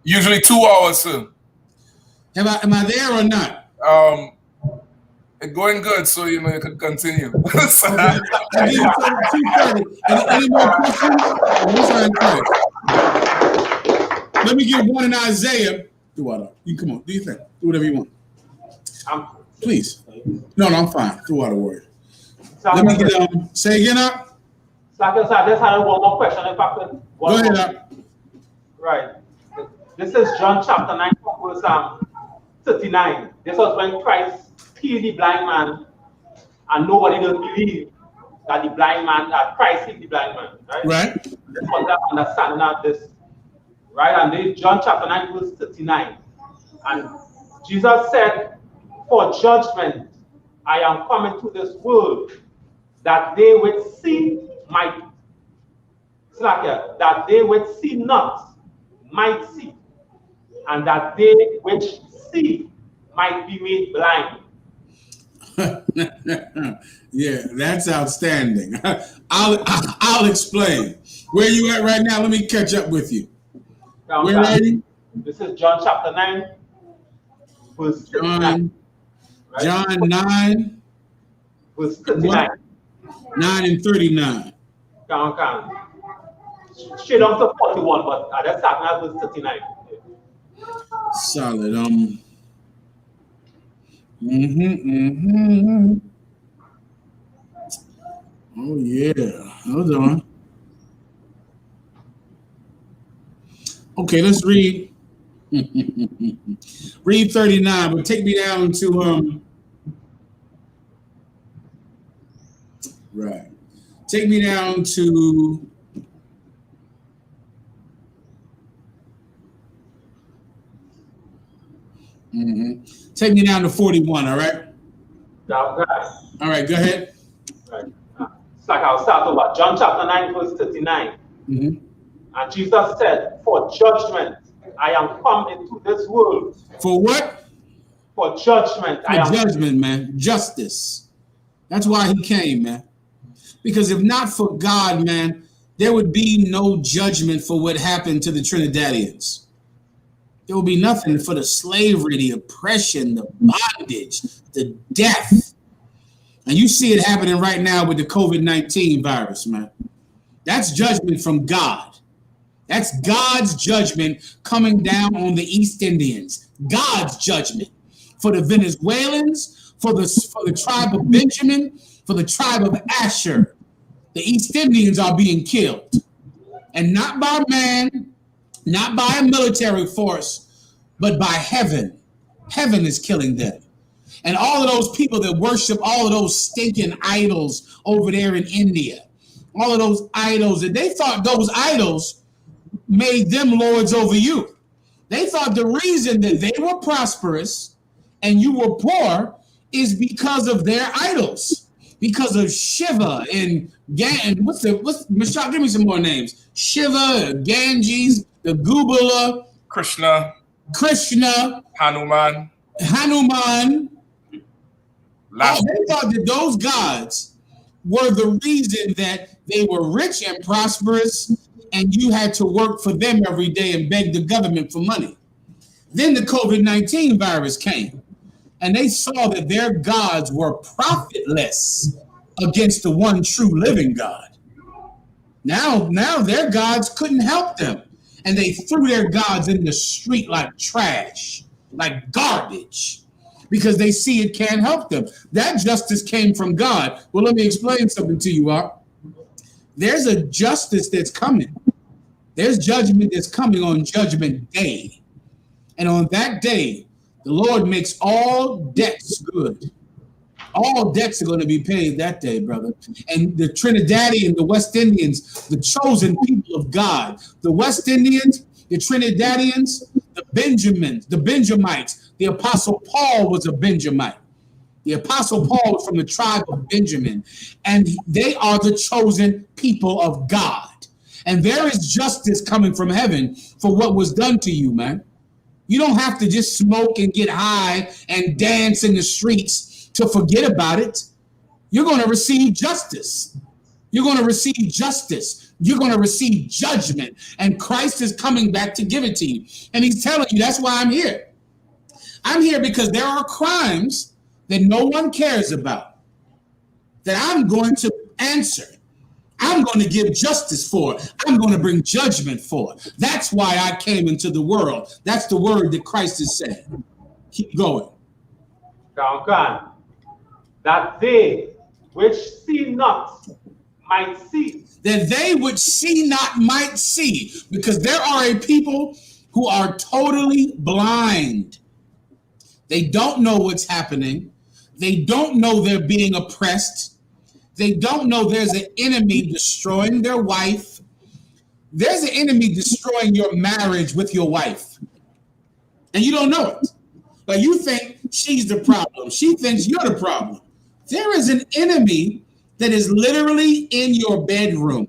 Usually 2 hours, sir. Am I there or not? It's going good, so you can continue. Okay. I'll give you 2:30. Any more questions? Let me give one in Isaiah. You come on, do your thing. Do whatever you want. Please. No, I'm fine. Throw out a word. Let me get say again up. I just had one more question. In fact, go ahead up. Right. This is John chapter 9, verse 39. This was when Christ healed the blind man, and nobody didn't believe that that Christ healed the blind man. Right? This was the understanding of this. Right? And this John chapter 9, verse 39. And Jesus said, for judgment I am coming to this world, that they which see might, that they which see not might see, and that they which see might be made blind. Yeah, that's outstanding. I'll explain. Where you at right now? Let me catch up with you. Where are you? This is John chapter 9, verse 39. John 9, verse 39. 9 and 39. Straight on to 41, but that's starting at verse 39. Solid. Oh yeah. Hold on. Okay, let's read. Read 39, but take me down to right. Take me down to take me down to 41, all right? All right, go ahead. Right. It's like I'll start over. John chapter 9, verse 39. And Jesus said, for judgment I am come into this world. For what? For judgment. For judgment, man. Justice. That's why he came, man. Because if not for God, man, there would be no judgment for what happened to the Trinidadians. There will be nothing for the slavery, the oppression, the bondage, the death. And you see it happening right now with the COVID-19 virus, man. That's judgment from God. That's God's judgment coming down on the East Indians. God's judgment for the Venezuelans, for the tribe of Benjamin, for the tribe of Asher. The East Indians are being killed. And not by man, not by a military force, but by heaven. Heaven is killing them. And all of those people that worship all of those stinking idols over there in India, all of those idols, that they thought those idols made them lords over you. They thought the reason that they were prosperous and you were poor is because of their idols, because of Shiva and Michelle, give me some more names. Shiva, Ganges, the Gubala, Krishna, Hanuman. They thought that those gods were the reason that they were rich and prosperous, and you had to work for them every day and beg the government for money. Then the COVID-19 virus came, and they saw that their gods were profitless against the one true living God. Now their gods couldn't help them, and they threw their gods in the street like trash, like garbage, because they see it can't help them. That justice came from God. Well, let me explain something to you, Art. There's a justice that's coming. There's judgment that's coming on Judgment Day. And on that day, the Lord makes all debts good. All debts are going to be paid that day, brother. And the Trinidadian, the West Indians, the chosen people of God, the West Indians, the Trinidadians, the Benjamites. The Apostle Paul was a Benjamite. The Apostle Paul was from the tribe of Benjamin. And they are the chosen people of God. And there is justice coming from heaven for what was done to you, man. You don't have to just smoke and get high and dance in the streets to forget about it. You're going to receive justice. You're going to receive justice. You're going to receive judgment. And Christ is coming back to give it to you. And he's telling you, that's why I'm here. I'm here because there are crimes that no one cares about that I'm going to answer. I'm going to give justice for. I'm going to bring judgment for. That's why I came into the world. That's the word that Christ is saying. Keep going. That they which see not might see. That they which see not might see. Because there are a people who are totally blind. They don't know what's happening. They don't know they're being oppressed. They don't know there's an enemy destroying their wife. There's an enemy destroying your marriage with your wife. And you don't know it. But you think she's the problem. She thinks you're the problem. There is an enemy that is literally in your bedroom.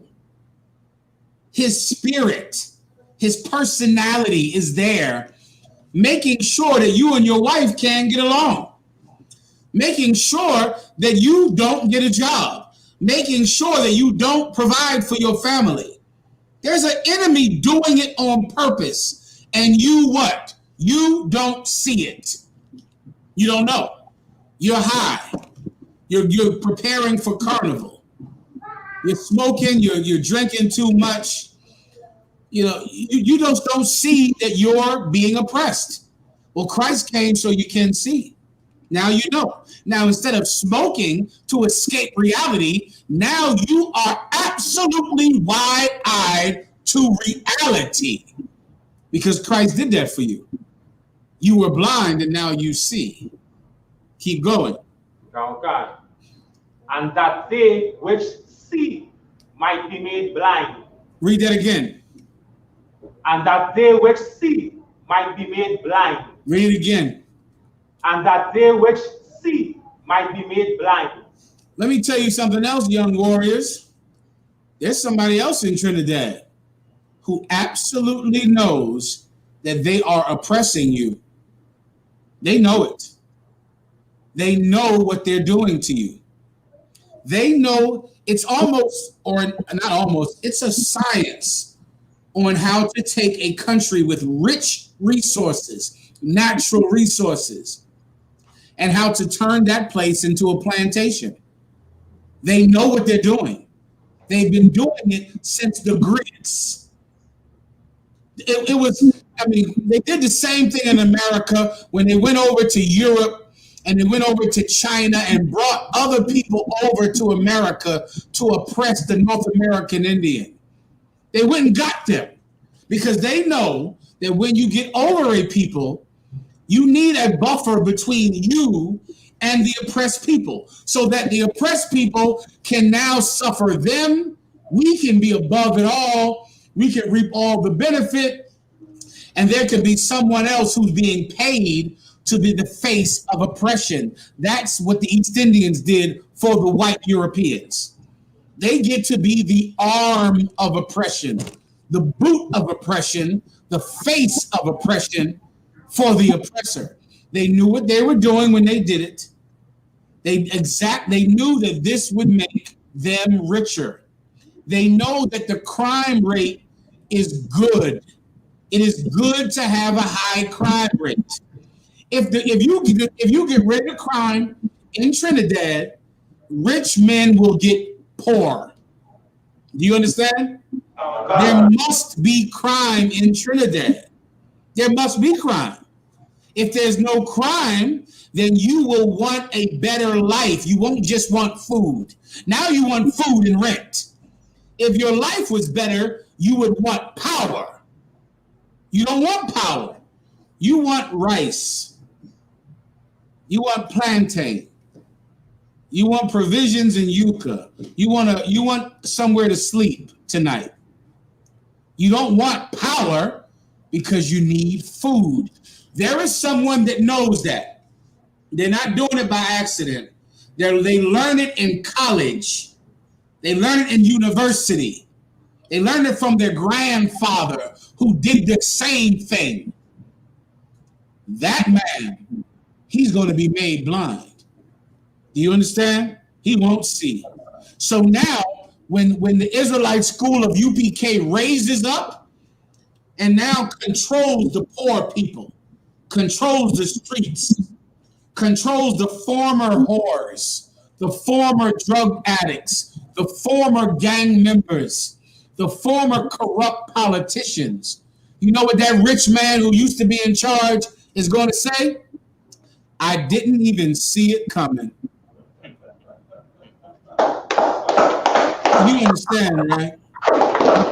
His spirit, his personality is there, making sure that you and your wife can't get along. Making sure that you don't get a job, making sure that you don't provide for your family. There's an enemy doing it on purpose. And you what? You don't see it. You don't know. You're high. You're preparing for carnival. You're smoking, you're drinking too much. You know, you just don't see that you're being oppressed. Well, Christ came so you can see. Now you know. Now, instead of smoking to escape reality, now you are absolutely wide-eyed to reality because Christ did that for you. You were blind and now you see. Keep going. Okay. And that they which see might be made blind. Read that again. And that they which see might be made blind. Read it again. And that they which see might be made blind. Let me tell you something else, young warriors. There's somebody else in Trinidad who absolutely knows that they are oppressing you. They know it. They know what they're doing to you. They know it's almost, or not almost, it's a science on how to take a country with rich resources, natural resources, and how to turn that place into a plantation. They know what they're doing. They've been doing it since the grits. It was, I mean, they did the same thing in America when they went over to Europe and they went over to China and brought other people over to America to oppress the North American Indian. They went and got them because they know that when you get over a people, you need a buffer between you and the oppressed people so that the oppressed people can now suffer them. We can be above it all. We can reap all the benefit. And there can be someone else who's being paid to be the face of oppression. That's what the East Indians did for the white Europeans. They get to be the arm of oppression, the boot of oppression, the face of oppression for the oppressor. They knew what they were doing when they did it. They knew that this would make them richer. They know that the crime rate is good. It is good to have a high crime rate. If you get rid of crime in Trinidad, rich men will get poor. Do you understand? There must be crime in Trinidad. There must be crime. If there's no crime, then you will want a better life. You won't just want food. Now you want food and rent. If your life was better, you would want power. You don't want power. You want rice. You want plantain. You want provisions and yucca. You want somewhere to sleep tonight. You don't want power because you need food. There is someone that knows that. They're not doing it by accident. They learn it in college. They learn it in university. They learned it from their grandfather who did the same thing. That man, he's going to be made blind. Do you understand? He won't see. So now, when the Israelite school of UPK raises up and now controls the poor people, controls the streets, controls the former whores, the former drug addicts, the former gang members, the former corrupt politicians. You know what that rich man who used to be in charge is going to say? I didn't even see it coming. You understand, right?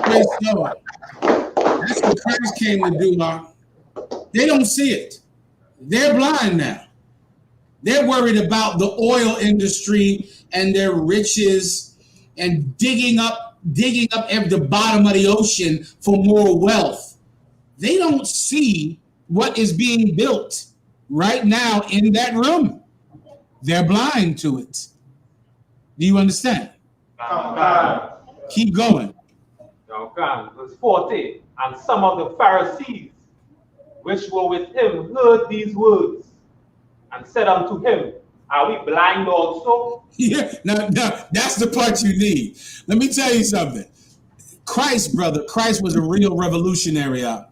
Praise God. That's what Christ came to do, Mark. They don't see it. They're blind now. They're worried about the oil industry and their riches and digging up at the bottom of the ocean for more wealth. They don't see what is being built right now in that room. They're blind to it. Do you understand? Keep going. Verse 40, and some of the Pharisees which were with him heard these words and said unto him, are we blind also? Yeah, now that's the part you need. Let me tell you something. Christ was a real revolutionary. I'm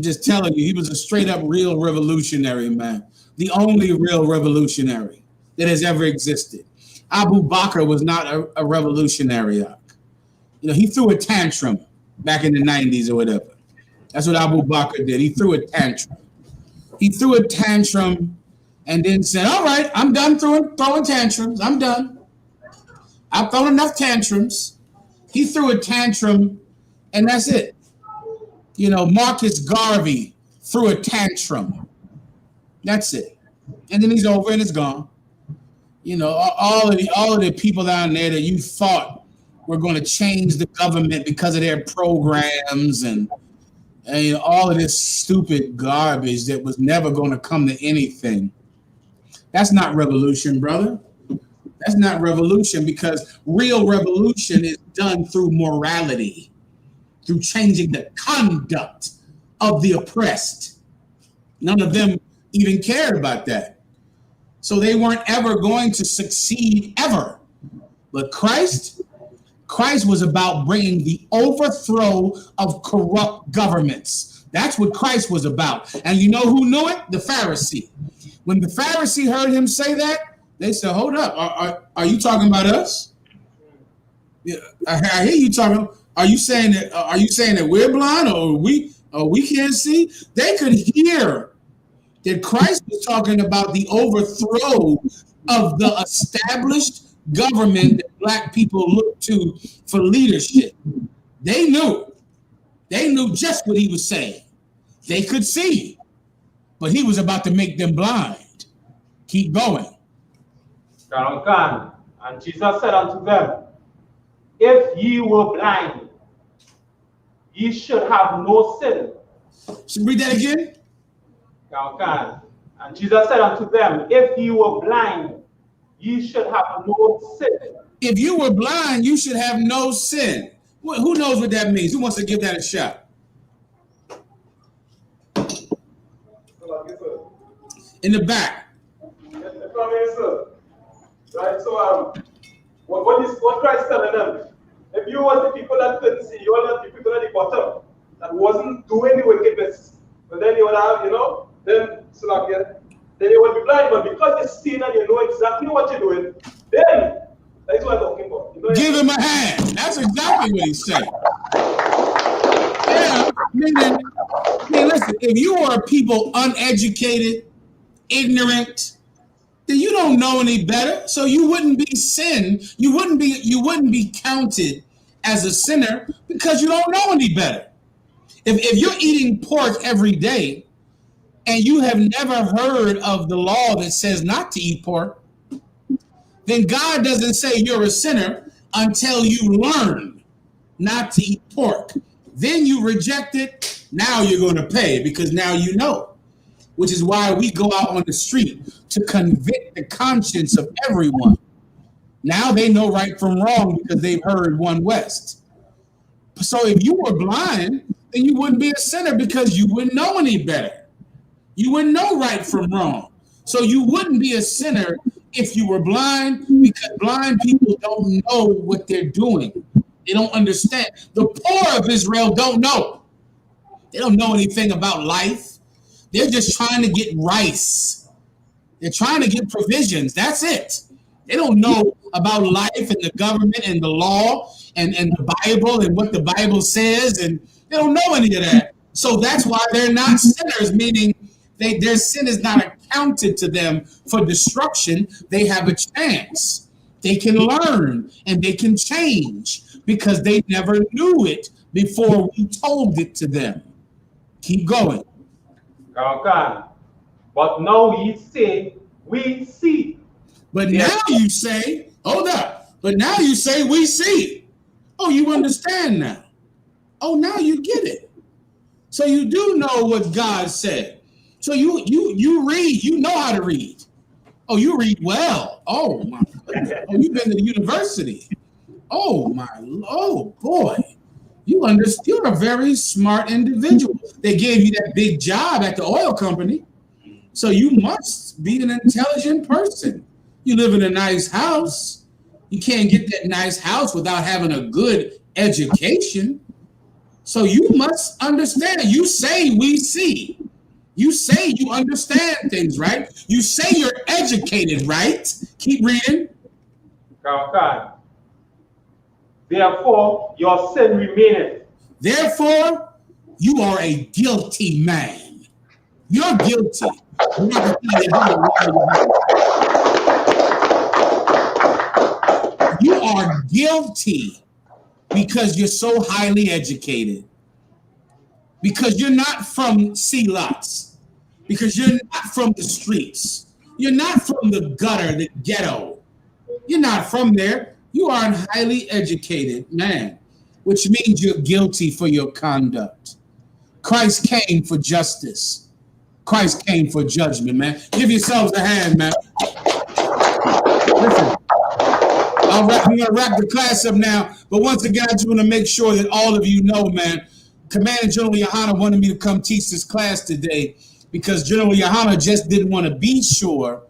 just telling you, he was a straight up real revolutionary, man. The only real revolutionary that has ever existed. Abu Bakr was not a revolutionary. You know, he threw a tantrum back in the 90s or whatever. That's what Abu Bakr did. He threw a tantrum. And then said, all right, I'm done throwing tantrums. I'm done. I've thrown enough tantrums. He threw a tantrum, and that's it. You know, Marcus Garvey threw a tantrum. That's it. And then he's over and it's gone. You know, all of the people down there that you thought were going to change the government because of their programs and all of this stupid garbage that was never going to come to anything. That's not revolution, brother. That's not revolution, because real revolution is done through morality, through changing the conduct of the oppressed. None of them even cared about that. So they weren't ever going to succeed ever. But Christ was about bringing the overthrow of corrupt governments. That's what Christ was about. And you know who knew it? The Pharisee. When the Pharisee heard him say that, they said, hold up, are you talking about us? Yeah, I hear you talking. Are you saying that we're blind or we can't see? They could hear that Christ was talking about the overthrow of the established government that black people look to for leadership. They knew just what he was saying. They could see, but he was about to make them blind. Keep going. And Jesus said unto them, if ye were blind, ye should have no sin. So read that again. And Jesus said unto them, if ye were blind, ye should have no sin. If you were blind, you should have no sin. Who knows what that means? Who wants to give that a shot? In the back. Right, so what Christ telling them? If you was the people that couldn't see, you were the people at the bottom that wasn't doing the wickedness, but then you would have, then you would be blind, but because you're seeing and you know exactly what you're doing, then that's what I'm talking about. Give him a hand. That's exactly what he's saying. Yeah, meaning, listen, if you are people uneducated, ignorant, then you don't know any better. So you wouldn't be sin. You wouldn't be counted as a sinner because you don't know any better. If you're eating pork every day and you have never heard of the law that says not to eat pork, then God doesn't say you're a sinner until you learn not to eat pork. Then you reject it. Now you're going to pay because now you know. Which is why we go out on the street to convict the conscience of everyone. Now they know right from wrong because they've heard One West. So if you were blind, then you wouldn't be a sinner because you wouldn't know any better. You wouldn't know right from wrong. So you wouldn't be a sinner if you were blind because blind people don't know what they're doing. They don't understand. The poor of Israel don't know. They don't know anything about life. They're just trying to get rice. They're trying to get provisions. That's it. They don't know about life and the government and the law and the Bible and what the Bible says. And they don't know any of that. So that's why they're not sinners, meaning their sin is not accounted to them for destruction. They have a chance. They can learn and they can change because they never knew it before we told it to them. Keep going. But now ye say, we see. But now you say, hold up. But now you say, we see. Oh, you understand now. Oh, now you get it. So you do know what God said. So you read, you know how to read. Oh, you read well. Oh, my goodness. Oh, you've been to the university. Oh, boy. You're a very smart individual. They gave you that big job at the oil company. So you must be an intelligent person. You live in a nice house. You can't get that nice house without having a good education. So you must understand. You say we see. You say you understand things, right? You say you're educated, right? Keep reading. Therefore, your sin remaineth. Therefore, you are a guilty man. You're guilty. You are guilty because you're so highly educated. Because you're not from C-lots. Because you're not from the streets. You're not from the gutter, the ghetto. You're not from there. You are a highly educated man, which means you're guilty for your conduct. Christ came for justice. Christ came for judgment, man. Give yourselves a hand, man. Listen, we're going to wrap the class up now, but once again, I just want to make sure that all of you know, man, Commander General YAHANNA wanted me to come teach this class today because General YAHANNA just didn't want to be sure,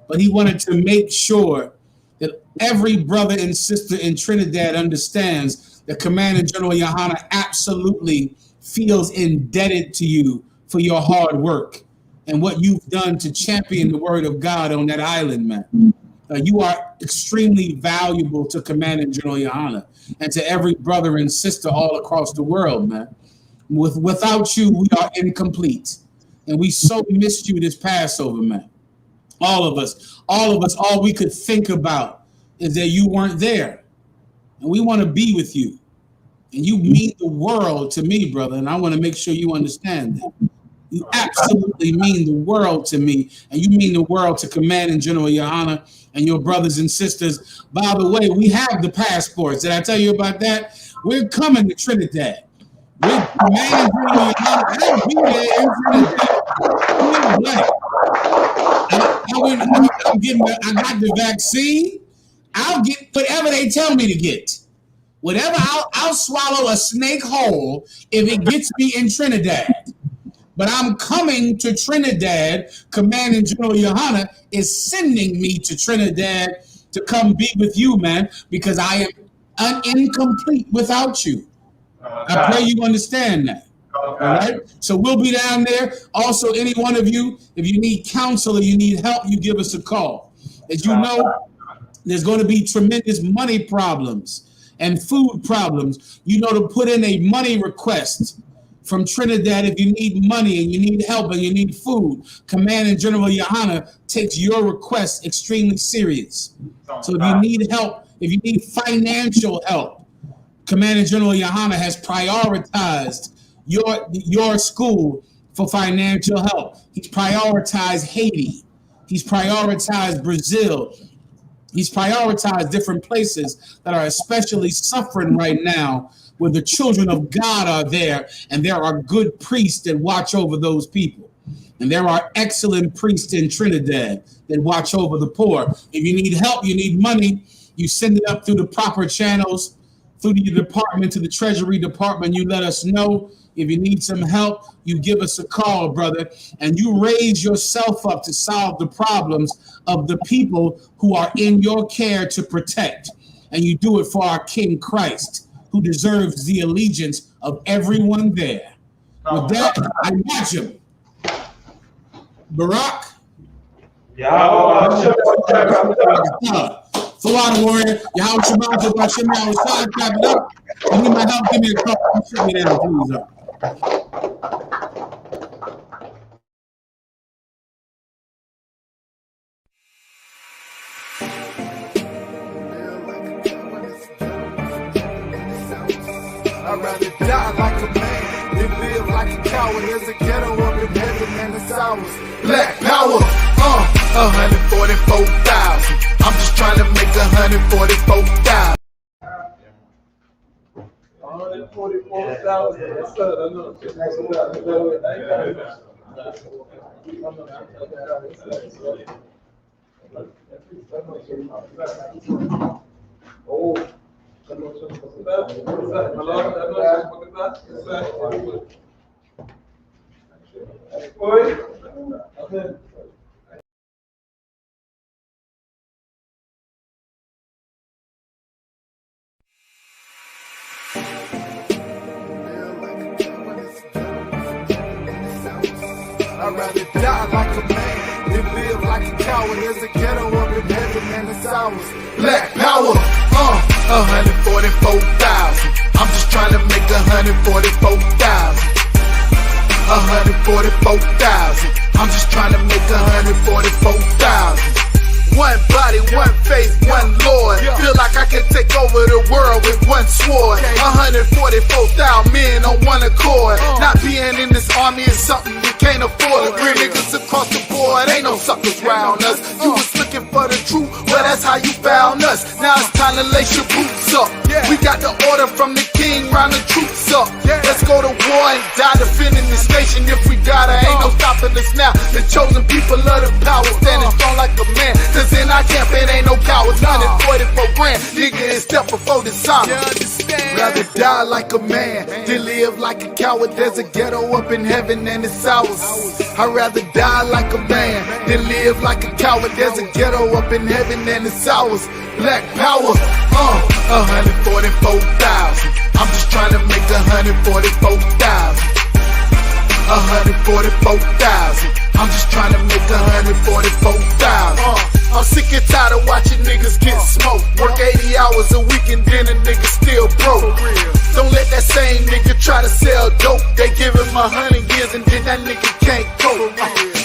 but he wanted to make sure that every brother and sister in Trinidad understands that Commander General YAHANNA absolutely feels indebted to you for your hard work and what you've done to champion the word of God on that island, man. You are extremely valuable to Command and General YAHANNA and to every brother and sister all across the world, man. Without you, we are incomplete. And we so missed you this Passover, man. All of us, all we could think about is that you weren't there. And we want to be with you. And you mean the world to me, brother. And I want to make sure you understand that. You absolutely mean the world to me. And you mean the world to Command and General YAHANNA and your brothers and sisters. By the way, we have the passports. Did I tell you about that? We're coming to Trinidad. We're Command and General YAHANNA. I'll be there in Trinidad. I got the vaccine. I'll get whatever they tell me to get. Whatever, I'll swallow a snake whole if it gets me in Trinidad. But I'm coming to Trinidad. Command and General YAHANNA is sending me to Trinidad to come be with you, man, because I am incomplete without you. I pray you understand that. All right? So we'll be down there. Also, any one of you, if you need counsel or you need help, you give us a call. As you know, there's going to be tremendous money problems and food problems. You know, to put in a money request from Trinidad if you need money and you need help and you need food. Command and General YAHANNA takes your request extremely serious. So if you need help, if you need financial help, Command and General YAHANNA has prioritized your school for financial help. He's prioritized Haiti. He's prioritized Brazil. He's prioritized different places that are especially suffering right now, where the children of God are there, and there are good priests that watch over those people. And there are excellent priests in Trinidad that watch over the poor. If you need help, you need money, you send it up through the proper channels, through the department, to the Treasury Department. You let us know. If you need some help, you give us a call, brother, and you raise yourself up to solve the problems of the people who are in your care to protect. And you do it for our King Christ, who deserves the allegiance of everyone there. With that, I watch him. Barak. Fuad warrior. Yahweh Shabbat, Hashem, Yahweh Shah, clap it up. If you need my help, give me a call. Shoot me down, please. I'd rather die like a man than live like a coward. There's a ghetto up in heaven and it's ours. Black power, 144,000. I'm just trying to make 144,000. 144,000. Yes, sir. I know. Oh. I'd rather die like a man than live like a coward. There's a ghetto up in heaven and it's ours. Black power, 144,000. I'm just trying to make 144,000. 144,000. I'm just trying to make 144,000. One body, one faith, one Lord. Feel like I can take over the world with one sword. 144,000 men on one accord. Not being in this army is something we can't afford. Real niggas across the board, ain't no suckers round us. You was looking for the truth, well that's how you found us. Now it's time to lace your boots up. We got the order from the king, round the troops up. Let's go to war and die defending this nation. If we gotta, ain't no stopping us now. The chosen people of the power, standing strong like a man. Cause in our camp it ain't no cowards. 144 grand, nigga is step before dishonor. Rather die like a man than live like a coward. There's a ghetto up in heaven and it's ours. I'd rather die like a man than live like a coward. There's a ghetto up in heaven and it's ours. Black power, 144,000. I'm just trying to make 144,000. 144,000. I'm just trying to make 144,000. I'm sick and tired of watching niggas get smoked. Work 80 hours a week and then a nigga still broke. Don't let that same nigga try to sell dope. They give him 100 years and then that nigga can't cope.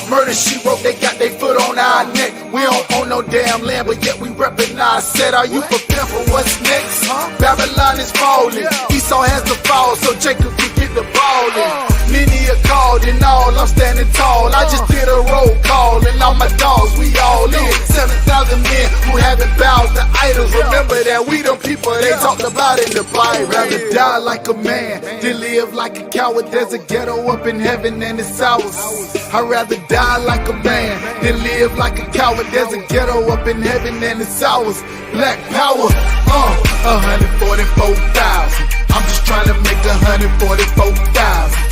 Murder she wrote, they got their foot on our neck. We don't own no damn land, but yet we reppin' our set. Are you prepared for what's next? Babylon is falling, Esau has to fall so Jacob can get the ball in. Many are called and all, I'm standing tall. I just did a roll call and all my dogs, we all in. 7,000 men who haven't bowed to idols. Remember that we the people they talked about in the Bible. Rather die like a man than live like a coward. There's a ghetto up in heaven and it's ours. I'd rather die like a man than live like a coward. There's a ghetto up in heaven and it's ours. Black power, 144,000. I'm just trying to make 144,000.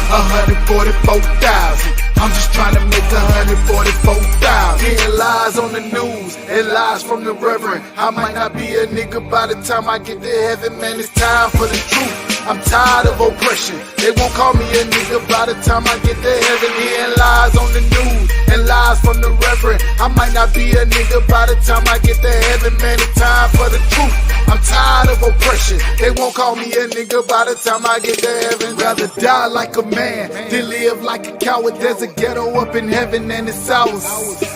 144,000. I'm just trying to make 144,000. Hearing lies on the news and lies from the reverend. I might not be a nigga by the time I get to heaven, man. It's time for the truth. I'm tired of oppression. They won't call me a nigga by the time I get to heaven. Hearing lies on the news and lies from the reverend. I might not be a nigga by the time I get to heaven, man. It's time for the truth. I'm tired of oppression. They won't call me a nigga by the time I get to heaven. Rather die like a man than live like a coward. There's a ghetto up in heaven and it's ours.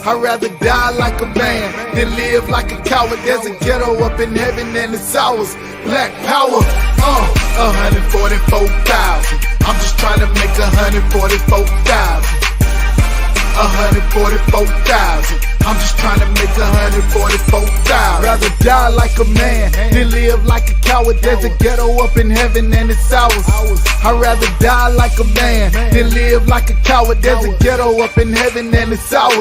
I'd rather die like a man than live like a coward. There's a ghetto up in heaven and it's ours. Black power, 144,000. I'm just trying to make 144,000. 144,000. I'm just trying to make 144,000. Rather die like a man than live like a coward. There's a ghetto up in heaven and it's ours. I'd rather die like a man than live like a coward. There's a ghetto up in heaven and it's ours.